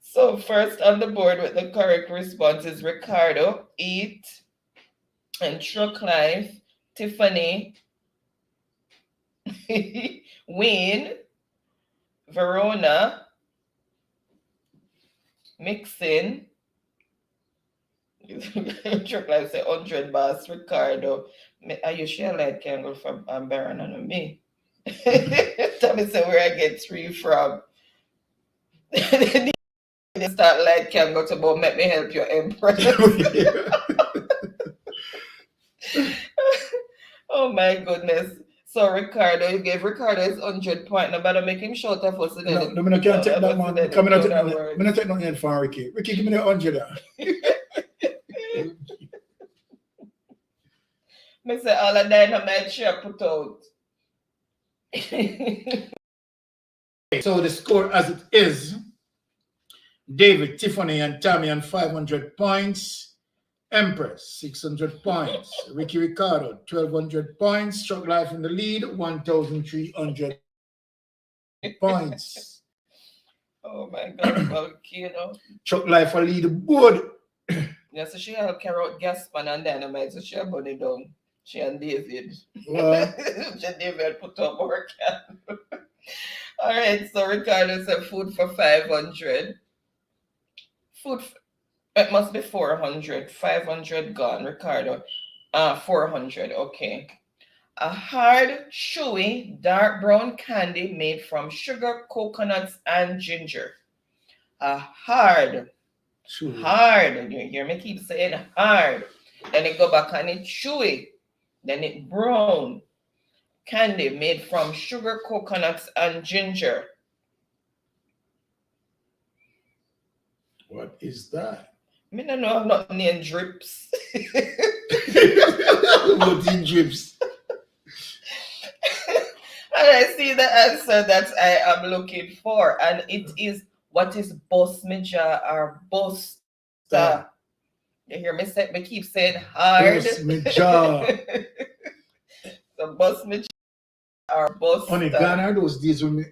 So first on the board with the correct response is Ricardo, 8, and Truck Life, Tiffany, Wayne, Verona, Mixin, Truck Life say 100 bars, Ricardo. Are you sure light candle from Baron and me? Tell me say where I get 3 from. They start light candle to about make me help your empress. Oh my goodness. So Ricardo, you gave Ricardo his 100 point. No matter make him short of us. No, I can't take that one. I'm not take nothing from Ricky. Ricky, give me the 100. I say all the dynamite she put out. So the score as it is, David, Tiffany, and Tammy on 500 points. Empress, 600 points. Ricky Ricardo, 1,200 points. Truck Life in the lead, 1,300 points. Oh my God, well, you know. Truck Life will lead the board. Yeah, so she had carry out Gaspan and dynamite, so she had burn it down. She and David. Well, David put up work. All right, so Ricardo said food for 500. It must be 400. 500 gone, Ricardo. 400, okay. A hard, chewy, dark brown candy made from sugar, coconuts, and ginger. A hard, hard. You hear me keep saying hard. Then it go back and it's chewy. Then it brown. Candy made from sugar, coconuts, and ginger. What is that? I don't know, I'm not named Drips. What in Drips? And I see the answer that I am looking for, and it is what is Bosmija or Bosta. You hear me say? Me keep saying hard. Bosmija. So Bosmija or Bosta. On Ghana, those days when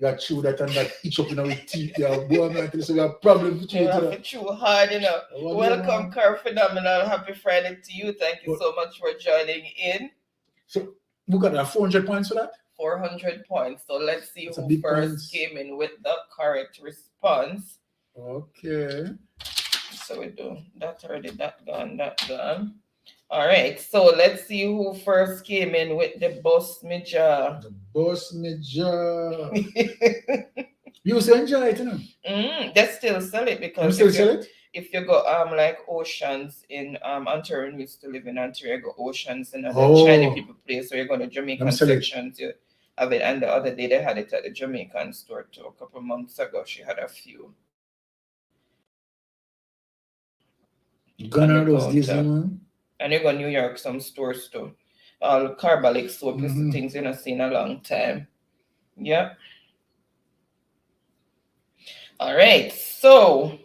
got chew that and that itch up in our teeth. Yeah, boy, man, so we have problem with you. Have to chew hard, you know. Welcome, Car Phenomenal. Happy Friday to you. Thank you so much for joining in. So we got 400 points for that? 400 points. So let's see who first came in with the correct response. Okay. So we do that already, that gone. All right, so let's see who first came in with the Bosmija. The Bosmija. You still enjoy it, you know? They still sell it because if you go like Oceans in Ontario, we used to live in Ontario, you go Oceans in the Chinese people place, so you go to Jamaican sections, you have it. And the other day they had it at the Jamaican store too. A couple months ago, she had a few. Ghana those days, man. And you go New York, some stores too. All carbolic soap is the things you've not seen a long time. Yeah. All right. So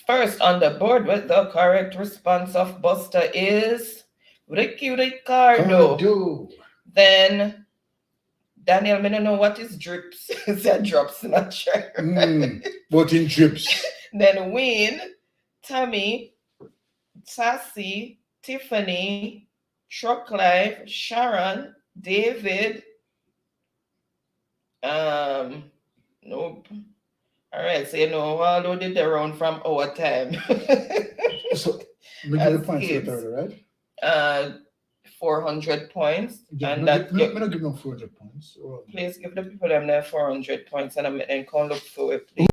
first on the board with the correct response of Buster is Ricky Ricardo. Then Daniel, I don't know what is Drips. It's a drop snatcher. What in Drips? Then Wayne, Tammy, Sassy, Tiffany, Truck Life, Sharon, David. Nope. All right, so you know, although did they run from our time. So we give the points for that, right? 400 points. Yeah, and I'm not giving them 400 points. Please give the people them their 400 points and I'm can look for it, please.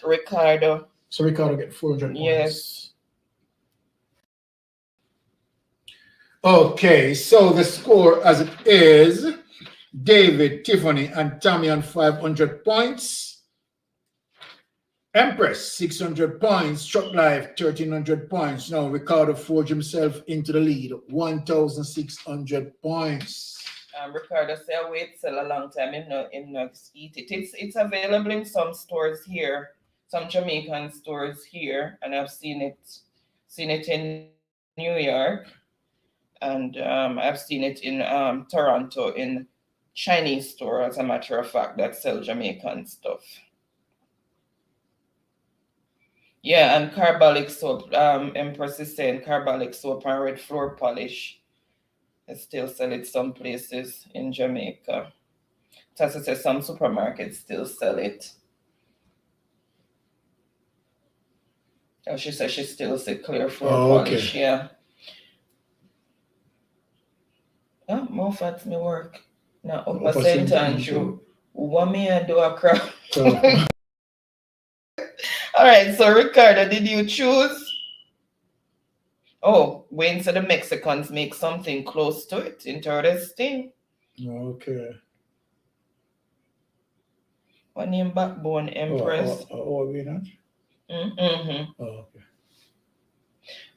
Ricardo. So Ricardo get 400 points. Yes. Okay, so the score as it is, David, Tiffany, and Tammy on 500 points. Empress, 600 points. Truck Life, 1,300 points. Now Ricardo forged himself into the lead, 1,600 points. Ricardo say I wait sell a long time. Him not eat it. It's available in some stores here, some Jamaican stores here, and I've seen it in New York, and I've seen it in Toronto in Chinese store, as a matter of fact, that sell Jamaican stuff. Yeah, and carbolic soap. Empress is saying carbolic soap and red floor polish. They still sell it some places in Jamaica. Tessa says some supermarkets still sell it. Oh, she says she still sells clear floor polish. Yeah. Oh, more fats me work. Now, Upper St. Andrew. What me I do a crap? All right, so Ricardo, did you choose? Oh, Wayne said the Mexicans make something close to it. Interesting. Okay. What name? Backbone Empress. We not? Mm-hmm. Oh, okay.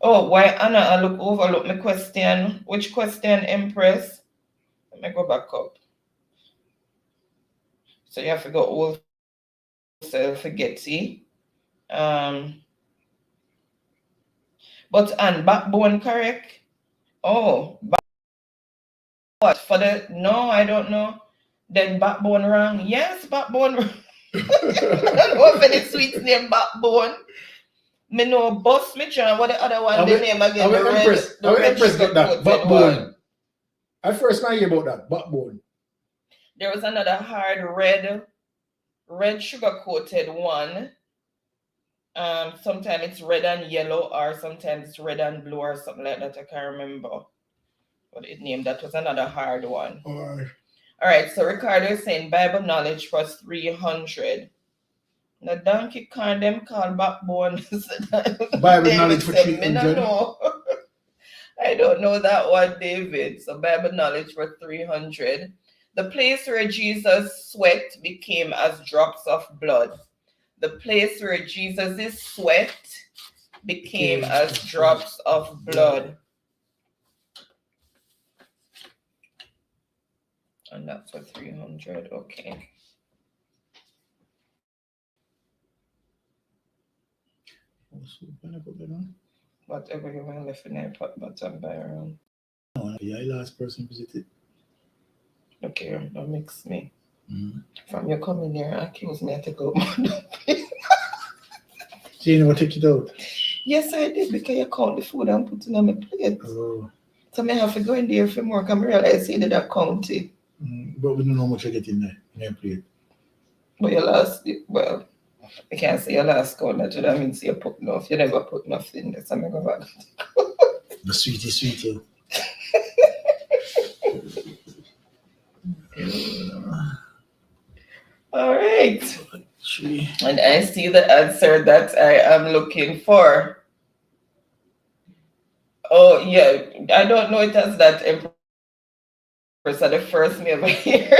Oh, why Anna, I overlook my question. Which question, Empress? Let me go back up. So you have to go all self-forgetty. But and backbone correct? Oh, what for the no, I don't know. Then backbone wrong. Yes, backbone wrong. I don't know if any sweets name backbone. Me know Boss Mitchell. What the other one? The name again? The Empress got that. Backbone. I first not hear about that. Backbone. There was another hard red sugar coated one. Sometimes it's red and yellow, or sometimes it's red and blue, or something like that. I can't remember what it named. That was another hard one. All right. So Ricardo is saying Bible knowledge plus 300. The donkey can them call backbone. Bible knowledge for 300. I don't know that one, David. So Bible knowledge for 300. The place where Jesus' sweat became as drops of blood. The place where Jesus' sweat became as drops of blood. And that's for 300. Okay. Whatever you want left in there, pot bottom by around. Yeah, last person visited. Okay, don't mix me. From you coming here, accuse me, I take out more. So you never take it out? Yes, I did, because you count the food and put it on my plate. Oh. So I have to go in there for more, because I realize you did count it. But we don't know how much I get in there, in your plate. But your last, well, I can't say your last count, that means you put enough. You never put enough in there, so I'm going to go back. The sweetie. All right. And I see the answer that I am looking for. Oh, yeah. I don't know it as that, Empress. Are the first me ever hear.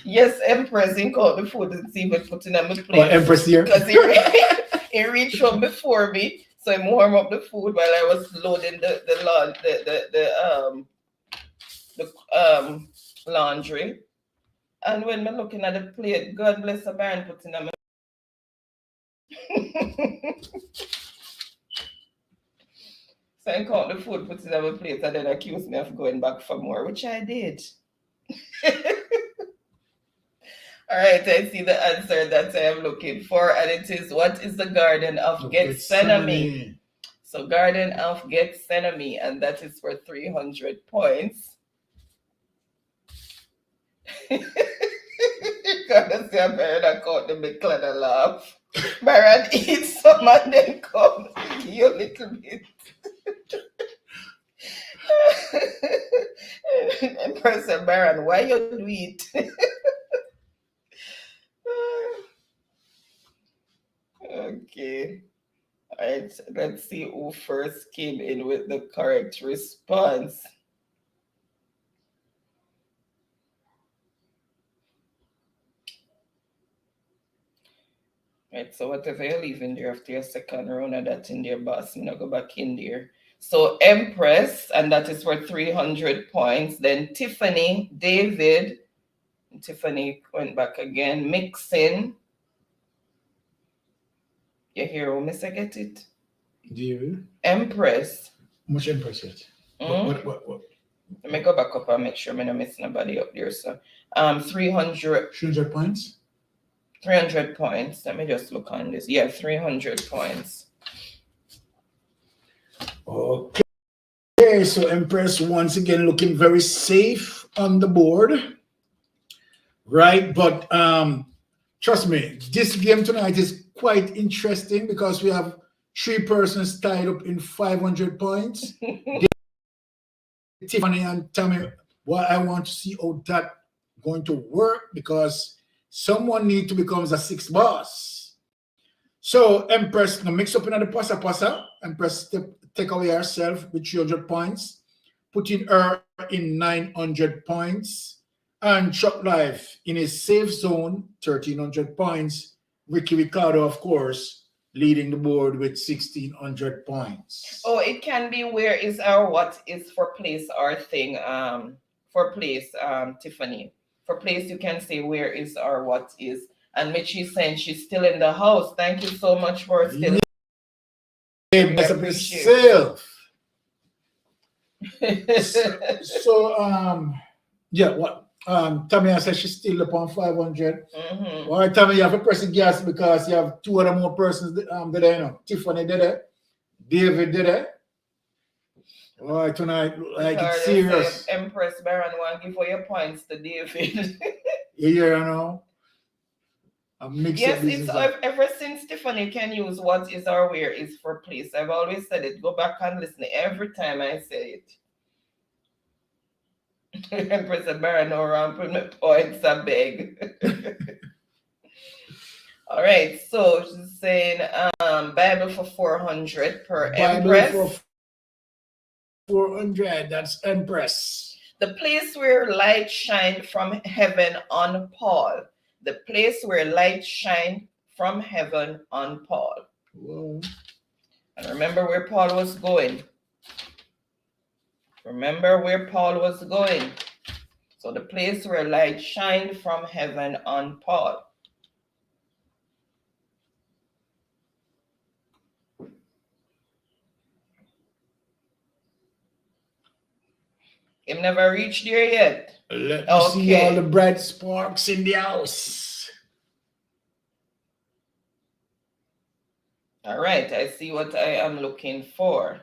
Yes, Empress, he called the food and see me putting on my plate. Oh, Empress here? Because he reached from before me, so I warm up the food while I was loading the laundry. And when I'm looking at the plate, God bless the Baron putting on my So I caught the food, put it on my plate, and then accused me of going back for more, which I did. All right, I see the answer that I am looking for, and it is, what is the Garden of Gethsemane? So Garden of Gethsemane, and that is for 300 points. Gotta say, I caught the big clan and laugh. Baron, eat some and then come give you a little bit. Empress and Baron, why you do it? Okay. All right, let's see who first came in with the correct response. Right, so whatever you leave in there after your second round of that in there, boss, I'm gonna go back in there. So Empress, and that is for 300 points. Then Tiffany, David, and Tiffany went back again. Mixing. You hear who Miss I get it? David. Empress. How much Empress yet? What? Let me go back up and make sure I'm not missing nobody up there. So 300. 300 points? 300 points. Let me just look on this. Yeah, 300 points. Okay, so Empress once again looking very safe on the board, right? But trust me, this game tonight is quite interesting because we have 3 persons tied up in 500 points. Tiffany and Tammy, well, I want to see how that going to work because someone need to become the 6th boss. So Empress, now mix up in the pasa. Empress take away herself with 300 points, putting her in 900 points, and Chuck Life in his safe zone, 1,300 points. Ricky Ricardo, of course, leading the board with 1,600 points. Oh, it can be where is our what is for place our thing. For place, Tiffany. For place, you can say where is our what is. And Mitchie's saying she's still in the house. Thank you so much for still. Yeah, mess up yourself. Yeah, what? Tammy said she's still up on 500. All right, Tammy, you have a person gas because you have 2 other more persons that you know. Tiffany did it. David did it. All right, tonight, like it's serious. Empress Baron want to give all your points to David. Yeah, you know. Yes, it's ever since Tiffany can use what is or where is for place. I've always said it. Go back and listen every time I say it. Empress Baron around put my points I beg. All right, so she's saying Bible for 400 per Empress. Bible for 400, that's Empress. The place where light shined from heaven on Paul. The place where light shined from heaven on Paul. Whoa. And remember where Paul was going. Remember where Paul was going. So the place where light shined from heaven on Paul. Him never reached there yet. Let me see all the bright sparks in the house. All right, I see what I am looking for.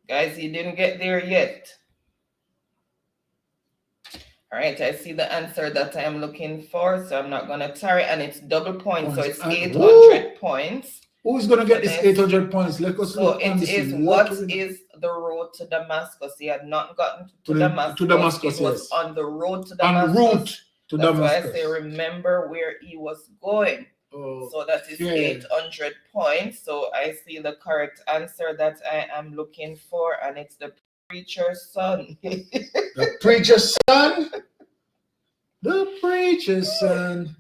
Guys, he didn't get there yet. All right, I see the answer that I am looking for, so I'm not going to tarry, and it's double points, so it's 800 points. Who's going to get this 800 points? Let us so it is what is the road to Damascus. He had not gotten to Damascus. To Damascus, it was on the road to Damascus. En route to That's Damascus. why I say remember where he was going. Oh, so that is 800 points. So I see the correct answer that I am looking for, and it's the preacher's son. The preacher's son? The preacher's son.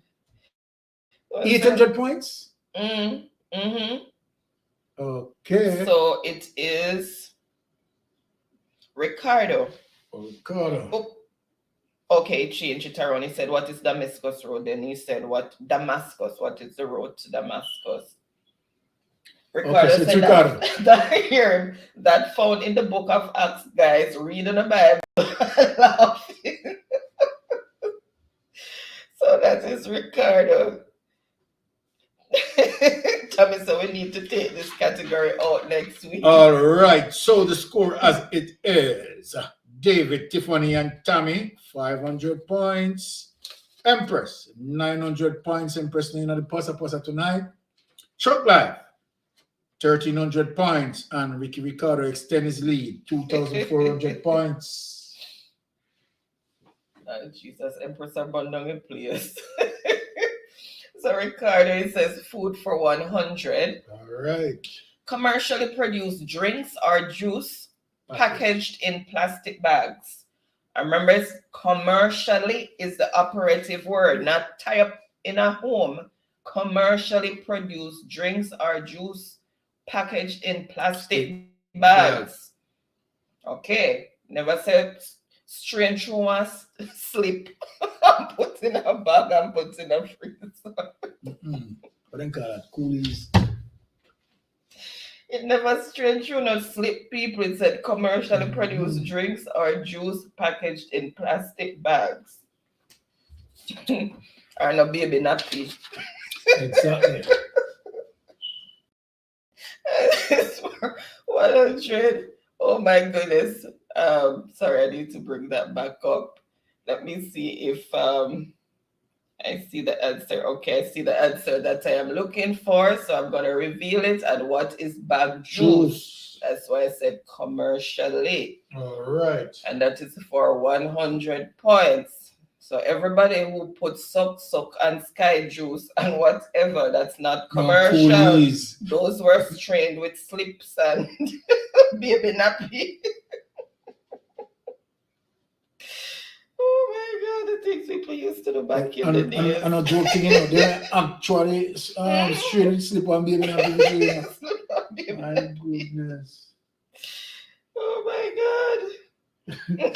800 points? Okay. So it is Ricardo. Ricardo. Oh. Okay, change it around. He said, what is Damascus Road? Then he said, what Damascus? What is the road to Damascus? Ricardo okay, so said Ricardo. That here, that found in the book of Acts, guys, reading the Bible and laughing. So that is Ricardo. Tommy, so we need to take this category out next week. All right, so the score as it is. David, Tiffany, and Tammy, 500 points. Empress, 900 points. Empress, the pasa tonight. Chuck Life, 1,300 points. And Ricky Ricardo extend his lead, 2,400 points. Oh, Jesus, Empress abandoned place. So Ricardo, he says food for 100. All right. Commercially produced drinks or juice packaged in plastic bags. I remember it's commercially is the operative word, not tie up in a home. Commercially produced drinks or juice packaged in plastic bags. Okay, never said strange through a slip and put in a bag and put in a freezer. What do you call that? Coolies. It never strange through no slip, people. It said commercially produced drinks or juice packaged in plastic bags. Or no baby nappy. Exactly. 100. Oh my goodness. Sorry, I need to bring that back up. Let me see if I see the answer. Okay, I see the answer that I am looking for. So I'm gonna reveal it. And what is bag juice? That's why I said commercially. All right. And that is for 100 points. So everybody who puts suck, and sky juice and whatever that's not commercial, Coolies. those were strained with slips and baby nappy. Oh my God, the things people used to do back in the days. And a joking, they're actually straight slip on baby nappy. My goodness. Oh my God.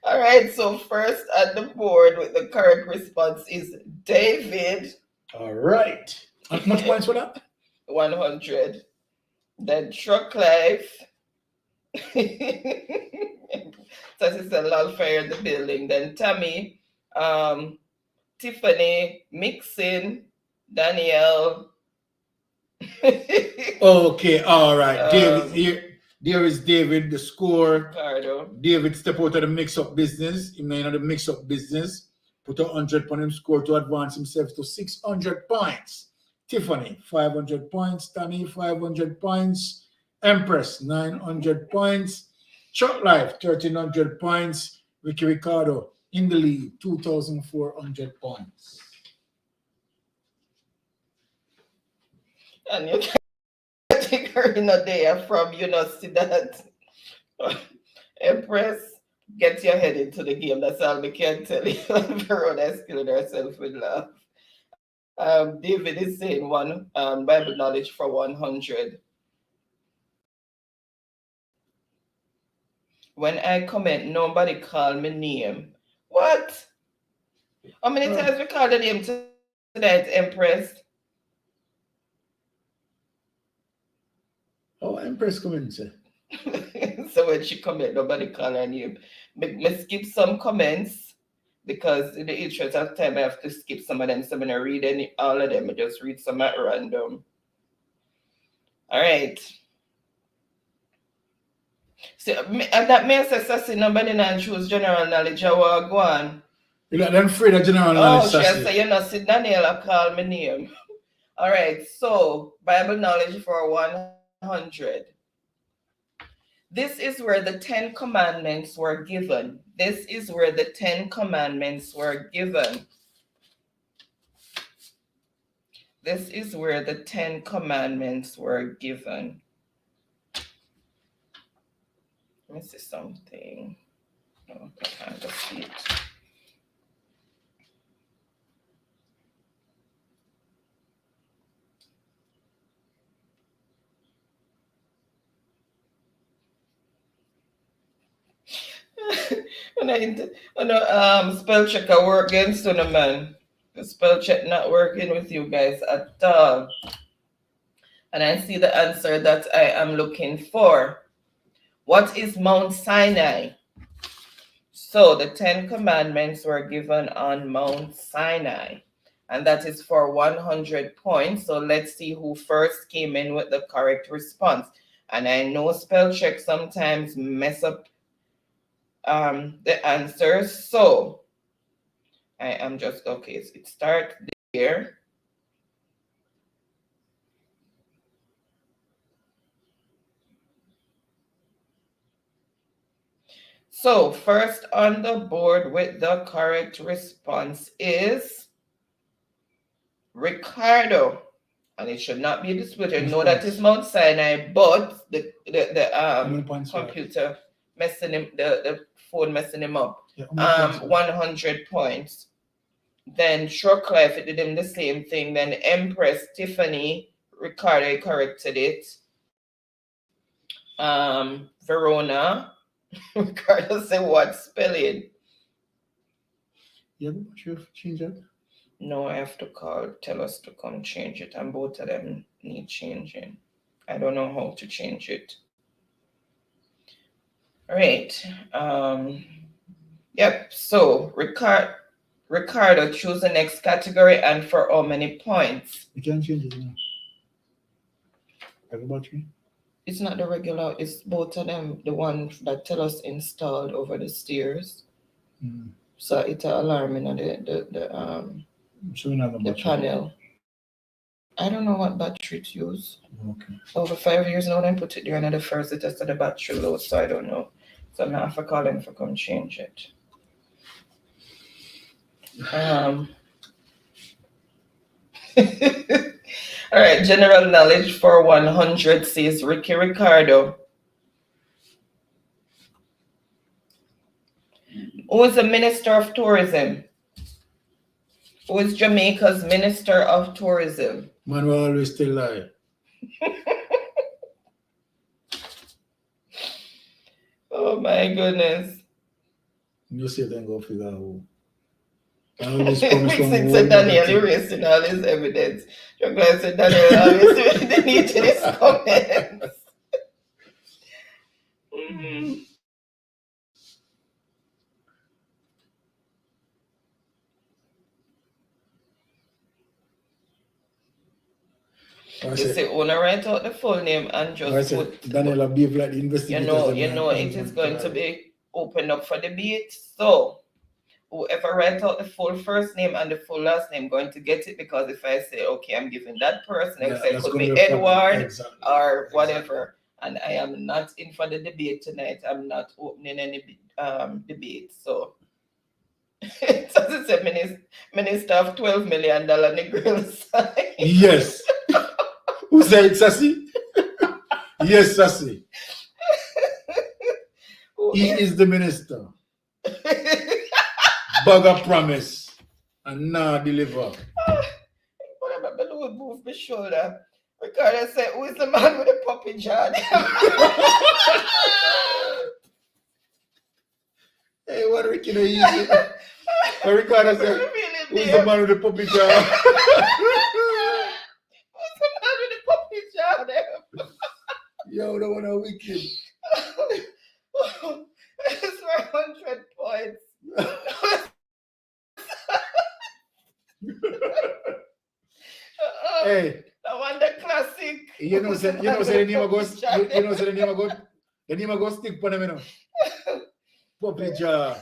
All right, so first at the board with the correct response is David. All right. How much points for that? 100. Then Truck Life. So it's a lot fire in the building. Then Tammy, Tiffany, Mixin, Danielle. Okay, all right. David here. There is David, the score. Ricardo. David step out of the mix-up business. He may not the mix-up business. Put 100 on him score to advance himself to 600 points. Tiffany, 500 points. Tammy, 500 points. Empress, 900 points. Chuck Life, 1,300 points. Ricky Ricardo in the lead, 2,400 points. And you can take her in a day from, see that. Empress, get your head into the game. That's all we can tell you. Verona is killing herself with laugh. David is saying one Bible knowledge for 100. When I comment, nobody call me name. What? How many times we call the name tonight, Empress? Oh, Empress come in, sir. So when she comment, nobody call her name. Me skip some comments because in the interest of time I have to skip some of them. So I'm gonna read all of them. I just read some at random. All right. So that may say nobody not choose general knowledge. I will go on. You got them afraid of general knowledge. Oh, she say you know, sit Daniela call me name. All right. So Bible knowledge for 100. This is where the 10 commandments were given. This is where the 10 commandments were given. This is where the 10 commandments were given. Let me see something. Oh, I can't just see it. Spell checker work against you, man. The spell check not working with you guys at all. And I see the answer that I am looking for. What is Mount Sinai? So the 10 commandments were given on Mount Sinai. And that is for 100 points. So let's see who first came in with the correct response. And I know spell check sometimes mess up the answers. So I am just, okay, so it starts there. So first on the board with the correct response is Ricardo. And it should not be disputed. No, that is Mount Sinai, but the computer messing him, the phone messing him up. Yeah, 100 points. Then Truck Life, it did him the same thing. Then Empress, Tiffany, Ricardo corrected it. Verona, Ricardo said what spelling? Yeah, you have to change it. No, I have to tell us to come change it, and both of them need changing. I don't know how to change it. All right. Yep. So Ricardo, choose the next category and for how many points? You can change it now. Everybody? It's not the regular, it's both of them, the one that tell us installed over the stairs. So it's an alarm in the panel. I don't know what battery to use. Okay. Over 5 years now, then put it there and the first it tested the battery low, so I don't know. So I'm gonna have to call them to come change it. All right, general knowledge for 100 says Ricky Ricardo. Who is the Minister of Tourism? Who is Jamaica's Minister of Tourism? Man will always still lie. Oh my goodness. You see then go figure out who. I always promise one Since more Daniel thing. erasing all his evidence. You're going to say Daniel always deleting his comments. You say, wanna write out the full name and just put Daniel behave like the investigators. you know it is going to be opened up for debate. So whoever writes out the full first name and the full last name going to get it, because if I say, okay, I'm giving that person, it could be Edward or whatever, and I am not in for the debate tonight. I'm not opening any debate. So it's as I said, minister of $12 million Negro side. Yes. Who said Sassy? Yes, Sassy. He is the minister. Bag a promise and now deliver. Whatever, but would move my shoulder. Ricardo said, who is the man with the puppy jaw? Hey, what Ricky do you use? But Ricardo said, who's the man with the puppy jaw? Who's the man with the puppy jaw there? Yo, the one are wicked. It's for 100 points. Hey, that one the classic. you know say the name of God. You know say the name of God. The name of God stick for them, you know. Puppy jaw.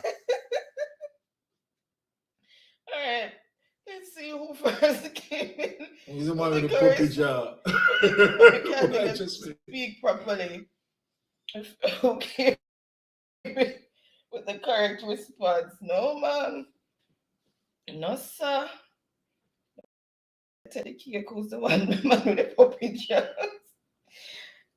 Alright. Let's see who first came in. Who's the man with the puppy jaw? I can't even speak properly. Okay. With the correct response. No, man. No, sir. Tell the cake who's the one man with the puppy jaws.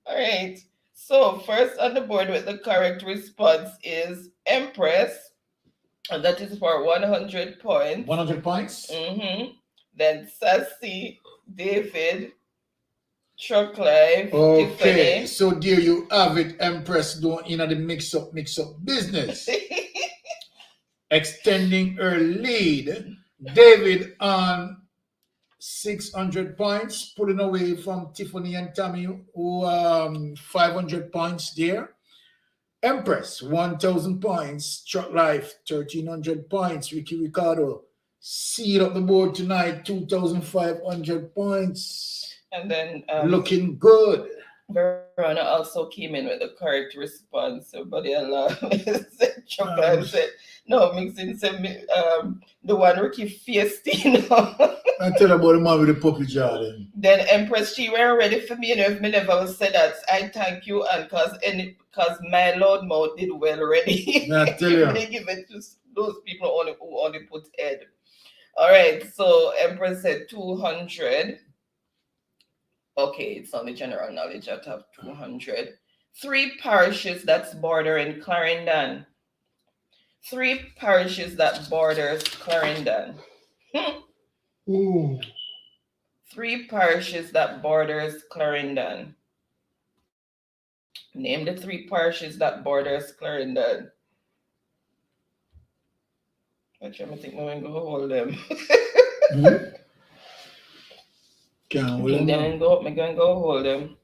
All right. So first on the board with the correct response is Empress. And that is for 100 points. 100 points? Then Sassy, David, Truck Life, Okay, Tiffany. so there you have it, Empress doing in the mix-up business. Extending her lead. David on 600 points, pulling away from Tiffany and Tammy, who 500 points there. Empress, 1,000 points. Truck Life, 1,300 points. Ricky Ricardo, seal up the board tonight, 2,500 points. And then looking good. Verona also came in with the correct response. Somebody allowed Truck Life said, no, mixing the one Ricky Fiestino. I tell about the man with the puppy jaw then Empress, she weren't ready for me, if me never said that. I thank you, and cause my Lord mouth did well already. I tell you. They give it to those people who only put head. All right, so Empress said 200. Okay, it's only general knowledge. I have 200. 3 parishes that's bordering Clarendon. 3 parishes that borders Clarendon. 3 parishes that borders Clarendon. Name the 3 parishes that borders Clarendon. Actually, I think I'm going to go hold them. Can't hold I'm them. going to go hold them.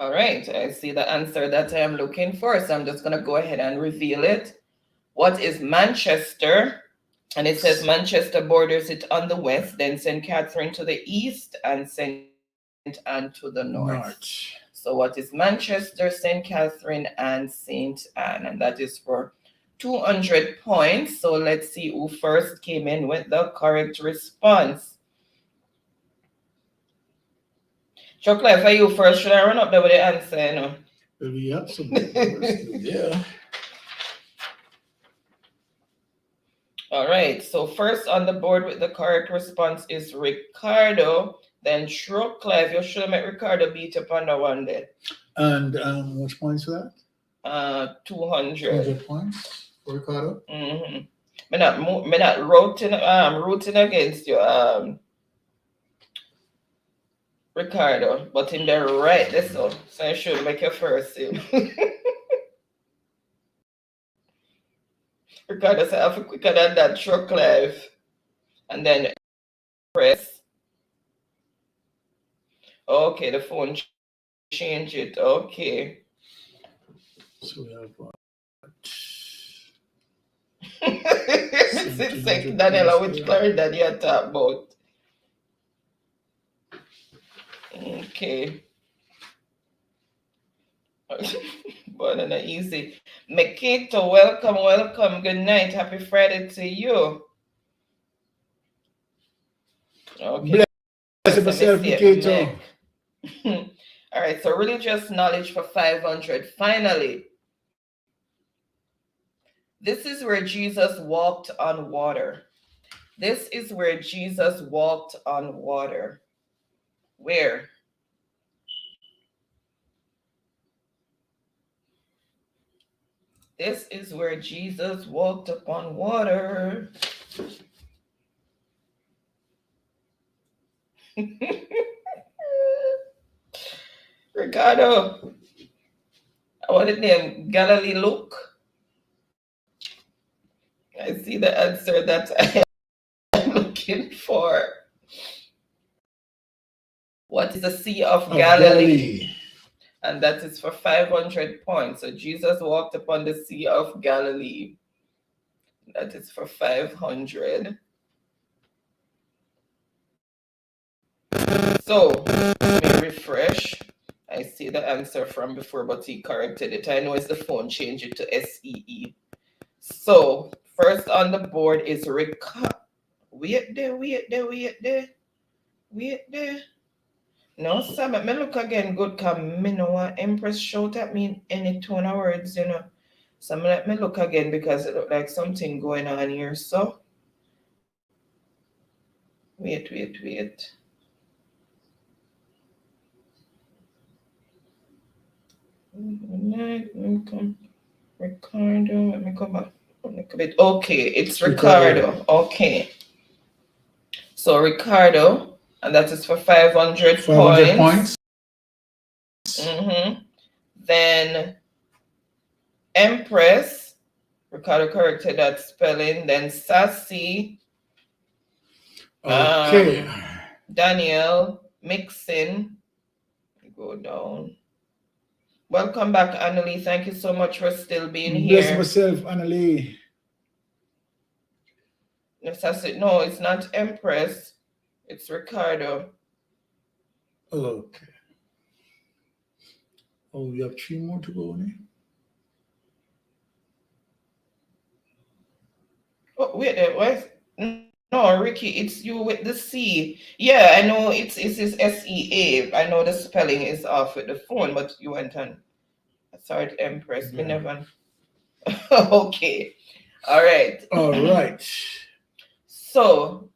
All right, I see the answer that I am looking for, so I'm just going to go ahead and reveal it. What is Manchester? And it says Manchester borders it on the west, then St. Catherine to the east, and St. Anne to the north. So what is Manchester, St. Catherine, and St. Anne? And that is for 200 points. So let's see who first came in with the correct response. Chocolate, for you first, should I run up there with the answer? You know? We have something first. Yeah. All right, so first on the board with the correct response is Ricardo, then Chocolate. You should make Ricardo beat up on the one there. And which points for that? 200. 200 points for Ricardo. Me not rooting against you, Ricardo, but in the right this one, so I should make your first save. Ricardo said, I feel quicker than that truck live. And then press. Okay, the phone change it. Okay. So we have what? It's like Daniela, which Clarendon you talk about? Okay. But not easy. Makito, welcome. Good night. Happy Friday to you. Okay. Bless yourself, Makito. All right, so religious knowledge for 500. Finally, this is where Jesus walked on water. This is where Jesus walked on water. Where? This is where Jesus walked upon water. Ricardo, what is name? Galilee Luke. I see the answer that I am looking for. What is the Sea of Galilee? And that is for 500 points. So Jesus walked upon the Sea of Galilee. That is for 500. So let me refresh. I see the answer from before, but he corrected it. I know it's the phone, change it to SEE. So first on the board is Wait there. No, sir, let me look again good, because me know what Empress shout at me in any tone of words, you know. So let me look again because it look like something going on here. So wait. Ricardo, let me come back. Okay, it's Ricardo. Okay. So Ricardo, and that is for 500 points. Then Empress, Ricardo corrected that spelling. Then Sassy. Okay. Daniel, Mixin. Go down. Welcome back, Donnalee. Thank you so much for still being here. Bless myself, Donnalee. No, it's not Empress. It's Ricardo. Okay. Oh, we have 3 more to go, ne? Oh, wait there. What? No, Ricky, it's you with the C. Yeah, I know it's SEA. I know the spelling is off with the phone, but you went on. Sorry, Empress. Me never. Okay. All right. So.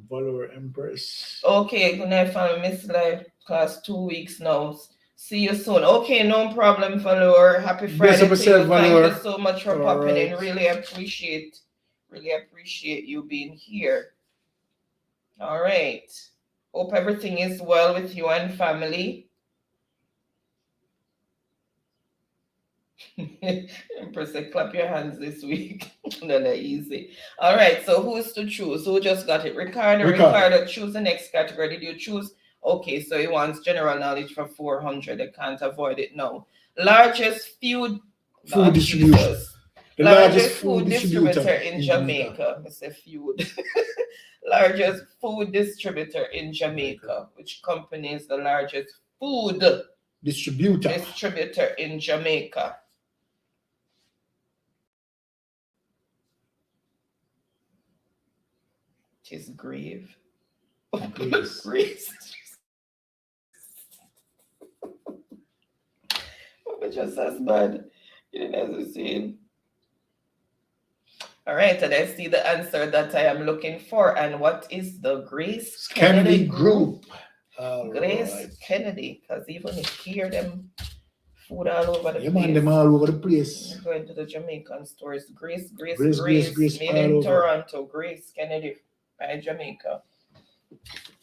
Follower Empress. Okay, good night, family. Miss Life class 2 weeks now. See you soon. Okay, no problem, follower. Happy Friday to you. Thank you so much for popping in. Really appreciate you being here. All right. Hope everything is well with you and family. Empress, clap your hands this week. No, easy. All right, so who's to choose? Who just got it? Ricardo, choose the next category. Did you choose Okay, so he wants general knowledge for 400. I can't avoid it now. Largest food distribution. Jesus. The Largest food distributor in Jamaica. It's a food. Largest food distributor in Jamaica. Which company is the largest food distributor in Jamaica? It is Grave. Grace. Just as bad. You didn't have to see. All right, and I see the answer that I am looking for. And what is the Grace Kennedy Group? Grace Kennedy, because even if you hear them food all over the place. Man, them all over the place. Going to the Jamaican stores. Grace. Made in Toronto. Grace Kennedy by Jamaica.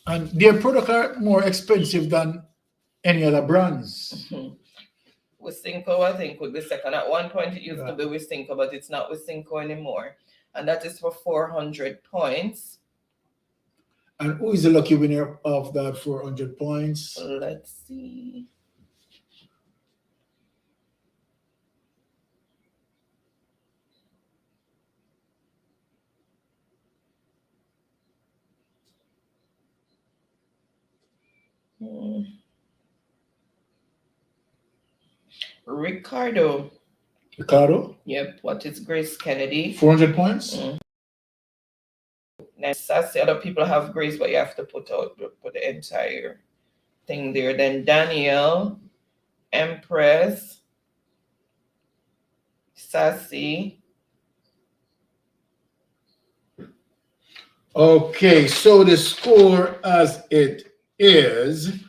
And their products are more expensive than any other brands. Wisynco, I think, would be second. At one point, it used to be Wisynco, but it's not Wisynco anymore. And that is for 400 points. And who is the lucky winner of that 400 points? Let's see. Ricardo. Yep. What is Grace Kennedy? 400 points. Nice. Other people have Grace, but you have to put the entire thing there. Then Danielle, Empress, Sassy. Okay, so the score as it is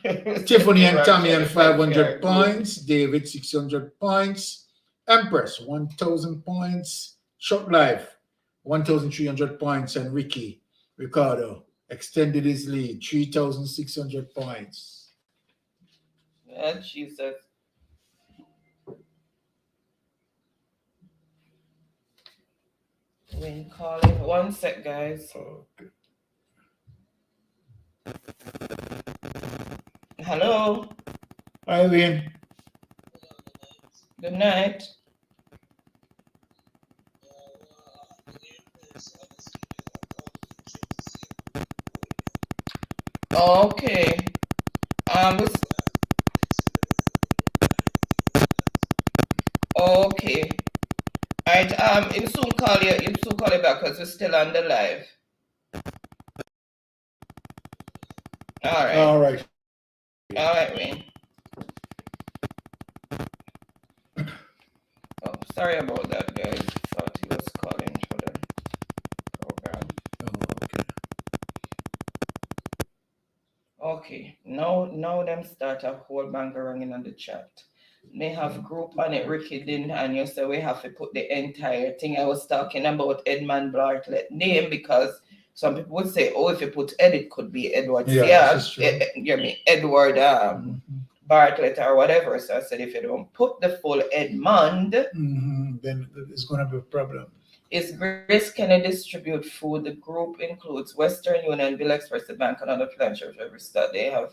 Tiffany and Tammy and 500 points, David 600 points, Empress 1,000 points, Short Life 1,300 points, and Ricardo extended his lead 3,600 points. Yeah, Jesus. Win calling. One sec, guys. Okay. Hello. Hi, Wayne. Good night. Okay. Okay. All right. He'll soon call you. He'll soon call you back because we're still on the live. All right. All right. All right, Wayne. Oh, sorry about that, guys. Thought he was calling for the program. Oh, okay. Now them start a whole bangering on the chat. They have group on it, Ricky didn't, and you say we have to put the entire thing. I was talking about Edmund Bartlett name because some people would say, oh, if you put Ed, it could be Edward. Edward Bartlett or whatever. So I said, if you don't put the full Edmund, then it's going to be a problem. Is Grace Kennedy distribute food? The group includes Western Union, Bill Express, the bank, and other financial services that they have.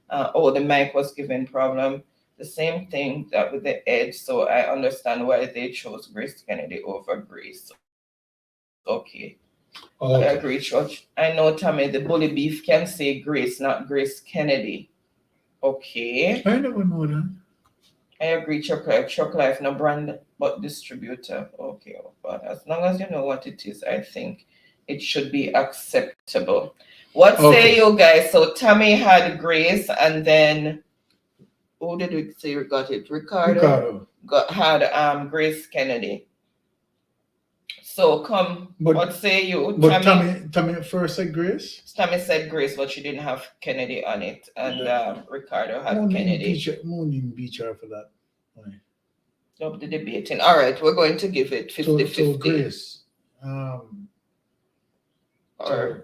The mic was given problem. The same thing that with the Ed. So I understand why they chose Grace Kennedy over Grace. Okay. I agree, Church. I know, Tammy, the bully beef can say Grace, not Grace Kennedy. Okay. I never know that. I agree, Chuck Life, no brand, but distributor. Okay, but as long as you know what it is, I think it should be acceptable. What say you guys? So Tammy had Grace, and then who did we say got it? Ricardo. Had Grace Kennedy. So what say you? But Tammy first said Grace? Tammy said Grace, but she didn't have Kennedy on it. And Ricardo had Kennedy. Morning beach her for that. Stop the debating. All right, we're going to give it 50-50. So Grace. All right.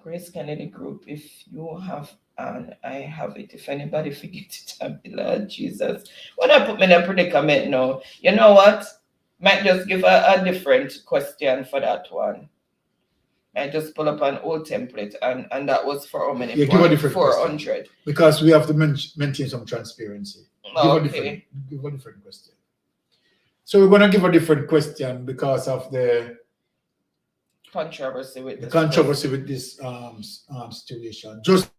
Grace Kennedy Group, if you have, and I have it, if anybody forget it, I'm Lord Jesus. When I put me in a predicament now, you know what? Might just give a different question for that one. I just pull up an old template, and that was for how many Yeah, points? give a different 400. question. Because we have to maintain some transparency. Okay. Give a different question. So we're going to give a different question because of the Controversy with this. With this situation. Just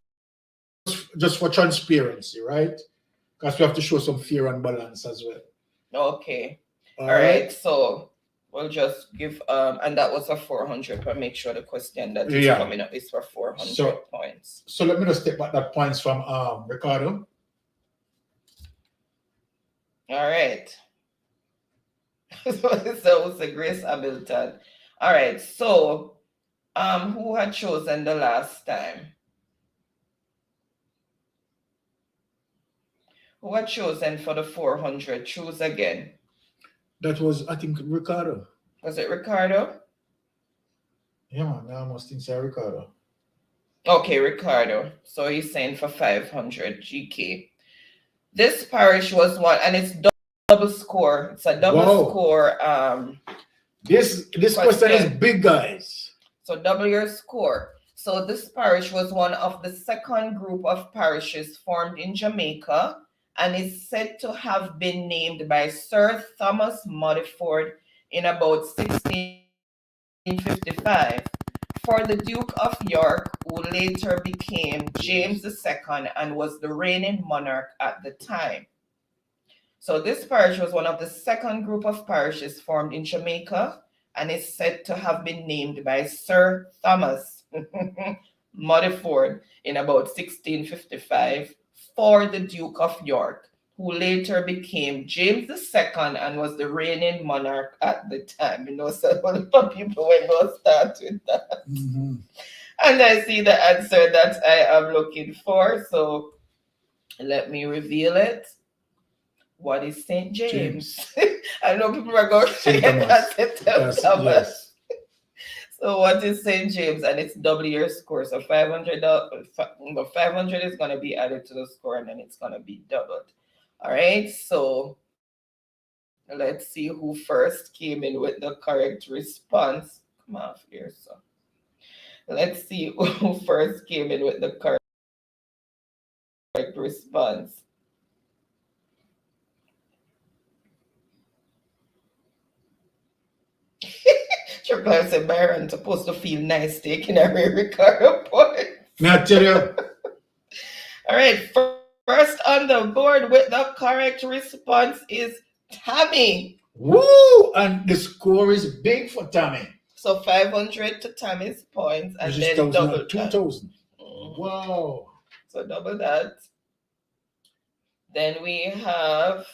for transparency, right? Because we have to show some fear and balance as well. Okay. All right. So we'll just give and that was a 400, but make sure the question that is coming up is for 400 points. So let me just take back that points from Ricardo. All right. So it was a Grace Hamilton. All right. So who had chosen the last time? Who had chosen for the 400? Choose again. That was, I think, Ricardo. Was it Ricardo? Yeah, man, I almost think so, Ricardo. Okay, Ricardo. So he's saying for 500 GK. This parish was one, and it's double score. It's a double score. This question is big, guys. So double your score. So this parish was one of the second group of parishes formed in Jamaica, and is said to have been named by Sir Thomas Modiford in about 1655 for the Duke of York, who later became James II and was the reigning monarch at the time. So this parish was one of the second group of parishes formed in Jamaica, and is said to have been named by Sir Thomas Modiford in about 1655 for the Duke of York, who later became James II and was the reigning monarch at the time. You know, so a lot of people will go start with that. And I see the answer that I am looking for. So let me reveal it. What is St. James? I know people are going to say that's Thomas. Yes. So what is St. James? And it's double your score. So 500 is going to be added to the score, and then it's going to be doubled. All right. So let's see who first came in with the correct response. Come off here, so. Let's see who first came in with the correct response. Chocolate said Byron supposed to feel nice taking every Ricardo point. May I tell you? All right, first on the board with the correct response is Tammy. Woo! And the score is big for Tammy. So 500 to Tammy's points, and then double 2,000. Wow. So double that. Then we have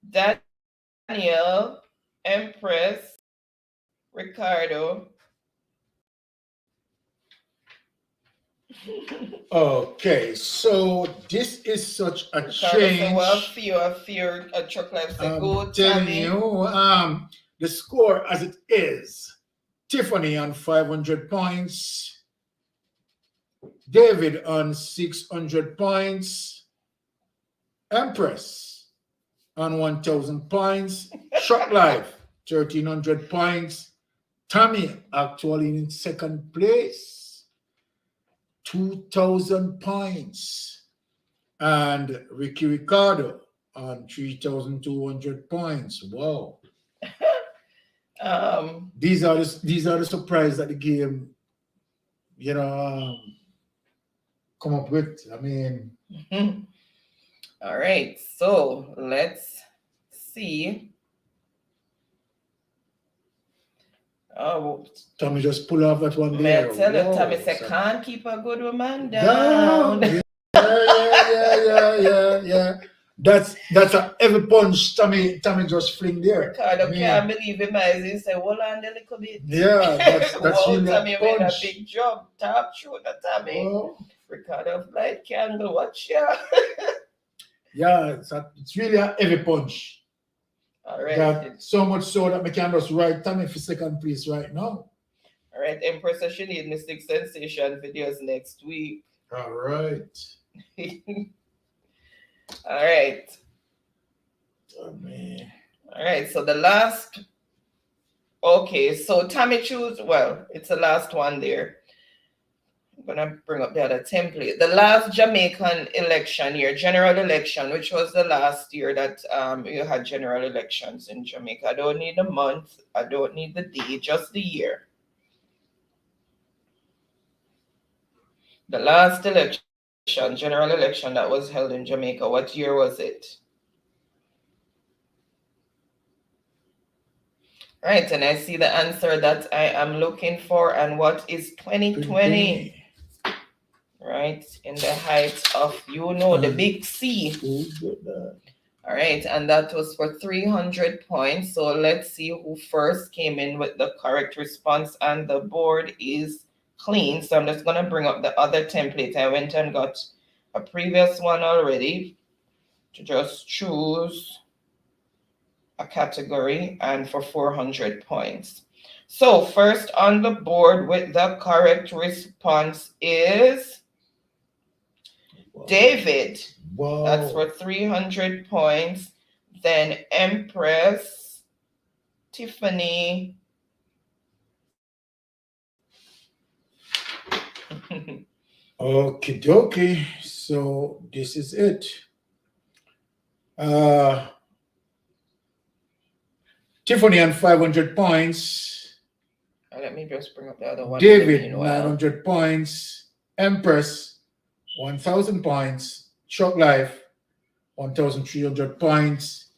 Daniel, Empress, Ricardo. Okay, so this is such a change. Well, fear chocolate. I'm telling you, the score as it is: Tiffany on 500 points, David on 600 points, Empress on 1,000 points, Shot Life 1,300 points, Tammy actually in second place, 2,000 points, and Ricky Ricardo on 3,200 points. Wow. These are the surprises that the game, you know, come up with. I mean. All right, so let's see. Oh, Tommy just pull off that one there. I tell you, Tommy said, can't keep a good woman down. Yeah. That's a heavy punch Tommy just fling there. Ricardo can't believe him as he said, hold on a little bit. Yeah, that's really Tommy a punch. made a big job, top shooter Tommy. Oh. Ricardo light candle, watch ya. Yeah, it's really a heavy punch. All right. Got so much so that I can just write Tommy for second place right now. All right, Empress says she need Mystic Sensation videos next week. All right. All right. Tommy. All right, so the last, okay, so Tammy choose, well, it's the last one there. I'm gonna bring up the other template. The last Jamaican election year, general election, which was the last year that you had general elections in Jamaica. I don't need the month, I don't need the day, just the year. The last election, general election that was held in Jamaica, what year was it? Right, and I see the answer that I am looking for, and what is 2020? Right, in the height of, you know, the big C. All right, and that was for 300 points. So let's see who first came in with the correct response, and the board is clean. So I'm just gonna bring up the other template. I went and got a previous one already to just choose a category and for 400 points. So first on the board with the correct response is David. Wow. That's for 300 points. Then Empress, Tiffany. Okie dokie. So this is it. Tiffany on 500 points. Let me just bring up the other one. David, 900 points. Empress, 1,000 points. Shock Life, 1,300 points.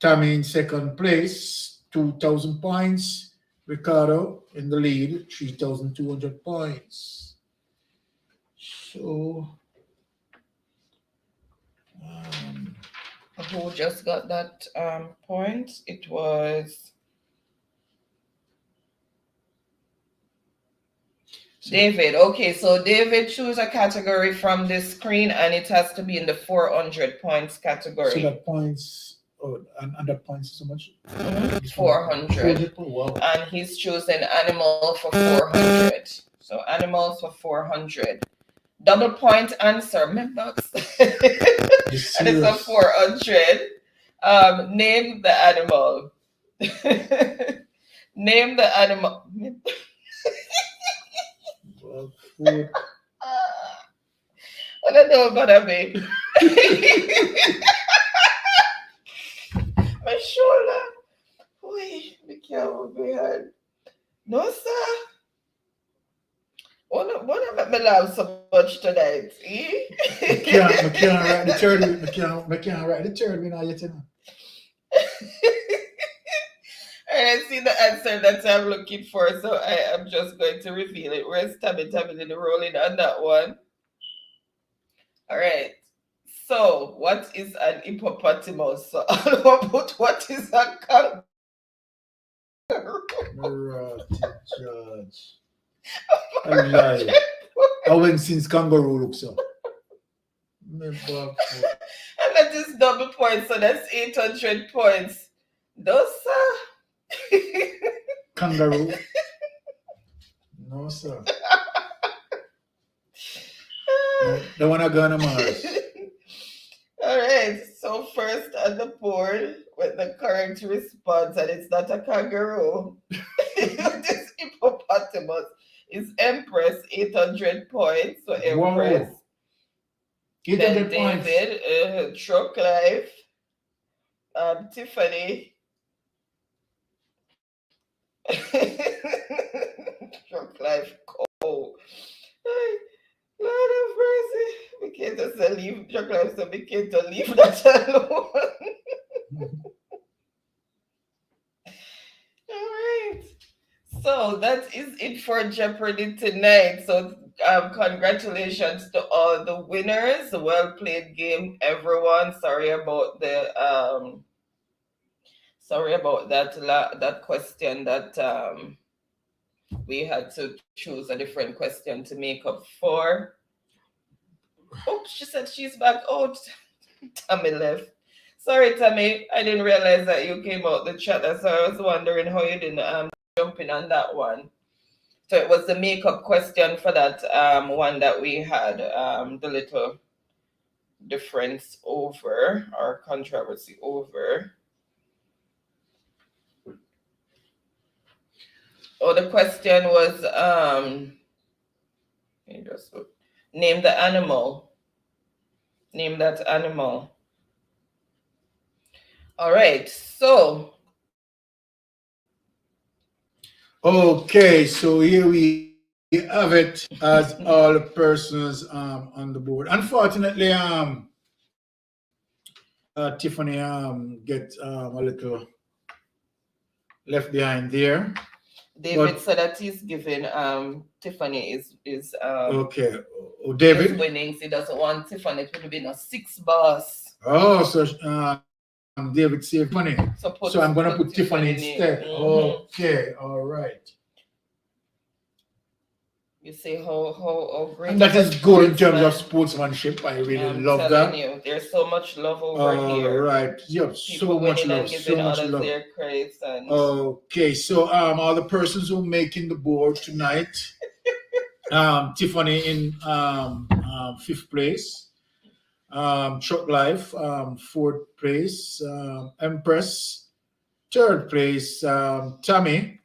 Tammy in second place, 2,000 points. Ricardo in the lead, 3,200 points. So, who just got that point? It was David. Okay, so David, choose a category from this screen, and it has to be in the 400 points category. So that points, and that points so much? 400. Wow. And he's choosing animal for 400. So animals for 400. Double point answer, membucks. And it's a 400. Name the animal. Name the animal. Food. I don't know about me. My shoulder. Wait, be careful, behind. No, sir. What about me laugh so much tonight? Eh? I can't write the third. I can't write the third. We not yet, you know. And I see the answer that I'm looking for, so I am just going to reveal it. Where's Tabby? Tabby did the rolling on that one. All right. So, what is an hippopotamus? So, I'll put what is a kangaroo. Judge. I lie. I went since kangaroo looks up. And that is double points, so that's 800 points. Those, sir. Kangaroo. No, sir. The one I got on Mars. All right. So first on the board with the correct response, and it's not a kangaroo. This hippopotamus is Empress, 800 points. So Empress. Wow. 800 points. David, Truck Life, Tiffany. Truck Life, Cole. Lord of mercy. We can't just leave Truck Life, so we can't leave that alone. All right. So that is it for Jeopardy tonight. So congratulations to all the winners. Well played game, everyone. Sorry about the that question that we had to choose a different question to make up for. Oh, she said she's back. Oh, Tammy left. Sorry, Tammy. I didn't realize that you came out the chat. So I was wondering how you didn't jump in on that one. So it was the makeup question for that one that we had the little difference over or controversy over. the question was just name the animal. Name that animal. All right, so. Okay, so here we have it as all the persons on the board. Unfortunately, Tiffany get a little left behind there. David said that he's giving Tiffany is okay. David his winnings. He doesn't want Tiffany to be a 6 boss. Oh, so David saved money. So I'm gonna put Tiffany instead. Okay, all right. You see how great. And that is good in terms of sportsmanship. I really love that. You, there's so much love over here. Right. Yep. So much love. So much love. Their credits and... Okay. So all the persons who are making the board tonight. Tiffany in 5th place. Truck Life, 4th place. Empress, 3rd place. Tammy,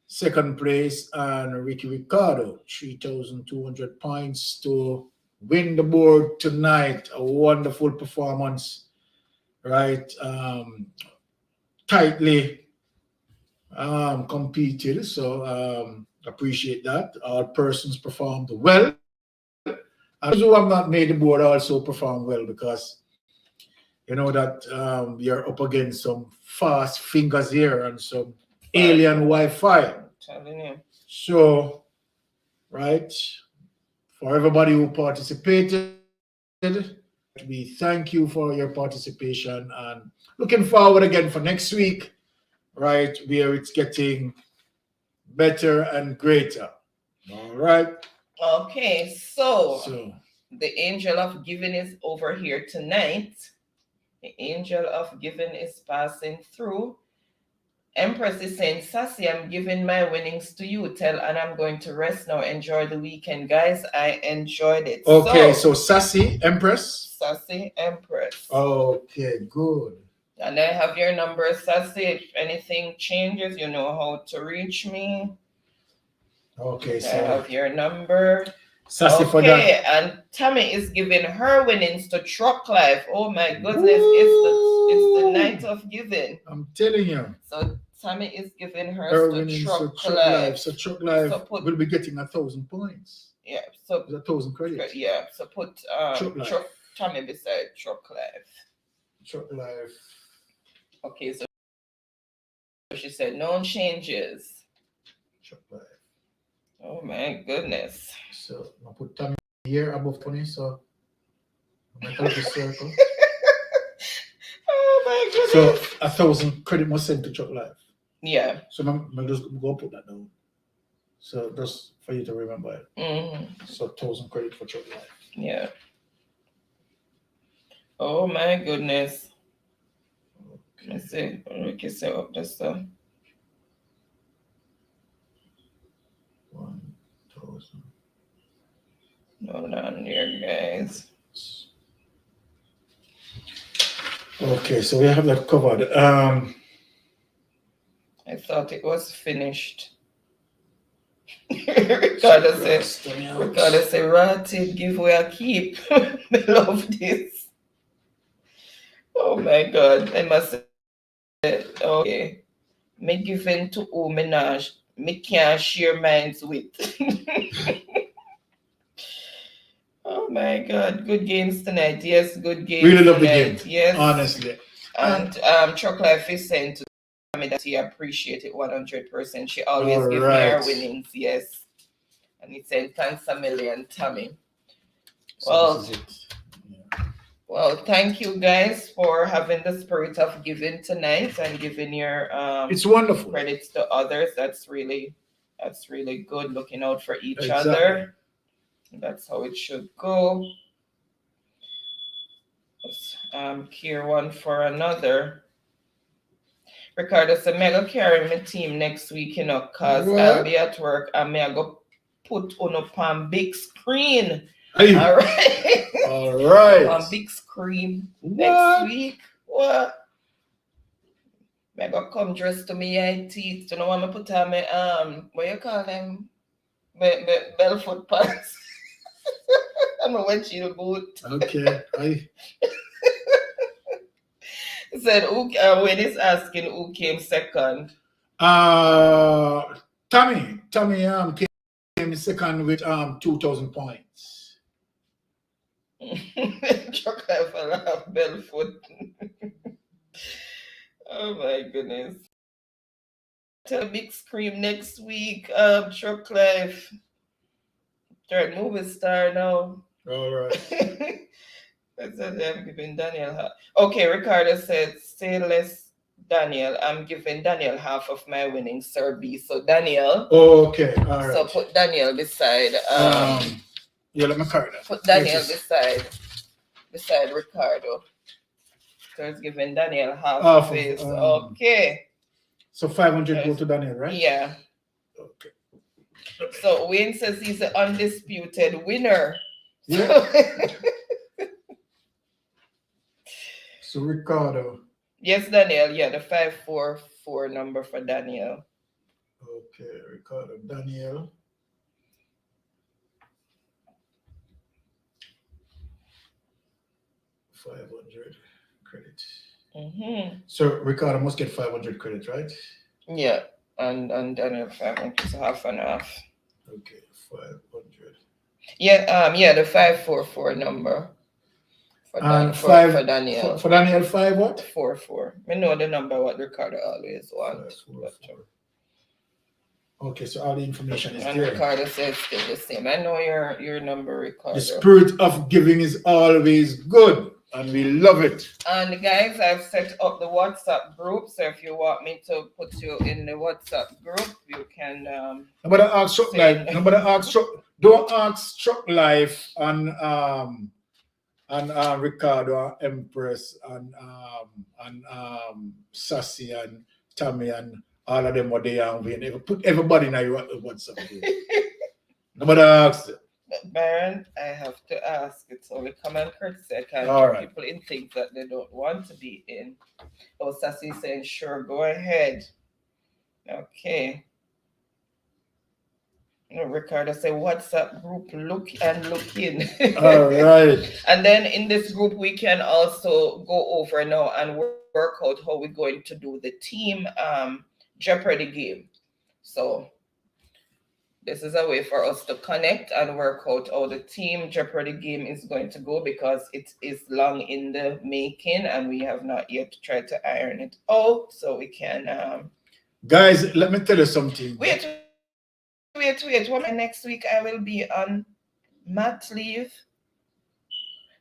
2nd place, and Ricky Ricardo, 3,200 points to win the board tonight. A wonderful performance, right? Tightly competed, so appreciate that. All persons performed well. And those who have not made the board also perform well, because you know that you're up against some fast fingers here and some alien Wi-Fi. I'm telling you. So, right, for everybody who participated, we thank you for your participation and looking forward again for next week, right, where it's getting better and greater. All right. Okay, so the angel of giving is over here tonight. The angel of giving is passing through. Empress is saying, Sassy, I'm giving my winnings to you. Tell and I'm going to rest now. Enjoy the weekend, guys. I enjoyed it. Okay, so Sassy, Empress. Sassy, Empress. Okay, good. And I have your number, Sassy. If anything changes, you know how to reach me. Okay, so I have your number. Sassy for that. Okay, and Tammy is giving her winnings to Truck Life. Oh my goodness, it's the night of giving. I'm telling you. So Tammy is giving her winnings to Truck Life. So Truck Life will be getting 1,000 points. Yeah, so 1,000 credits. Yeah, so put Tammy beside Truck Life. Truck Life. Okay, so she said no changes. Truck Life. Oh my goodness. So I'll put Tammy here above 20, so I'm going to help the circle. Oh my goodness. So 1,000 credit must send to Truck Life. Yeah. So I'm just go put that down. So just for you to remember it. Mm-hmm. So 1,000 credit for Truck Life. Yeah. Oh my goodness. Okay. Let's see. We can set up this stuff. 1,000. Hold on here, guys. Okay, so we have that covered. I thought it was finished. Ricardo say, Ratted giveaway a keep. I love this. Oh my God. I must say, okay. Me giving to who me can't share minds with. Oh my God, good games tonight. Yes, good games. Really love tonight. the game. Yes, honestly. And Truck Life is saying to me that he appreciated it 100%. She always gives me her winnings. Yes, and he said thanks a million, Tammy. So well, thank you guys for having the spirit of giving tonight and giving your it's wonderful credits to others. That's really good. Looking out for each other. That's how it should go. Let's care one for another. Ricardo said, "Me go carry my team next week, you know, cause I'll be at work and me I go put on up on big screen." Hey. All right. All right. On big screen next week. What? I got come dressed to me eye teeth. You know what I put on my what you call them? Belfoot pants. I'm a wet shield boot. Okay. He said, when he's asking who came second. Tommy came second with 2,000 points. Truck life have Belfoot. Oh my goodness. Tell big scream next week. Truck life. Third movie star now. All right. That's what I'm giving Daniel half. Okay, Ricardo said, say less, Daniel. I'm giving Daniel half of my winnings, Sir B. So Daniel. Okay, all right. So put Daniel beside. Yeah, let me carry that. Put Daniel beside Ricardo. So it's giving Daniel half of his. Okay. So 500 go to Daniel, right? Yeah. Okay. So Wayne says he's the undisputed winner. Yeah. So Ricardo. Yes, Daniel. Yeah, the 544 number for Daniel. Okay, Ricardo. Daniel. $500 credit. So Ricardo must get 500 credit, right? Yeah, and Daniel 500 is half and half. Okay, 500. Yeah, the 544 number. For Daniel. For Daniel, 5 what? 44. I know the number what Ricardo always wants. Okay, so all the information is and there. Ricardo says still the same. I know your number, Ricardo. The spirit of giving is always good, and we love it. And guys, I've set up the WhatsApp group, so if you want me to put you in the WhatsApp group, you can. Nobody ask Truck Life. Nobody ask Truck. Don't ask Truck Life and Ricardo, and Empress, and Sassy, and Tammy, and all of them what they are. Put everybody in your WhatsApp group. Nobody asks it. But Baron, I have to ask. It's only common courtesy. I can't put people in things that they don't want to be in. Oh, Sassy saying, sure, go ahead. Okay. Ricardo say WhatsApp group, look in. All right. And then in this group, we can also go over now and work out how we're going to do the team Jeopardy game. So this is a way for us to connect and work out how the team Jeopardy game is going to go, because it is long in the making and we have not yet tried to iron it out. So we can guys, let me tell you something. Wait. Next week I will be on mat leave.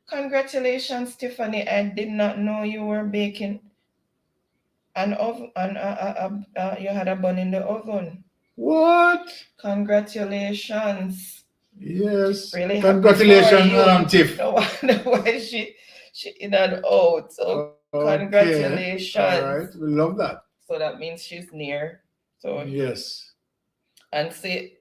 Congratulations, Tiffany. I did not know you were baking an oven. You had a bun in the oven. What? Congratulations. Yes. Really. Congratulations, Tiff. No wonder why she in and out. So congratulations. All right. We love that. So that means she's near. So yes. And say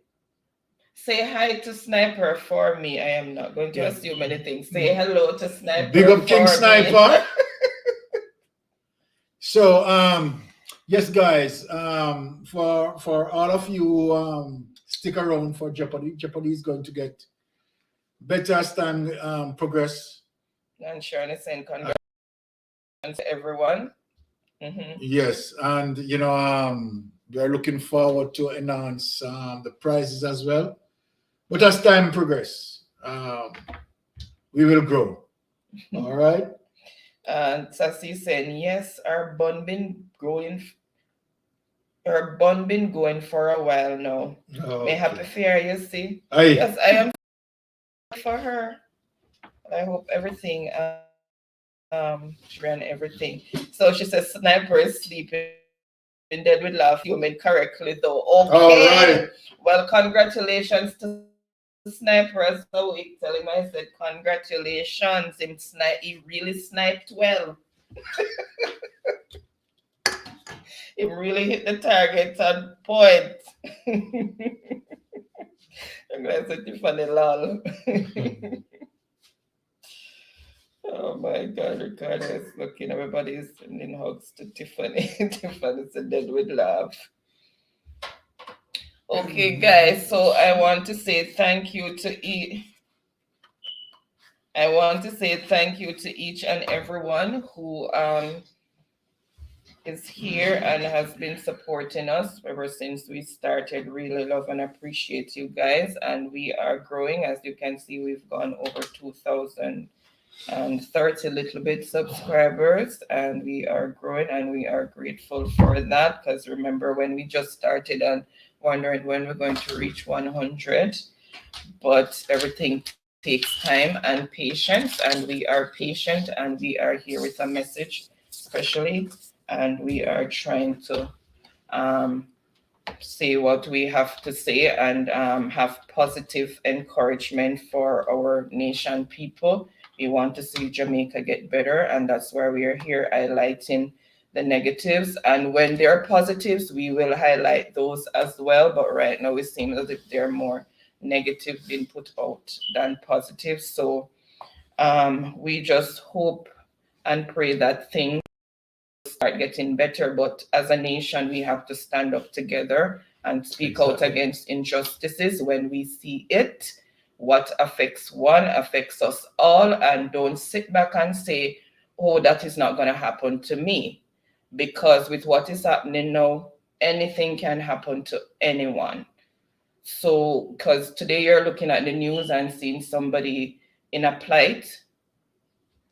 hi to Sniper for me. I am not going to assume anything. Say hello to Sniper. Big up King Sniper. So yes, guys. For all of you stick around for Jeopardy. Jeopardy is going to get better as time progress. And Sharon is saying congratulations to everyone. Yes, and we are looking forward to announce the prizes as well. But as time progress, we will grow. All right. And Sassy saying, yes, our bun been going for a while now. May happy fair, you see. Yes, I am for her. I hope everything she ran everything. So she says Sniper is sleeping. Dead with laugh, you made correctly though. Okay. All right. Well, congratulations to Sniper as well. Tell him I said congratulations. He really sniped well. He really hit the target on point. I'm glad that you found it lol. Oh my God, Ricardo is looking. Everybody is sending hugs to Tiffany. Tiffany's dead with laugh. Okay, guys. So I want to say thank you to each. I want to say thank you to each and everyone who is here and has been supporting us ever since we started. Really love and appreciate you guys, and we are growing. As you can see, we've gone over 2,030 little bit subscribers, and we are growing, and we are grateful for that, because remember when we just started and wondering when we're going to reach 100, but everything takes time and patience, and we are patient, and we are here with a message especially, and we are trying to say what we have to say and have positive encouragement for our nation people. We want to see Jamaica get better, and that's why we are here highlighting the negatives. And when there are positives, we will highlight those as well. But right now, it seems as if there are more negative being put out than positive. So we just hope and pray that things start getting better. But as a nation, we have to stand up together and speak out against injustices when we see it. What affects one affects us all, and don't sit back and say, oh, that is not going to happen to me. Because with what is happening now, anything can happen to anyone. So, because today you're looking at the news and seeing somebody in a plight,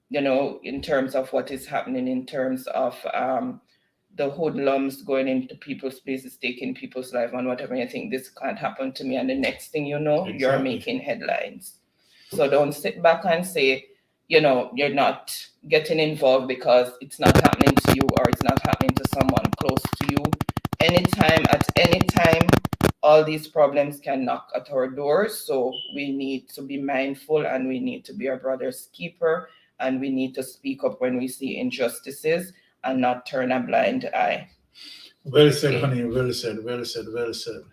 you know, in terms of what is happening, in terms of the hoodlums going into people's places, taking people's life and whatever. You think this can't happen to me, and the next thing you know, you're making headlines. So don't sit back and say, you know, you're not getting involved because it's not happening to you or it's not happening to someone close to you. Anytime, at any time, all these problems can knock at our doors. So we need to be mindful, and we need to be our brother's keeper, and we need to speak up when we see injustices and not turn a blind eye. Well said, honey. Well said. Well said. Well said.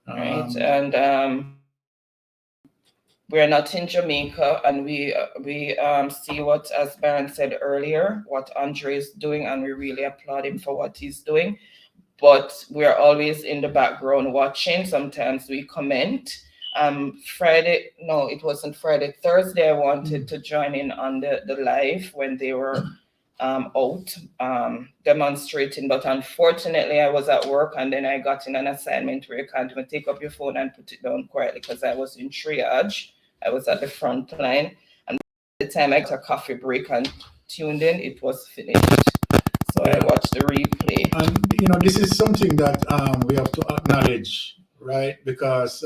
Right, and we're not in Jamaica, and we see what, as Baron said earlier, what Andre is doing, and we really applaud him for what he's doing. But we're always in the background watching. Sometimes we comment. Friday, no, it wasn't Friday. Thursday, I wanted to join in on the live when they were out demonstrating, but unfortunately I was at work, and then I got in an assignment where you can't even take up your phone and put it down quietly because I was in triage. I was at the front line, and by the time I got a coffee break and tuned in, it was finished. So I watched the replay. And you know, this is something that we have to acknowledge, right? Because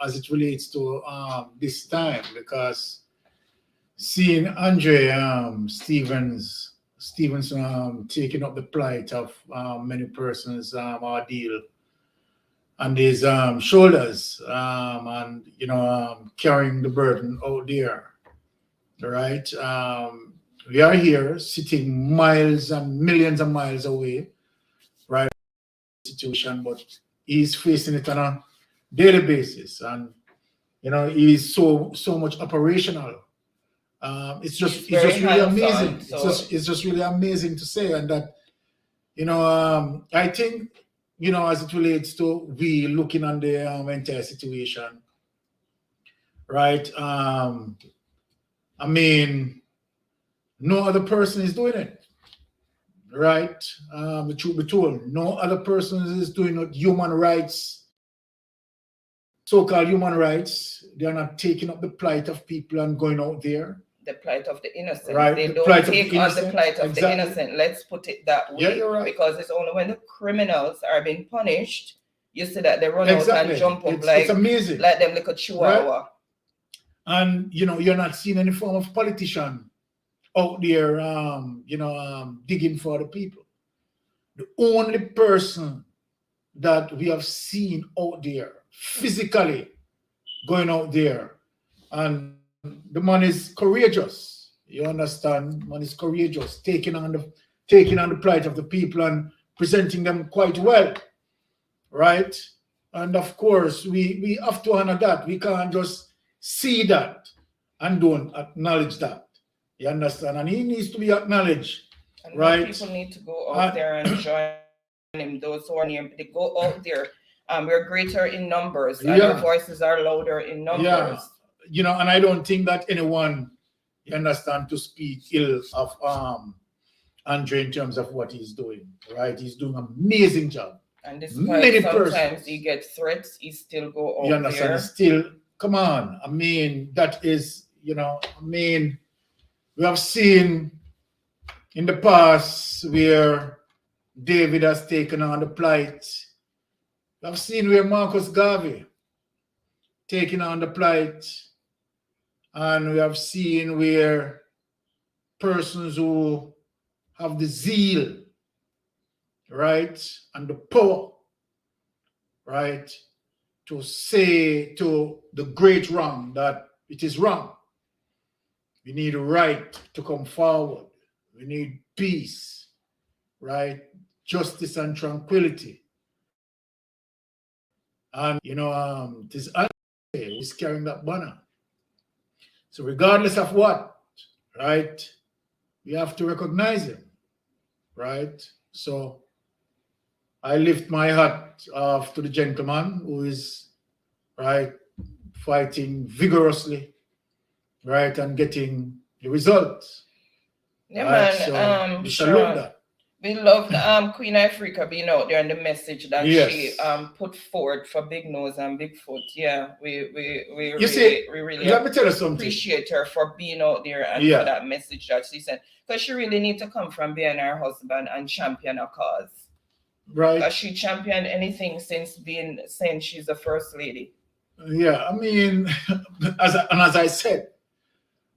as it relates to this time, because seeing Andre Stevens taking up the plight of many persons ordeal on his shoulders, and you know, carrying the burden out there, right? We are here sitting miles and millions of miles away, right? Situation, but he's facing it on a daily basis, and you know, he's so much operational. It's just really amazing. It's just really amazing to say, and that, you know, I think, you know, as it relates to we looking on the entire situation, right? I mean, no other person is doing it, right? The truth be told, no other person is doing it. Human rights, so-called human rights, they are not taking up the plight of people and going out there. The plight of the innocent. Right. They The don't plight of take the on the innocent. plight of Exactly. the innocent. Let's put it that way. Yeah, you're right. Because it's only when the criminals are being punished, you see that they run out Exactly. and jump up It's amazing. like them like a chihuahua. Right? And you know, you're not seeing any form of politician out there, you know, digging for the people. The only person that we have seen out there physically going out there, and the man is courageous. You understand? Man is courageous, taking on the plight of the people and presenting them quite well, right? And of course, we have to honor that. We can't just see that and don't acknowledge that. You understand? And he needs to be acknowledged. And right? People need to go out there and join him. Those who are near, they go out there. We're greater in numbers, and our voices are louder in numbers. Yeah. You know, and I don't think that anyone, you understand, to speak ill of Andre in terms of what he's doing, right? He's doing an amazing job. And despite sometimes he gets threats, he still go out there. You understand? Still, come on. I mean, that is, you know, I mean, we have seen in the past where David has taken on the plight. We have seen where Marcus Garvey taking on the plight. And we have seen where persons who have the zeal, right, and the power, right, to say to the great wrong that it is wrong. We need a right to come forward. We need peace, right, justice and tranquility. And, you know, it is Andre who's carrying that banner. So regardless of what, right, we have to recognize him, right? So I lift my hat off to the gentleman who is, right, fighting vigorously, right, and getting the results. Yeah, right? man. So we salute that. We love Queen Africa being out there and the message that she put forward for Big Nose and Bigfoot. Yeah, we really let me tell you something. Appreciate her for being out there and for that message that she sent. Because she really needs to come from being her husband and champion a cause. Right. Because she championed anything since saying she's the first lady. Yeah, I mean, as I said,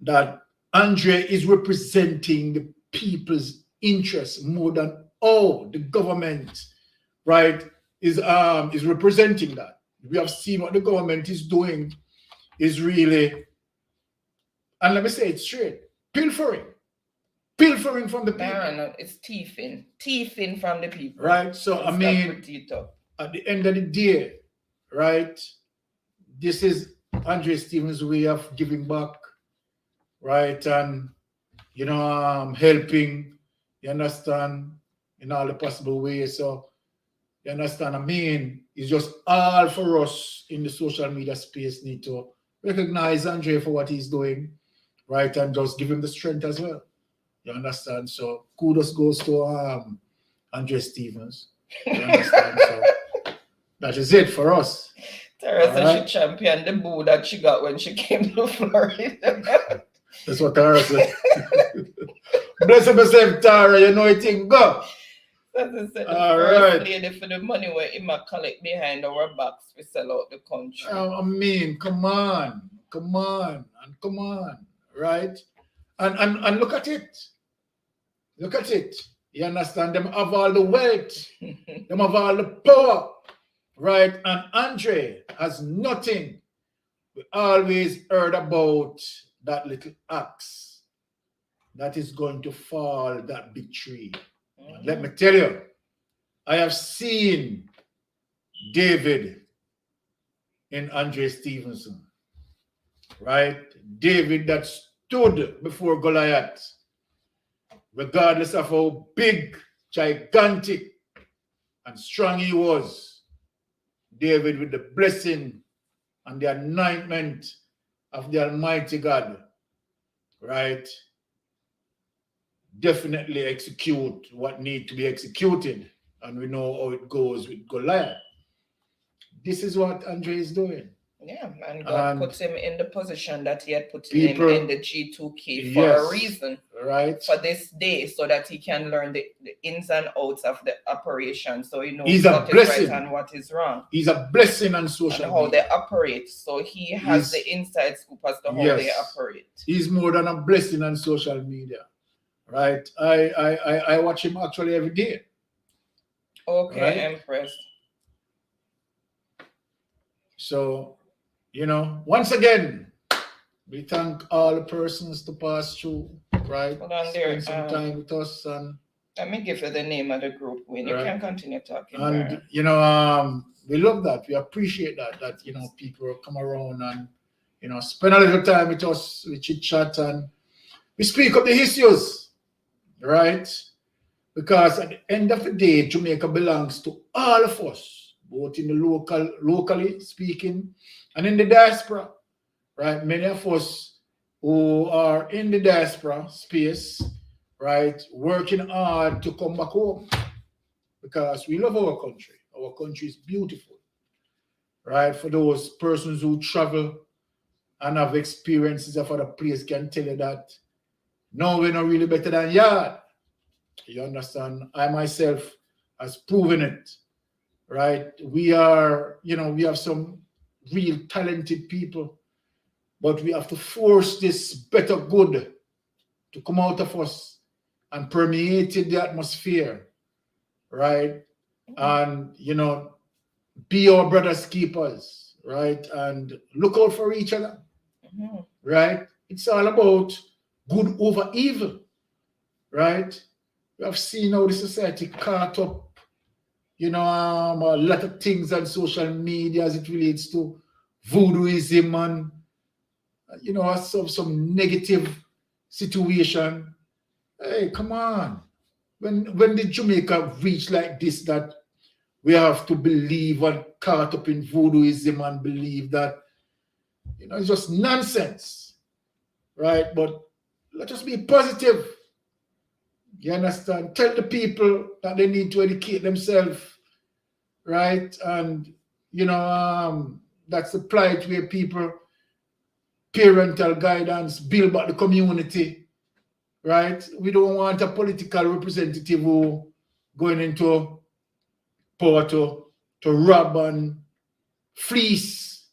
that Andre is representing the people's interests more than all the government, right, is representing that. We have seen what the government is doing is really, and let me say it straight, pilfering from the people. No, it's thieving from the people. Right, so I mean, at the end of the day, right, this is Andre Stevens' way of giving back, right, and, you know, helping, you understand, in all the possible ways. So, you understand, I mean, it's just all for us in the social media space need to recognize Andre for what he's doing, right, and just give him the strength as well. You understand? So, kudos goes to Andre Stevens. You understand? So, that is it for us. Tara said she championed the boo that she got when she came to Florida. That's what Tara said. Bless myself, Tara, you know it ain't go. That's the first lady for the money where he might collect behind our backs, we sell out the country. I mean, come on, right? And look at it. Look at it. You understand? Them have all the wealth, them have all the power, right? And Andre has nothing. We always heard about that little axe that is going to fall that big tree. Let me tell you, I have seen David in Andre Stevenson, right? David that stood before Goliath, regardless of how big, gigantic, and strong he was. David with the blessing and the anointment of the Almighty God, right? Definitely execute what needs to be executed. And we know how it goes with Goliath. This is what Andre is doing. Yeah, and God puts him in the position that he had put him in the G2K for a reason. Right. For this day, so that he can learn the ins and outs of the operation. So he knows what is right and what is wrong. He's a blessing on social media. How media. they operate. So he has the inside scoop as to how they operate. He's more than a blessing on social media. Right. I watch him actually every day. Okay, right? Impressed. So, you know, once again, we thank all the persons to pass through, right? Hold on there. Spend some time with us. And let me give you the name of the group, Wayne. You can continue talking. And, there. You know, we love that. We appreciate that, you know, people come around and, you know, spend a little time with us, we chit chat and We speak of the issues, right? Because at the end of the day, Jamaica belongs to all of us, both in the locally speaking, and in the diaspora, right? Many of us who are in the diaspora space, right, working hard to come back home because we love our country. Our country is beautiful, right? For those persons who travel and have experiences of other places can tell you that, no, we're not really better than yard. You understand? I myself has proven it, right? We are, we have some real talented people, but we have to force this better good to come out of us and permeate the atmosphere, right? And, be our brothers keepers, right? And look out for each other, right? It's all about good over evil, right? We have seen how the society caught up, a lot of things on social media as it relates to voodooism and, some negative situation. Hey, come on. When did Jamaica reach like this that we have to believe and caught up in voodooism and believe that, it's just nonsense, right? But let us be positive. You understand? Tell the people that they need to educate themselves, right? And, that's the plight where people, parental guidance, build back the community, right? We don't want a political representative who going into power to rob and fleece,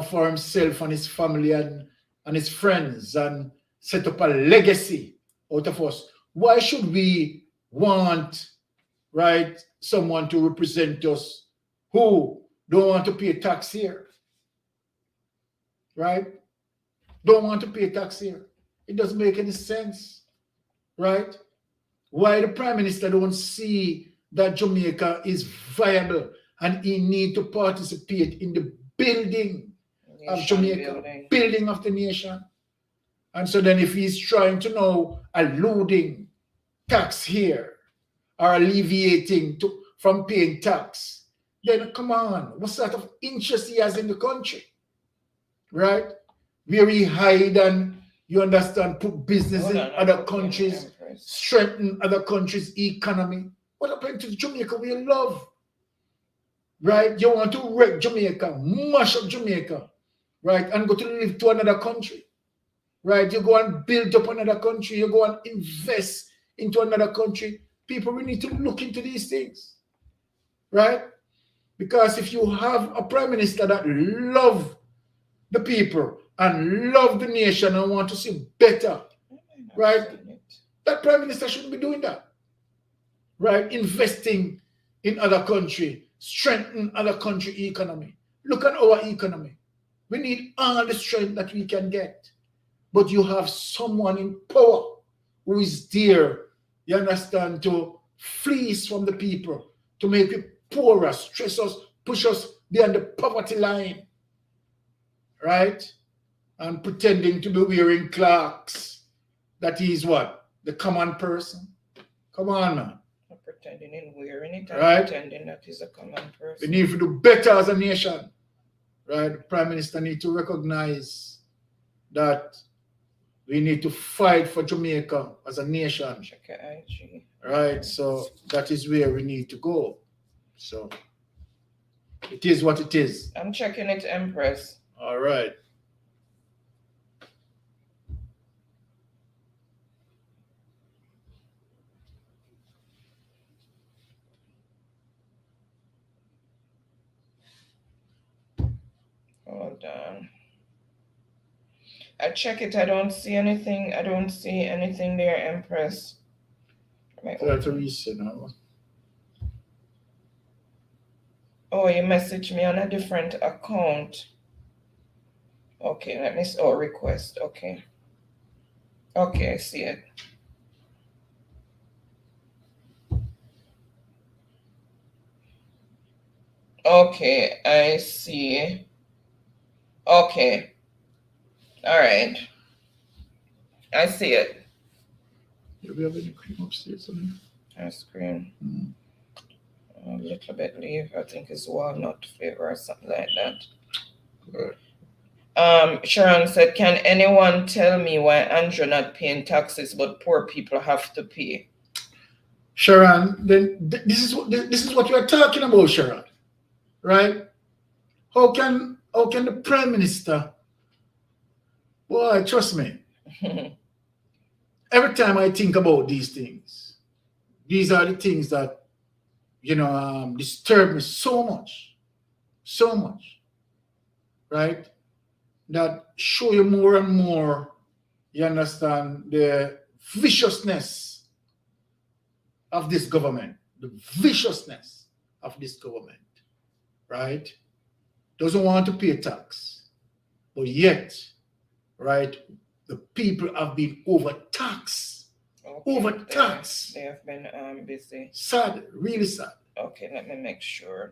for himself and his family and his friends and set up a legacy out of us. Why should we want, right, someone to represent us who don't want to pay tax here, right? Don't want to pay tax here. It doesn't make any sense, right? Why the Prime Minister don't see that Jamaica is viable and he need to participate in the building of Jamaica, building of the nation? And so then if he's trying to now alluding tax here or alleviating from paying tax, then come on, what sort of interest he has in the country, right? Where he hide and, you understand, put business in other countries, strengthen other countries' economy. What happened to Jamaica we love, right? You want to wreck Jamaica, mash up Jamaica, right? And go to live to another country. Right, you go and build up another country, you go and invest into another country. People, we need to look into these things, right? Because if you have a Prime Minister that love the people and love the nation and want to see better, right? That Prime Minister shouldn't be doing that, right? Investing in other country, strengthen other country economy. Look at our economy. We need all the strength that we can get. But you have someone in power who is there, you understand, to fleece from the people, to make it poorer, stress us, push us beyond the poverty line, right? And pretending to be wearing Clarks, that he's what? The common person? Come on, man. Not pretending in wearing it, and right? pretending that he's a common person. We need to do better as a nation, right? The Prime Minister needs to recognize that we need to fight for Jamaica as a nation. Check your IG. Right, so that is where we need to go. So it is what it is. I'm checking it, Empress. All right. Hold on. I check it. I don't see anything. I don't see anything there, Empress. That's a reason. Oh, you messaged me on a different account. Okay, let me see. Oh, request. Okay. Okay, I see it. Okay, I see. Okay. All right. I see it. Do we have any cream upstairs? Ice cream. Mm. A little bit leaf. I think it's walnut flavor or something like that. Right. Sharon said, "Can anyone tell me why Andrew not paying taxes, but poor people have to pay?" Sharon, then this is what you are talking about, Sharon, right? How can the Prime Minister? Boy, trust me. Every time I think about these things, these are the things that disturb me so much, right? That show you more and more, you understand, the viciousness of this government, right? Doesn't want to pay tax, but yet, right, the people have been overtaxed. Overtaxed. They have been busy. Sad, really sad. Okay, let me make sure.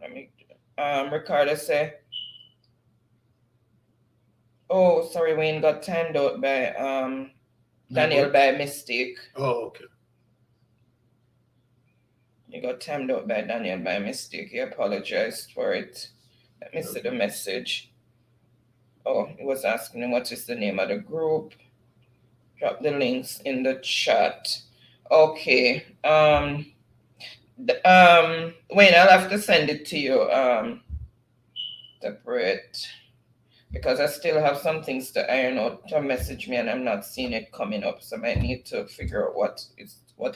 Ricardo say, oh, sorry, Wayne got timed out by Daniel by mistake. Oh, okay. You got timed out by Daniel by mistake. He apologized for it. Let me see the message. Oh, he was asking him what is the name of the group. Drop the links in the chat. Okay. Wayne, I'll have to send it to you separate, because I still have some things to iron out. To message me and I'm not seeing it coming up, so I might need to figure out what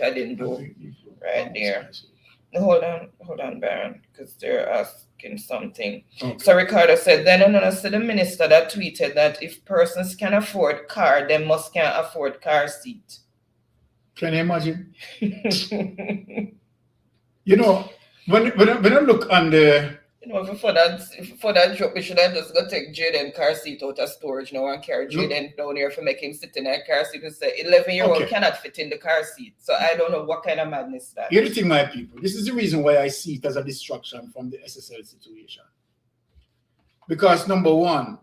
I didn't do right there. Hold on, Baron, because they're asking something. Okay. So Ricardo said, then another the minister that tweeted that if persons can afford car, they must can afford car seat. Can you imagine? When I look on the... for that job, we should have just go take Jaden car seat out of storage now and carry Jaden down here for make him sit in a car seat and say 11-year-old cannot fit in the car seat. So I don't know what kind of madness that is. Here's the thing, my people. This is the reason why I see it as a distraction from the SSL situation. Because number one,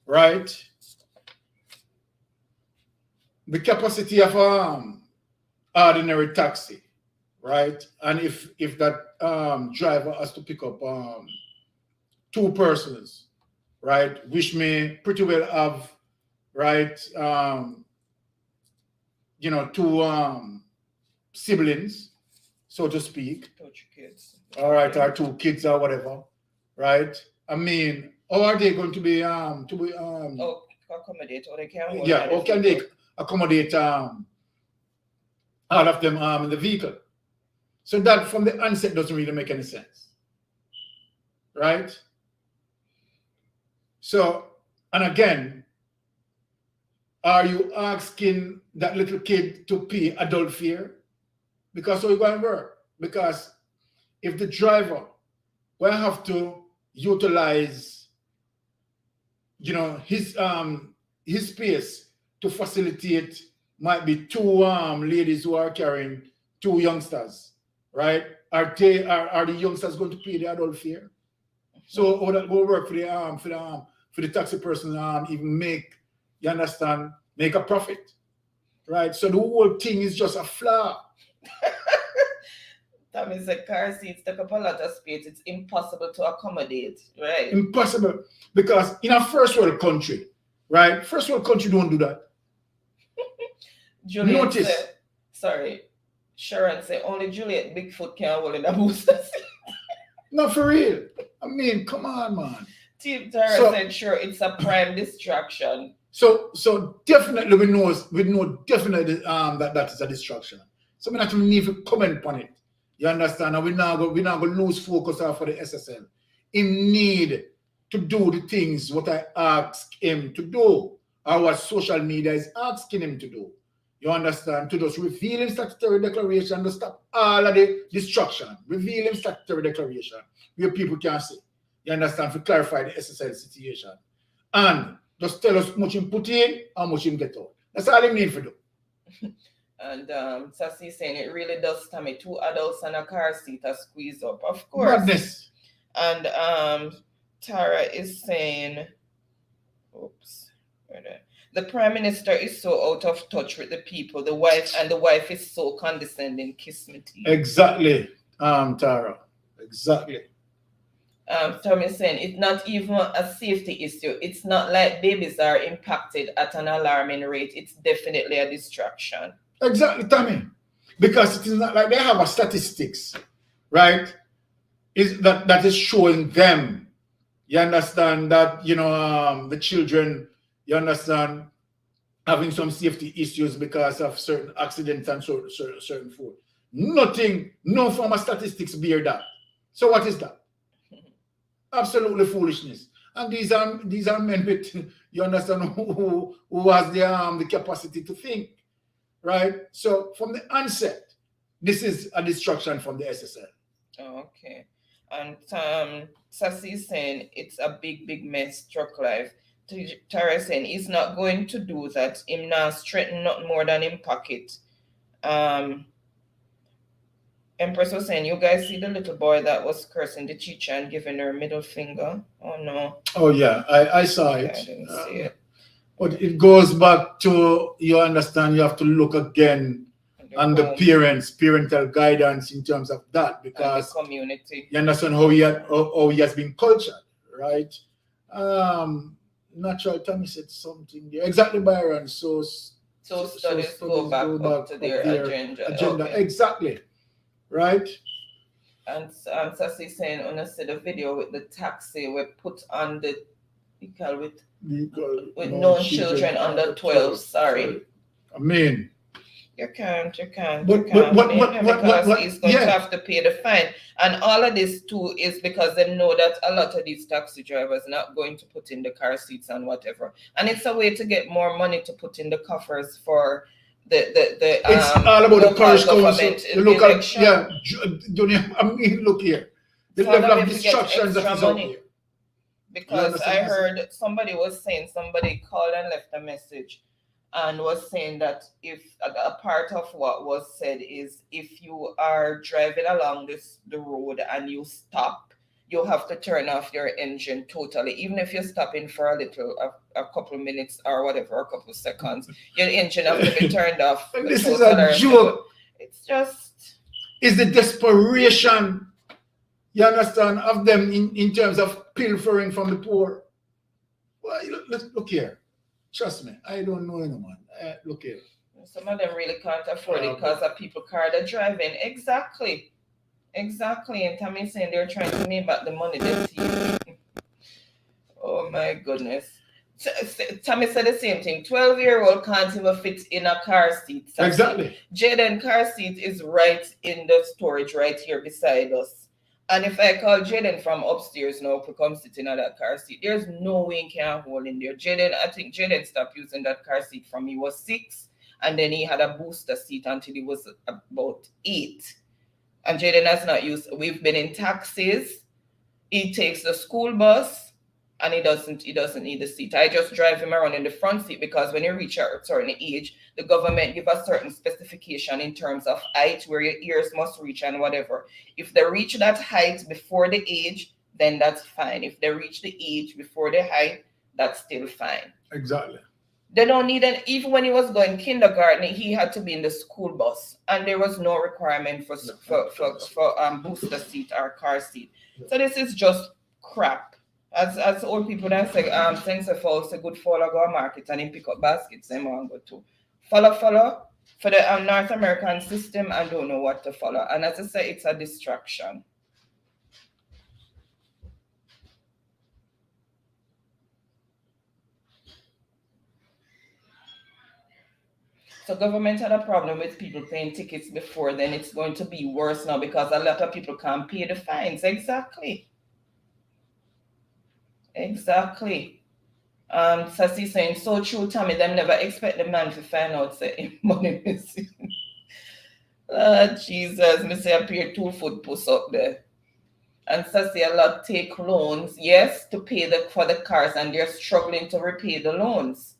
right, the capacity of ordinary taxi, right? And if that driver has to pick up two persons, right, which may pretty well have, right, two siblings, so to speak. Kids. All right, or two kids or whatever, right? I mean, how are they going to be accommodate, or they can? Yeah, how can they accommodate all of them in the vehicle? So that from the onset doesn't really make any sense, right? So, and again, are you asking that little kid to pay adult fare? Because how you going to work? Because if the driver will have to utilize, his space to facilitate, might be two ladies who are carrying two youngsters, right? Are the youngsters going to pay the adult fare? So how that will work for the taxi person even make a profit, right? So the whole thing is just a flaw. That means the car seats take up a lot of space. It's impossible to accommodate, right? Impossible, because in a first world country, right? First world country don't do that. Juliet Notice. Said, sorry, Sharon said only Juliet Bigfoot can hold in a booster seat. Not for real. I mean, come on, man. Team Tara said, sure, it's a prime distraction. So definitely we know definitely that is a distraction. So we actually need to comment on it. You understand? And we're not going to lose focus for the SSL. He need to do the things what I ask him to do, or what social media is asking him to do. You understand? To just reveal him statutory declaration to stop all of the destruction. Reveal him statutory declaration where people can see. You understand? To clarify the SSL situation. And just tell us how much him put in, how much him get out. That's all he need to do. And Sassy saying it really does tell me 2 adults and a car seat are squeezed up. Of course. Madness. And Tara is saying, oops, the Prime Minister is so out of touch with the people. The wife is so condescending. Kiss me teeth. Exactly, Tara. Exactly. Tom is saying it's not even a safety issue. It's not like babies are impacted at an alarming rate. It's definitely a distraction. Exactly, Tommy. Because it is not like they have a statistics, right? Is that is showing them. You understand that, you know, the children, you understand, having some safety issues because of certain accidents and certain food. Nothing, no form of statistics bear that. So what is that? Absolutely foolishness. And these are men with, you understand, who has the capacity to think, right? So from the onset, this is a distraction from the SSL. Okay. And Sassy is saying it's a big mess, struck life. Tara saying he's not going to do that. Him not straighten not more than him pocket. Empress was saying, you guys see the little boy that was cursing the teacher and giving her middle finger? Oh no. Oh yeah, I saw it. I didn't see it. But it goes back to, you understand, you have to look again on the parental guidance in terms of that, because and the community. You understand how he has been cultured, right? Natural Tommy said something there. Exactly, Byron. So studies go back up to their agenda. Okay. Exactly. Right? And Sassy saying, on the video with the taxi, we put on the vehicle with no children under 12. Sorry. I mean, you can't. But Because he's going to have to pay the fine. And all of this too is because they know that a lot of these taxi drivers are not going to put in the car seats and whatever. And it's a way to get more money to put in the coffers for it's all about the parish council. The local, look here. The level of distractions that is out here. Because I heard somebody called and left a message and was saying that if a part of what was said is if you are driving along the road and you stop, you have to turn off your engine totally. Even if you're stopping for a couple minutes or whatever, a couple seconds, your engine has to be turned off. This is a joke. It's just... It's the desperation, you understand, of them in terms of pilfering from the poor. Well, look here. Trust me, I don't know anyone. Look here. Some of them really can't afford it because of people car they're driving. Exactly. And Tammy's saying they're trying to make back the money they steal. Oh my goodness. Tammy said the same thing. 12-year-old can't even fit in a car seat. Exactly. Jaden car seat is right in the storage right here beside us. And if I call Jaden from upstairs now to come sit in that car seat, there's no way he can hold in there. I think Jaden stopped using that car seat from he was 6, and then he had a booster seat until he was about 8. And Jaden has not used. We've been in taxis. He takes the school bus, and he doesn't need the seat. I just drive him around in the front seat because when you reach a certain age, the government give a certain specification in terms of height where your ears must reach and whatever. If they reach that height before the age, then that's fine. If they reach the age before the height, that's still fine. Exactly. They don't need an, even when he was going kindergarten, he had to be in the school bus, and there was no requirement for booster seat or car seat. So this is just crap. As old people that say, sense of false a good follow go market and him pick up baskets, them want go to follow for the North American system. I don't know what to follow, and as I say, it's a distraction. So government had a problem with people paying tickets before, then it's going to be worse now because a lot of people can't pay the fines. Exactly. Sassy saying, so true, Tommy, them never expect the man to find out say money missing. Jesus, me say appear 2 foot puss up there. And Sassy a lot take loans, yes, to pay for the cars, and they're struggling to repay the loans.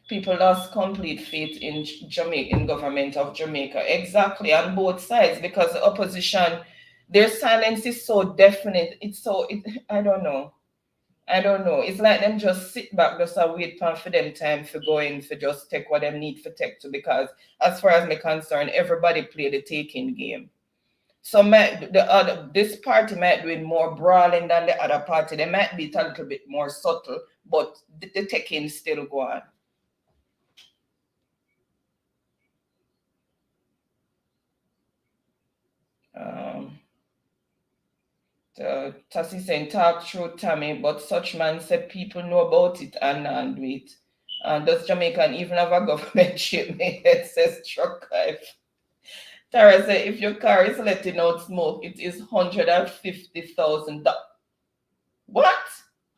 People lost complete faith in Jamaican government of Jamaica. Exactly, on both sides, because the opposition, their silence is so definite. I don't know. I don't know. It's like them just sit back, just wait for them time for going for just take what them need for take to, because as far as me concerned, everybody play the taking game. So this party might be more brawling than the other party. They might be a little bit more subtle, but the taking still go on. Tassie saying, talk through Tammy, but such man said people know about it and do it. And does Jamaica even have a government shipment? It says truck life. Tara said, if your car is letting out smoke, it is $150,000. What?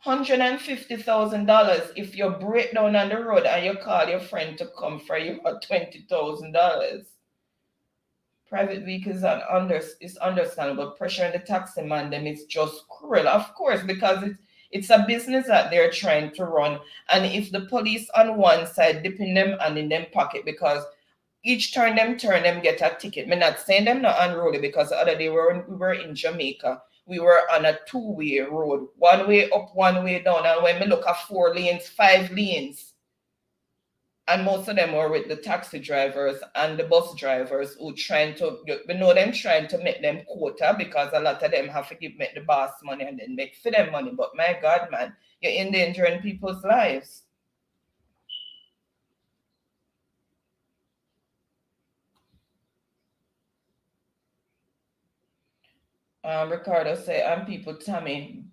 $150,000 if you break down on the road and you call your friend to come for you at $20,000. Private vehicles is understandable. Pressure on the taxi man, them is just cruel, of course, because it's a business that they're trying to run. And if the police on one side dipping them and in them pocket, because each turn them get a ticket. I'm not saying them not unruly, because the other day we were in Jamaica. We were on a two-way road, one way up, one way down. And when we look at 4 lanes, 5 lanes, and most of them were with the taxi drivers and the bus drivers who trying to, we know them trying to make them quota, because a lot of them have to make the boss money and then make for them money. But my God, man, you're endangering people's lives. Ricardo say, and people tell me,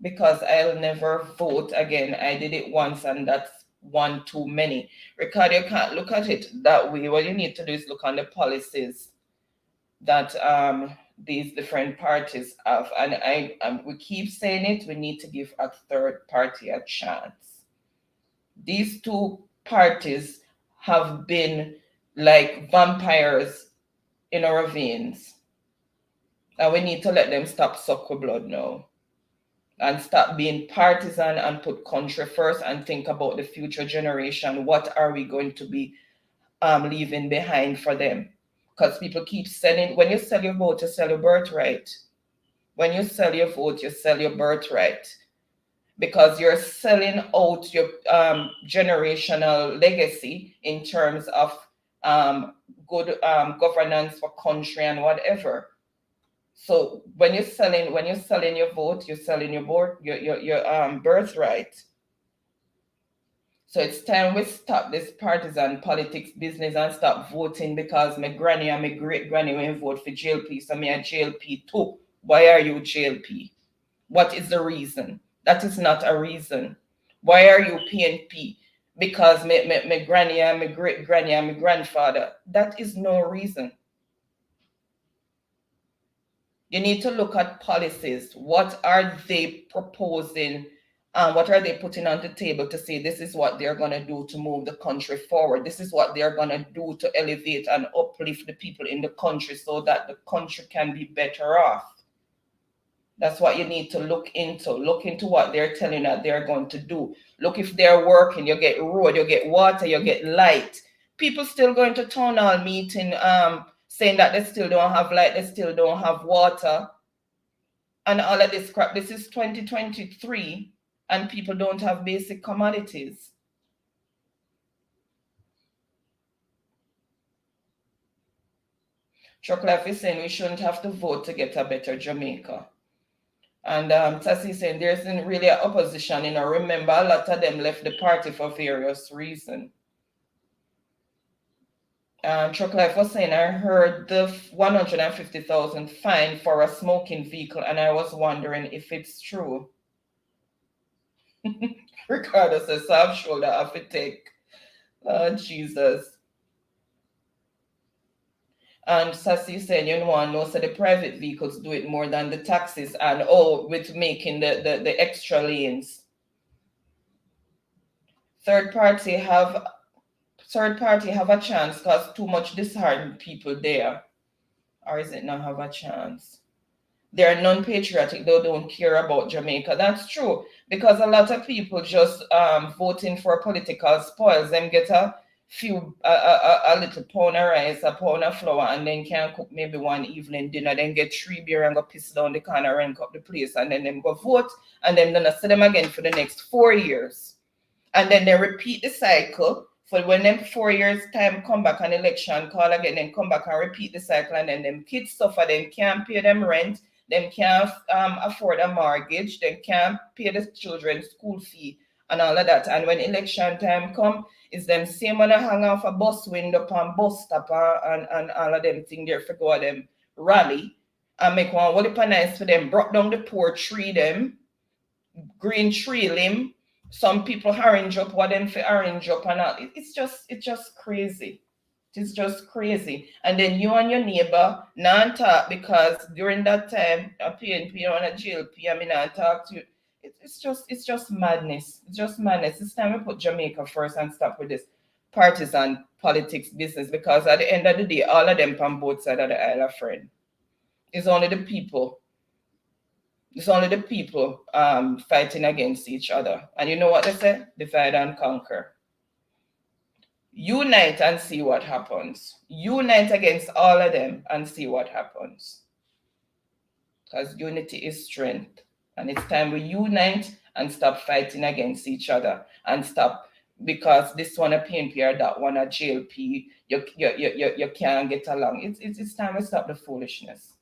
because I'll never vote again. I did it once and that's one too many. Ricardo, you can't look at it that way. What you need to do is look on the policies that these different parties have. And we keep saying it, we need to give a third party a chance. These two parties have been like vampires in our veins. And we need to let them stop sucking blood now. And stop being partisan and put country first and think about the future generation. What are we going to be leaving behind for them? Because people keep selling. When you sell your vote, you sell your birthright. When you sell your vote, you sell your birthright. Because you're selling out your generational legacy in terms of good governance for country and whatever. So when you're selling your vote, you're selling your birthright. So it's time we stop this partisan politics business and stop voting because my granny and my great granny went vote for JLP, so me a JLP too. Why are you JLP? What is the reason? That is not a reason. Why are you PNP? Because my granny and my great granny and my grandfather. That is no reason. You need to look at policies. What are they proposing? What are they putting on the table to say this is what they're going to do to move the country forward? This is what they're going to do to elevate and uplift the people in the country so that the country can be better off. That's what you need to look into. Look into what they're telling that they're going to do. Look if they're working. You get road, you get water, you get light. People still going to town hall meeting, saying that they still don't have light, they still don't have water, and all of this crap. This is 2023, and people don't have basic commodities. Chocolate is saying we shouldn't have to vote to get a better Jamaica. And Tassie is saying there isn't really an opposition. Remember, a lot of them left the party for various reasons. Truck Life was saying, I heard the 150,000 fine for a smoking vehicle, and I was wondering if it's true. Ricardo says, soft shoulder have to take. Oh, Jesus. And Sassy saying, you know, so the private vehicles do it more than the taxis, and with making the extra lanes. Third party have a chance because too much disheartened people there. Or is it not have a chance? They're non-patriotic, they don't care about Jamaica. That's true, because a lot of people just voting for political spoils. Them get a a little pound of rice, a pound of flour, and then can cook maybe one evening dinner, then get 3 beer and go piss down the corner, rank up the place, and then them go vote, and then gonna see them again for the next 4 years. And then they repeat the cycle for when them 4 years time come back an election call again, then come back and repeat the cycle, and then them kids suffer, them can't pay them rent, them can't afford a mortgage, them can't pay the children's school fee and all of that. And when election time come, is them same when I hang off a bus window and bus stop and all of them thing there for go them rally and make one whole heap of nice for them, brought down the poor tree them, green tree limb. Some people orange up what them for orange up and all. It's just crazy. It's just crazy. And then you and your neighbor not talk because during that time a PNP or a GLP, I mean I talk to you. It's just madness. It's just madness. It's time we put Jamaica first and stop with this partisan politics business, because at the end of the day, all of them on both sides of the aisle are friends. It's only the people. It's only the people fighting against each other. And you know what they say? Divide and conquer. Unite and see what happens. Unite against all of them and see what happens. Because unity is strength. And it's time we unite and stop fighting against each other and stop, because this one a PNP or that one a JLP, you can't get along. It's time we stop the foolishness.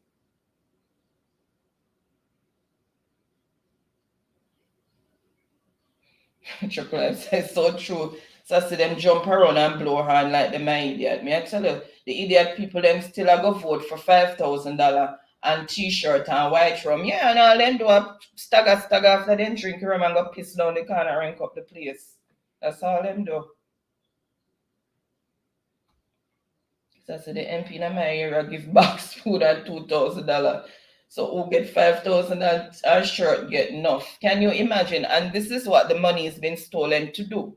Triple F says so true. So I see them jump around and blow horn like them an idiot. Me I tell you, the idiot people them still a go vote for $5,000 and t-shirt and white rum. Yeah, and all them do a stagger after them drink rum and go piss down the corner and rank up the place. That's all them do. So I say the MP in my area give box food and $2,000. So who get $5,000 and shirt get enough? Can you imagine? And this is what the money has been stolen to do.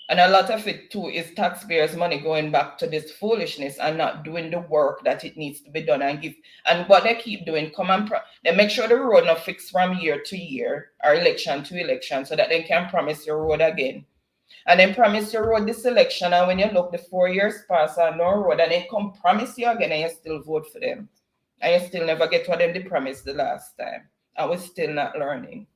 And a lot of it too is taxpayers' money going back to this foolishness and not doing the work that it needs to be done and give. And what they keep doing, they make sure the road not fixed from year to year or election to election so that they can promise your road again. And then promise your road this election, and when you look the 4 years pass and no road, and they come promise you again and you still vote for them. And you still never get what them they promised the last time. And we're still not learning.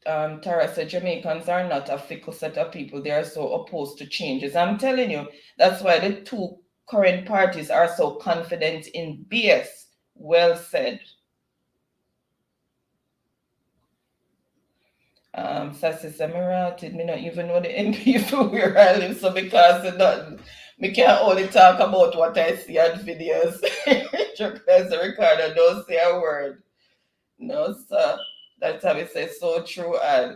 Tara said Jamaicans are not a fickle set of people. They are so opposed to changes. I'm telling you, that's why the two current parties are so confident in BS. Well said. Sassy Samarat did me not even know the MP for where I live, so because of that, me can't only talk about what I see on videos. As a recorder, don't say a word. No, sir. That's how it says so true. And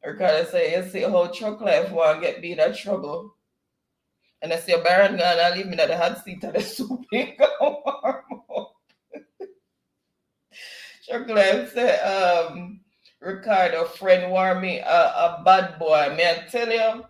Ricardo say, you see how truck life want get be in a trouble. And I say, Baron gonna leave me at the hot seat of the soup and go warm up. Truck life say, Ricardo, friend warn me a bad boy. May I tell you,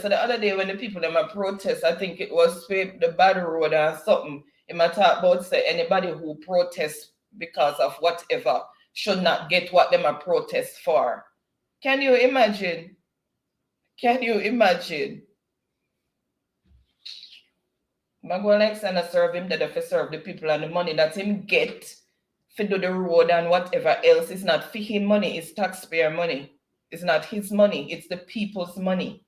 so the other day when the people them a protest, I think it was the bad road or something. He might talk about say anybody who protests because of whatever should not get what them a protest for. Can you imagine? Can you imagine? I'm going next and I serve him that if I serve the people and the money that him get to do the road and whatever else is not for him money, it's taxpayer money. It's not his money, it's the people's money.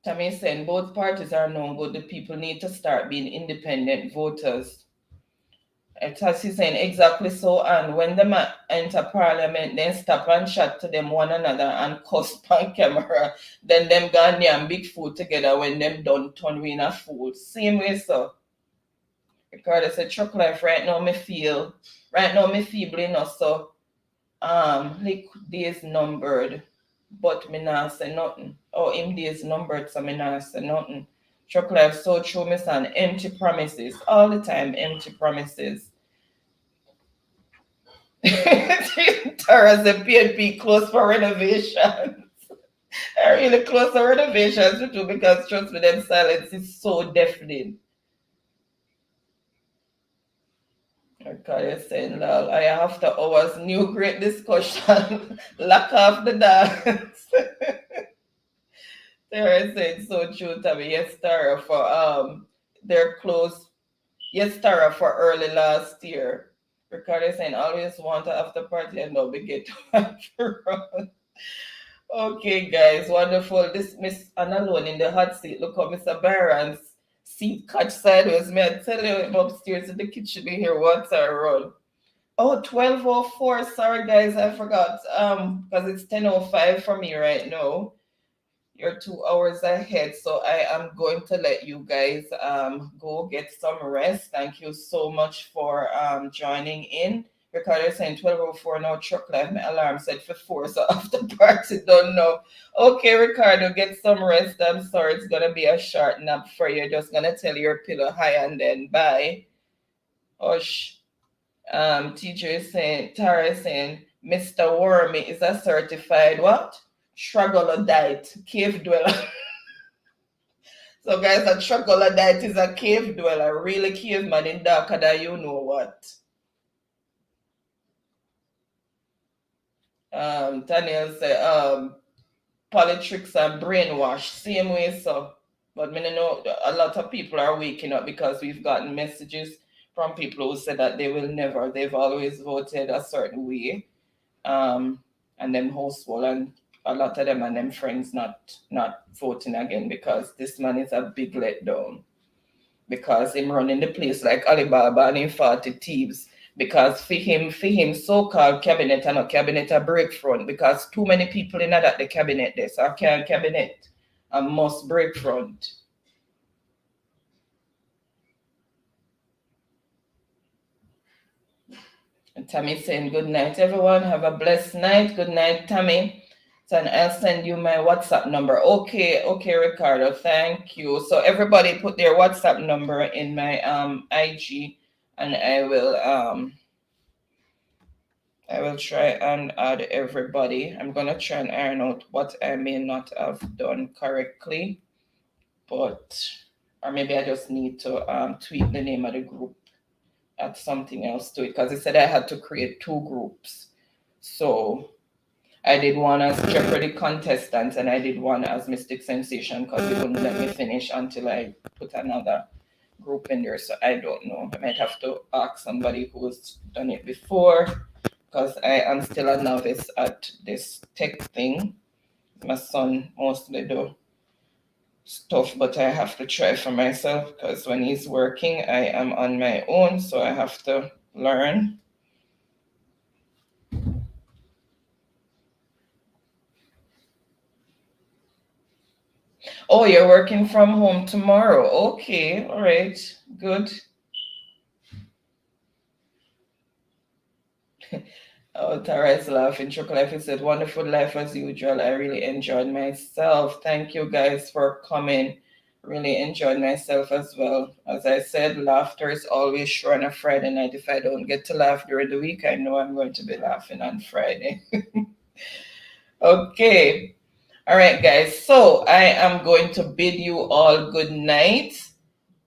Tammy is saying both parties are no good. The people need to start being independent voters. He's saying exactly so. And when them enter parliament, then stop and chat to them one another and cuss on camera. Then them gone and big food together when them done turn in a fool. Same way so. Ricardo said truck life right now me feeble enough, so like days numbered, but me not say nothing. Oh, him days numbered, so me not say nothing. Truck life so true, me son, empty promises all the time, empty promises. Tara said PNP close for renovations. I really close for renovations too, because trust me, them silence is so deafening. Ricardo is saying, lol, I after hours, new great discussion, lock off the dance. They're saying so true, Tommy. Yes, Tara, for they're close. Yes, Tara, for early last year. Ricardo is saying, always want to after party and now we get to run. Okay, guys, wonderful. This Miss Anna alone in the hot seat. Look how Mr. Byron's seat catch sideways. Me, I tell you, I'm upstairs in the kitchen here. What's our run? Oh, 12:04. Sorry, guys, I forgot. Because it's 10:05 for me right now. You're 2 hours ahead, so I am going to let you guys go get some rest. Thank you so much for joining in. Ricardo saying 12:04 now, truck life. My alarm set for 4, so after party, don't know. Okay, Ricardo, get some rest. I'm sorry, it's gonna be a short nap for you. Just gonna tell your pillow hi and then bye. Osh. Teacher is saying, Tara is saying, Mr. Wormy is a certified what? Troglodyte, cave dweller. So guys, a troglodyte is a cave dweller, really caveman in darker than you know what. Daniel said, politics and brainwash, same way so. But I know a lot of people are waking up because we've gotten messages from people who said that they will never, they've always voted a certain way. And them household and a lot of them and them friends not voting again because this man is a big letdown. Because him running the place like Alibaba and him 40 thieves. Because for him so-called cabinet and a cabinet a break front because too many people in that the cabinet there. So I can't cabinet. I must break front. And Tammy saying good night, everyone. Have a blessed night. Good night, Tammy. So I'll send you my WhatsApp number. Okay, Ricardo. Thank you. So everybody put their WhatsApp number in my IG, and I will try and add everybody. I'm gonna try and iron out what I may not have done correctly, or maybe I just need to tweak the name of the group. Add something else to it because it said I had to create 2 groups. So I did one as Jeopardy contestant and I did one as Mystic Sensation because it wouldn't let me finish until I put another group in there. So I don't know. I might have to ask somebody who's done it before because I am still a novice at this tech thing. My son mostly do stuff, but I have to try for myself because when he's working, I am on my own, so I have to learn. Oh, you're working from home tomorrow. Okay, all right, good. Oh, Tara is laughing. Chocolate said, wonderful life as usual. I really enjoyed myself. Thank you guys for coming. Really enjoyed myself as well. As I said, laughter is always sure on a Friday night. If I don't get to laugh during the week, I know I'm going to be laughing on Friday. Okay. All right, guys. So I am going to bid you all good night.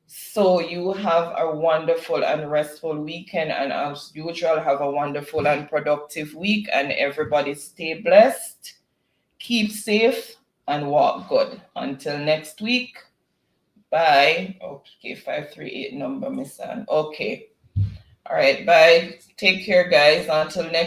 So you have a wonderful and restful weekend, and as usual, have a wonderful and productive week, and everybody stay blessed, keep safe, and walk good. Until next week, bye. Okay, 538 number, Miss Ann. Okay. All right, bye. Take care, guys. Until next